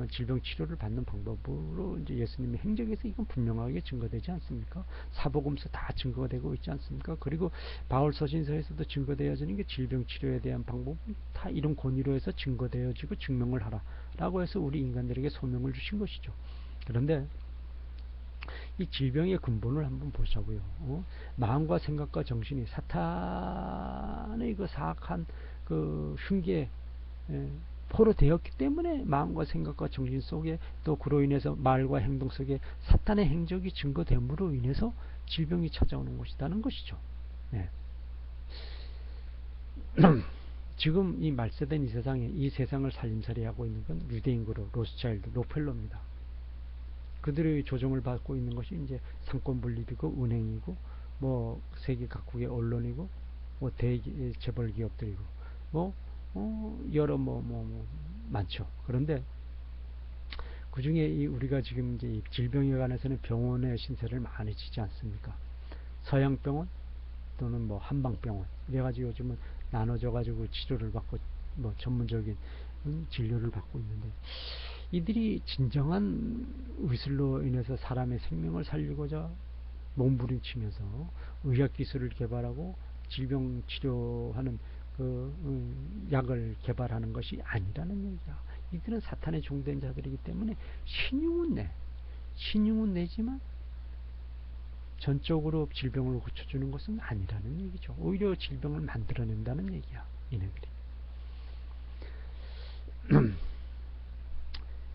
질병 치료를 받는 방법으로 이제 예수님의 행적에서 이건 분명하게 증거되지 않습니까? 사복음서 다 증거가 되고 있지 않습니까? 그리고 바울 서신서에서도 증거되어지는 게 질병 치료에 대한 방법은 다 이런 권위로 해서 증거되어지고 증명을 하라라고 해서 우리 인간들에게 소명을 주신 것이죠. 그런데 이 질병의 근본을 한번 보자고요. 마음과 생각과 정신이 사탄의 그 사악한 그 흉기에 포로 되었기 때문에 마음과 생각과 정신 속에, 또 그로 인해서 말과 행동 속에 사탄의 행적이 증거됨으로 인해서 질병이 찾아오는 것이라는 것이죠. 네. 지금 이 말세된 이 세상에, 이 세상을 살림살이하고 있는 건 유대인 그룹, 로스차일드, 로펠러입니다. 그들의 조종을 받고 있는 것이 이제 상권 분립이고 은행이고 뭐 세계 각국의 언론이고 뭐 재벌 기업들이고 뭐 여러 뭐 많죠. 그런데 그 중에 이 우리가 지금 이제 이 질병에 관해서는 병원의 신세를 많이 지지 않습니까? 서양병원 또는 뭐 한방병원 이래가지고 요즘은 나눠져가지고 치료를 받고 뭐 전문적인 진료를 받고 있는데, 이들이 진정한 의술로 인해서 사람의 생명을 살리고자 몸부림치면서 의학기술을 개발하고 질병 치료하는 그 약을 개발하는 것이 아니라는 얘기야. 이들은 사탄의 종된 자들이기 때문에 신용은 내지만 전적으로 질병을 고쳐주는 것은 아니라는 얘기죠. 오히려 질병을 만들어낸다는 얘기야, 이네들이.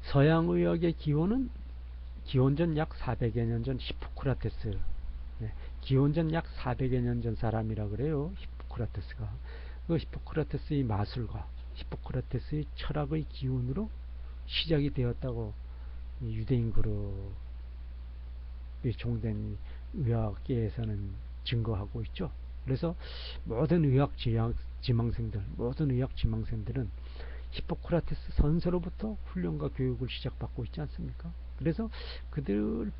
서양의학의 기원은 기원전 약 400여 년 전 히포크라테스, 기원전 약 400여 년 전 사람이라 그래요. 히포크라테스가. 그 히포크라테스의 마술과 히포크라테스의 철학의 기운으로 시작이 되었다고 유대인 그룹이 종된 의학계에서는 증거하고 있죠. 그래서 모든 모든 의학 지망생들은 히포크라테스 선서로부터 훈련과 교육을 시작받고 있지 않습니까? 그래서 그들은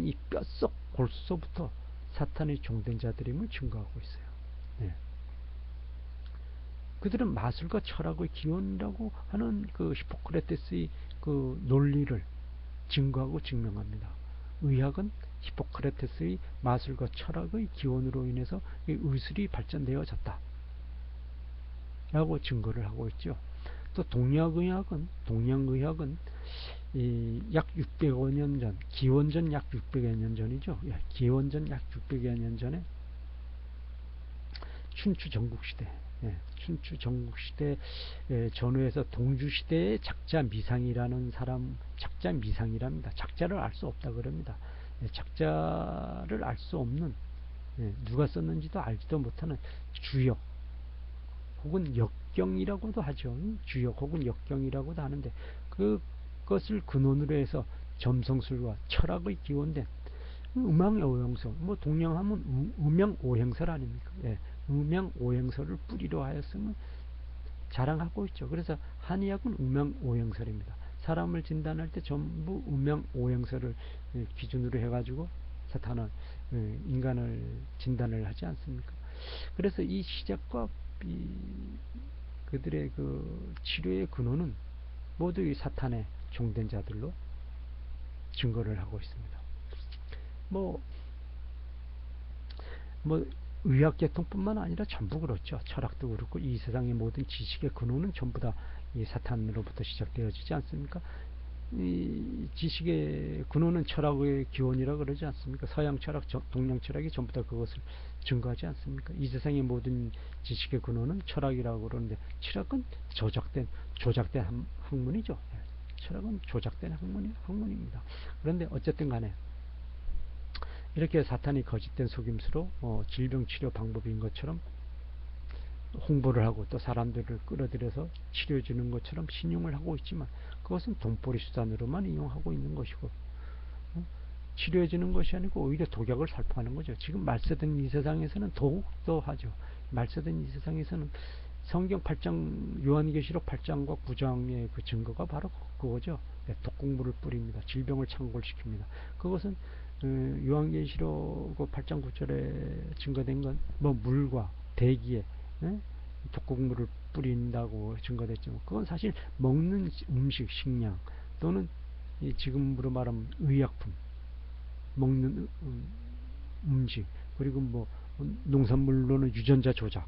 이 뼛속 골수서부터 사탄의 종된 자들임을 증거하고 있어요. 네. 그들은 마술과 철학의 기원이라고 하는 그 히포크라테스의 그 논리를 증거하고 증명합니다. 의학은 히포크라테스의 마술과 철학의 기원으로 인해서 의술이 발전되어졌다 라고 증거를 하고 있죠. 또 동양의학은 약 600여 년 전, 기원전 약 600여 년 전이죠. 기원전 약 600여 년 전에 춘추 전국시대, 춘추 전국시대 전후에서 동주시대의 작자 미상이라는 사람, 작자 미상이랍니다. 작자를 알 수 없다 그럽니다. 작자를 알 수 없는, 누가 썼는지도 알지도 못하는 주역 혹은 역경이라고도 하죠. 주역 혹은 역경이라고도 하는데, 그것을 근원으로 해서 점성술과 철학의 기원된 음양오행서, 뭐 동양하면 음양오행설 아닙니까? 음양오행설을 뿌리로 하였음을 자랑하고 있죠. 그래서 한의학은 음양오행설입니다. 사람을 진단할 때 전부 음양오행설을 기준으로 해가지고 사탄을, 인간을 진단을 하지 않습니까? 그래서 이 시작과 그들의 그 치료의 근원은 모두 이 사탄의 종된 자들로 증거를 하고 있습니다. 뭐 의학계통뿐만 아니라 전부 그렇죠. 철학도 그렇고 이 세상의 모든 지식의 근원은 전부 다 이 사탄으로부터 시작되어지지 않습니까? 이 지식의 근원은 철학의 기원이라 그러지 않습니까? 서양 철학, 동양 철학이 전부 다 그것을 증거하지 않습니까? 이 세상의 모든 지식의 근원은 철학이라고 그러는데, 철학은 조작된 학문이죠. 철학은 조작된 학문입니다. 그런데 어쨌든 간에 이렇게 사탄이 거짓된 속임수로 질병 치료 방법인 것처럼 홍보를 하고 또 사람들을 끌어들여서 치료해 주는 것처럼 신용을 하고 있지만, 그것은 돈벌이 수단으로만 이용하고 있는 것이고, 치료해 주는 것이 아니고 오히려 독약을 살포하는 거죠. 지금 말세된 이 세상에서는 더욱더 하죠. 말세된 이 세상에서는 성경 8장, 요한계시록 8장과 9장의 그 증거가 바로 그거죠. 독극물을 뿌립니다. 질병을 창궐시킵니다. 그것은 요한계시록 8장 9절에 증거된 건 뭐 물과 대기에 독극물을 뿌린다고 증거됐죠. 그건 사실 먹는 음식, 식량 또는 지금으로 말하면 의약품, 먹는 음식, 그리고 뭐 농산물로는 유전자 조작,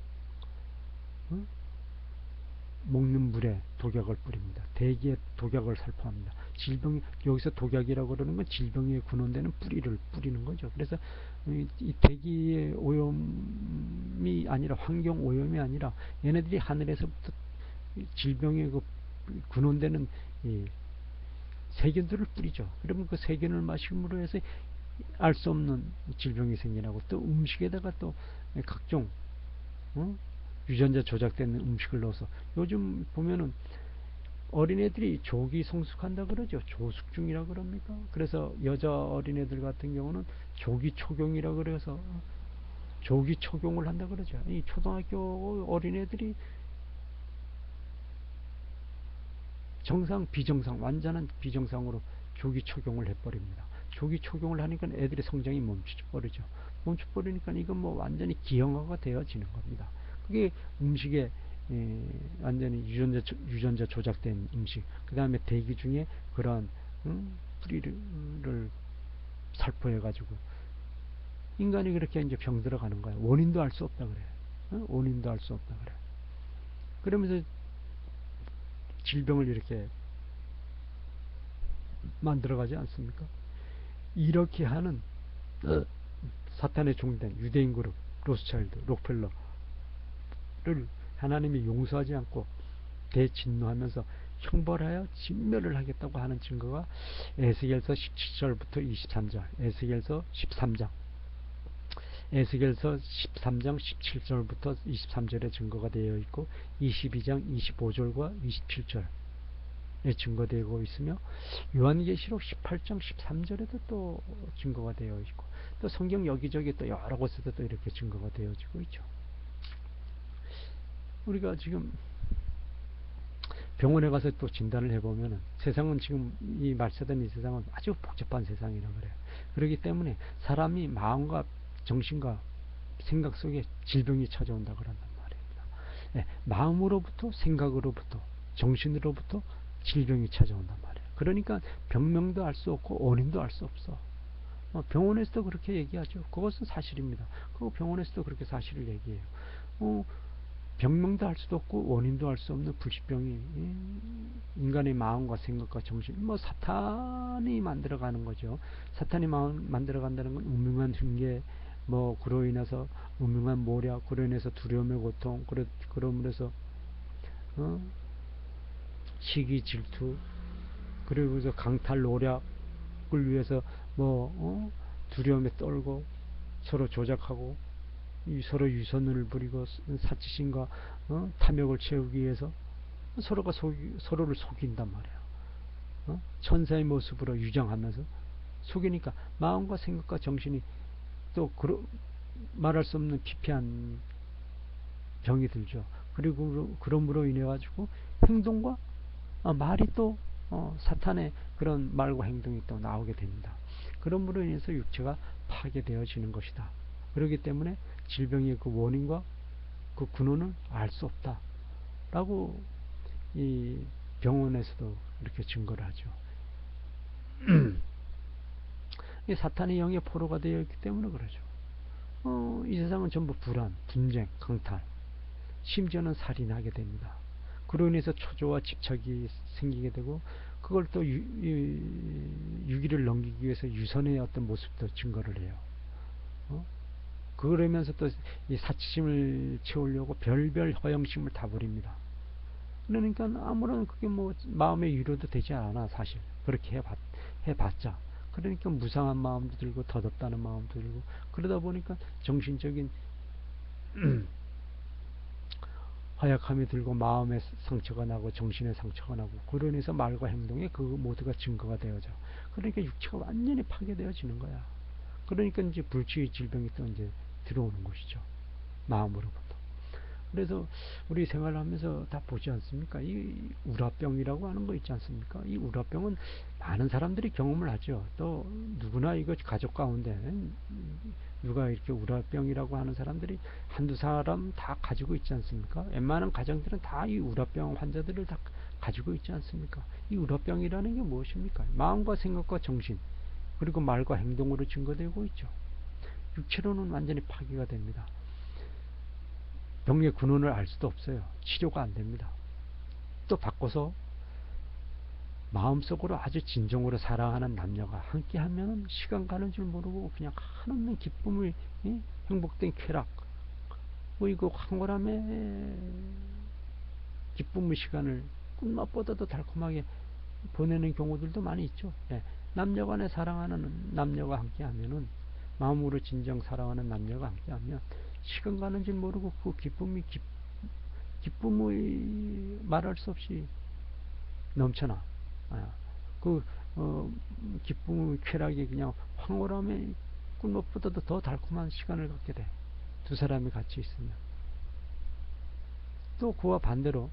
먹는 물에 독약을 뿌립니다. 대기에 독약을 살포합니다. 질병, 여기서 독약이라고 그러는 건 질병에 근원되는 뿌리를 뿌리는 거죠. 그래서 이 대기의 오염이 아니라, 환경 오염이 아니라 얘네들이 하늘에서부터 질병에 근원되는 이 세균들을 뿌리죠. 그러면 그 세균을 마심으로 해서 알 수 없는 질병이 생기나고, 또 음식에다가 또 각종 유전자 조작된 음식을 넣어서, 요즘 보면은 어린애들이 조기 성숙한다 그러죠. 조숙중이라 그럽니까? 그래서 여자 어린애들 같은 경우는 조기 초경이라 그래서 조기 초경을 한다 그러죠. 이 초등학교 어린애들이 정상, 비정상, 완전한 비정상으로 조기 초경을 해버립니다. 조기 초경을 하니까 애들의 성장이 멈춰버리죠. 멈춰버리니까 이건 뭐 완전히 기형아가 되어지는 겁니다. 그게 음식에 완전히 유전자 조작된 음식, 그 다음에 대기 중에 그런 뿌리를 살포해가지고 인간이 그렇게 이제 병들어가는 거야. 원인도 알 수 없다 그래. 원인도 알 수 없다 그래. 그러면서 질병을 이렇게 만들어가지 않습니까? 이렇게 하는 사탄의 종된 유대인 그룹, 로스차일드, 록펠러를 하나님이 용서하지 않고 대진노하면서 형벌하여 진멸을 하겠다고 하는 증거가 에스겔서 17절부터 23절, 에스겔서 13장, 에스겔서 13장 17절부터 23절에 증거가 되어 있고, 22장 25절과 27절에 증거되고 있으며, 요한계시록 18장 13절에도 또 증거가 되어 있고, 또 성경 여기저기 또 여러 곳에도 또 이렇게 증거가 되어지고 있죠. 우리가 지금 병원에 가서 또 진단을 해보면 세상은 지금 이 말세된 이 세상은 아주 복잡한 세상이라 그래요. 그렇기 때문에 사람이 마음과 정신과 생각 속에 질병이 찾아온다 그런단 말입니다. 네, 마음으로부터, 생각으로부터, 정신으로부터 질병이 찾아온단 말이에요. 그러니까 병명도 알 수 없고 원인도 알 수 없어. 병원에서도 그렇게 얘기하죠. 그것은 사실입니다. 그 병원에서도 그렇게 사실을 얘기해요. 병명도 할 수도 없고 원인도 알 수 없는 불치병이 인간의 마음과 생각과 정신, 뭐 사탄이 만들어가는 거죠. 사탄이 만들어간다는 건 음흉한 흉계, 뭐 그로 인해서 음흉한 모략, 그로 인해서 두려움의 고통, 그러므로 해서 시기 질투, 그리고 강탈 노략을 위해서 뭐 두려움에 떨고 서로 조작하고 서로 유선을 부리고 사치심과 탐욕을 채우기 위해서 서로를 속인단 말이야. 천사의 모습으로 유장하면서 속이니까 마음과 생각과 정신이 또 말할 수 없는 피폐한 병이 들죠. 그리고 그럼으로 인해 가지고 행동과 말이 또 사탄의 그런 말과 행동이 또 나오게 됩니다. 그럼으로 인해서 육체가 파괴되어지는 것이다. 그렇기 때문에 질병의 그 원인과 그 근원을 알 수 없다 라고 이 병원에서도 이렇게 증거를 하죠. 이 사탄의 영의 포로가 되어 있기 때문에 그러죠. 이 세상은 전부 불안, 분쟁, 강탈, 심지어는 살인하게 됩니다. 그로 인해서 초조와 집착이 생기게 되고, 그걸 또 유기를 넘기기 위해서 유선의 어떤 모습도 증거를 해요. 그러면서 또 이 사치심을 채우려고 별별 허영심을 다 부립니다. 그러니까 아무런 그게 뭐 마음의 위로도 되지 않아. 사실 그렇게 해봤자. 그러니까 무상한 마음도 들고 더덥다는 마음도 들고, 그러다 보니까 정신적인 허약함이 들고 마음의 상처가 나고 정신의 상처가 나고, 그로 인해서 말과 행동에 그 모두가 증거가 되어져. 그러니까 육체가 완전히 파괴되어지는 거야. 그러니까 이제 불치의 질병이 또 이제 들어오는 것이죠. 마음으로부터. 그래서 우리 생활하면서 다 보지 않습니까? 이 우라병이라고 하는 거 있지 않습니까? 이 우라병은 많은 사람들이 경험을 하죠. 또 누구나 이거 가족 가운데 누가 이렇게 우라병이라고 하는 사람들이 한두 사람 다 가지고 있지 않습니까? 웬만한 가정들은 다 이 우라병 환자들을 다 가지고 있지 않습니까? 이 우라병이라는 게 무엇입니까? 마음과 생각과 정신 그리고 말과 행동으로 증거되고 있죠. 육체로는 완전히 파괴가 됩니다. 병의 근원을 알 수도 없어요. 치료가 안 됩니다. 또 바꿔서 마음속으로 아주 진정으로 사랑하는 남녀가 함께하면 시간 가는 줄 모르고 그냥 한없는 기쁨을, 행복된 쾌락, 뭐 이거 황홀함의 기쁨의 시간을 꿈맛보다도 달콤하게 보내는 경우들도 많이 있죠. 예. 남녀간에 사랑하는 남녀가 함께하면은 마음으로 진정 사랑하는 남녀가 함께하면 시간 가는 줄 모르고 그 기쁨의 말할 수 없이 넘쳐나. 그 기쁨의 쾌락이 그냥 황홀함의 꿈것보다도 더 달콤한 시간을 갖게 돼. 두 사람이 같이 있으면. 또 그와 반대로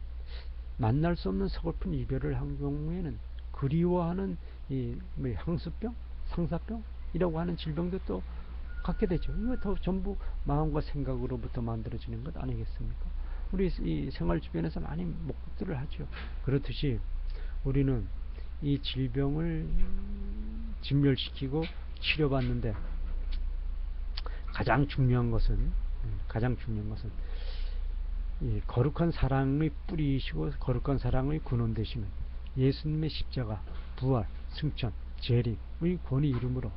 만날 수 없는 서글픈 이별을 한 경우에는 그리워하는 이 향수병, 상사병이라고 하는 질병도 또 갖게 되죠. 이거 더 전부 마음과 생각으로부터 만들어지는 것 아니겠습니까? 우리 이 생활 주변에서 많이 목격들을 하죠. 그렇듯이 우리는 이 질병을 진멸시키고 치료받는데 가장 중요한 것은 이 거룩한 사랑의 뿌리이시고 거룩한 사랑의 근원 되시는 예수님의 십자가, 부활, 승천, 재림의 권위 이름으로